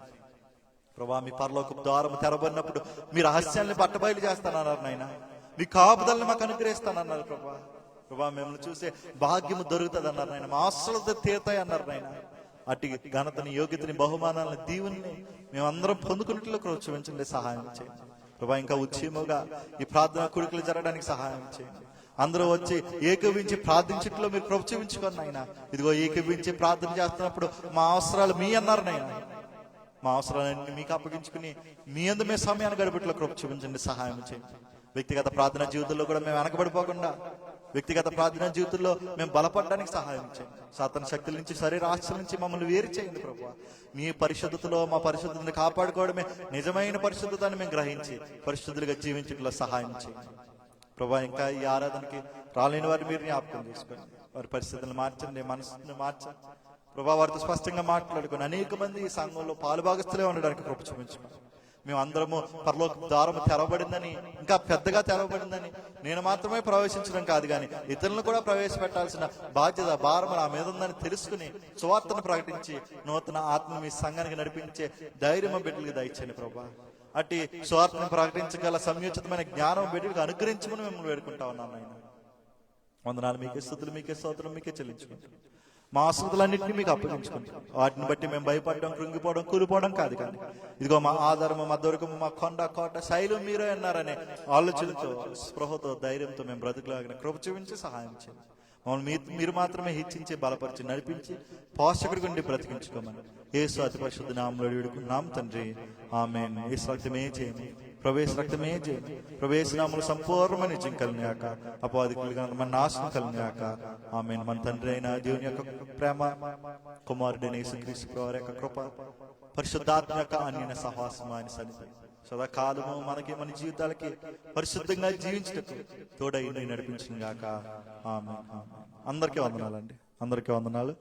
ప్రభా. మీ పరలోక ద్వారం తెరబడినప్పుడు మీ రహస్యాన్ని బట్టబయలు చేస్తానన్నారు నాయన. మీ కాపుదల్ని మాకు అనుగ్రహిస్తానన్నారు ప్రభా. ప్రభా మిమ్మల్ని చూసే భాగ్యము దొరుకుతుంది అన్నారు నాయన. మా ఆశలతో తీరుతాయి అన్నారు నాయన. అటు ఘనతని, యోగ్యతని, బహుమానాలని, దీవుల్ని మేమందరం పొందుకున్నట్లు ప్రోత్సహించండి, సహాయం చేయండి ప్రభా. ఇంకా ఉద్యమగా ఈ ప్రార్థన కొడుకులు జరగడానికి సహాయం చేయండి. అందరూ వచ్చి ఏకీవించి ప్రార్థించట్లో మీరు ప్రోత్సహించుకోండి నాయన. ఇదిగో ఏకీవించి ప్రార్థన చేస్తున్నప్పుడు మా అవసరాలు మీ అన్నారు నాయన. మా అవసరాలన్నీ మీకు అప్పగించుకుని మీ అందు మేము సమయాన్ని గడిపట్లో కృప చూపించండి, సహాయం చేయండి. వ్యక్తిగత ప్రార్థన జీవితంలో కూడా మేము వెనకబడిపోకుండా వ్యక్తిగత ప్రార్థన జీవితంలో మేము బలపడడానికి సహాయం చేయండి. సాతాను శక్తుల నుంచి, శరీర ఆశల నుంచి మమ్మల్ని వేరు చేయండి ప్రభు. మీ పరిశుద్ధతలో మా పరిశుద్ధతని కాపాడుకోవడమే నిజమైన పరిశుద్ధతని మేము గ్రహించి పరిశుద్ధులుగా జీవించడంలో సహాయం చేయండి ప్రభా. ఇంకా ఈ ఆరాధనకి రాలేని వారిని మీరు జ్ఞాపకం చేసుకోండి. వారి పరిస్థితులను మార్చండి, మనసుని మార్చండి ప్రభా. వారితో స్పష్టంగా మాట్లాడుకుని అనేక మంది ఈ సంఘంలో పాలుభాగస్తులే ఉండడానికి కృప చూపించుకోండి. మేము అందరము పరలోక ద్వారము తెరవబడిందని, ఇంకా పెద్దగా తెరవబడిందని నేను మాత్రమే ప్రవేశించడం కాదు కానీ ఇతరులను కూడా ప్రవేశపెట్టాల్సిన బాధ్యత, భారం నా మీద ఉందని తెలుసుకుని సువార్తను ప్రకటించి నూతన ఆత్మ మీ సంఘానికి నడిపించే ధైర్యం బిడ్డలకు దయచేయండి ప్రభా. అట్టి సువార్తను ప్రకటించగల సంయోచితమైన జ్ఞానం బిడ్డలకు అనుగ్రహించమని మిమ్మల్ని వేడుకుంటా ఉన్నాను ఆయన. వందనాలు మీకే, స్తుతులు మీకే, స్తోత్రం మీకే చెల్లించుకుంటాం. మా ఆశ్రతులన్నింటినీ మీకు అప్పగించుకుంటాం. వాటిని బట్టి మేము భయపడడం, కృంగిపోవడం, కూలిపోవడం కాదు కానీ ఇదిగో మా ఆధారము, మా దొరకము, మా కొండ, కోట, శైలం మీరే అన్నారనే ఆలోచనతో, స్పృహతో, ధైర్యంతో మేము బ్రతుకులాగిన కృప చూపించి సహాయం చేయండి. మమ్మల్ని మీరు మాత్రమే హెచ్చించి, బలపరిచి, నడిపించి, పోషకుడి గుండి బ్రతికించుకోమని యేసు అతి పరిశుద్ధ నామములో వేడుకుంటున్నాం తండ్రి, ఆమేన్. యేసు రక్తమే చేయండి, ప్రవేశ రక్తమే చేయండి, ప్రవేశనామలు సంపూర్ణమైన నిజం కలిగాక, అపాధికులుగా మన నాశనం కలిగాక, ఆమేన్. మన తండ్రి అయిన దేవుని యొక్క ప్రేమ, కుమారుడైన యేసుక్రీస్తు ప్రభువారి యొక్క కృప, పరిశుద్ధాత్మ యొక్క అన్య సహవాసం ఆయన సన్నిధి సదాకాలము మనకి, మన జీవితాలకి పరిశుద్ధంగా జీవించటకు తోడై నడిపించిన గాక, ఆమేన్. అందరికీ వందనాలండి, అందరికీ వందనాలు.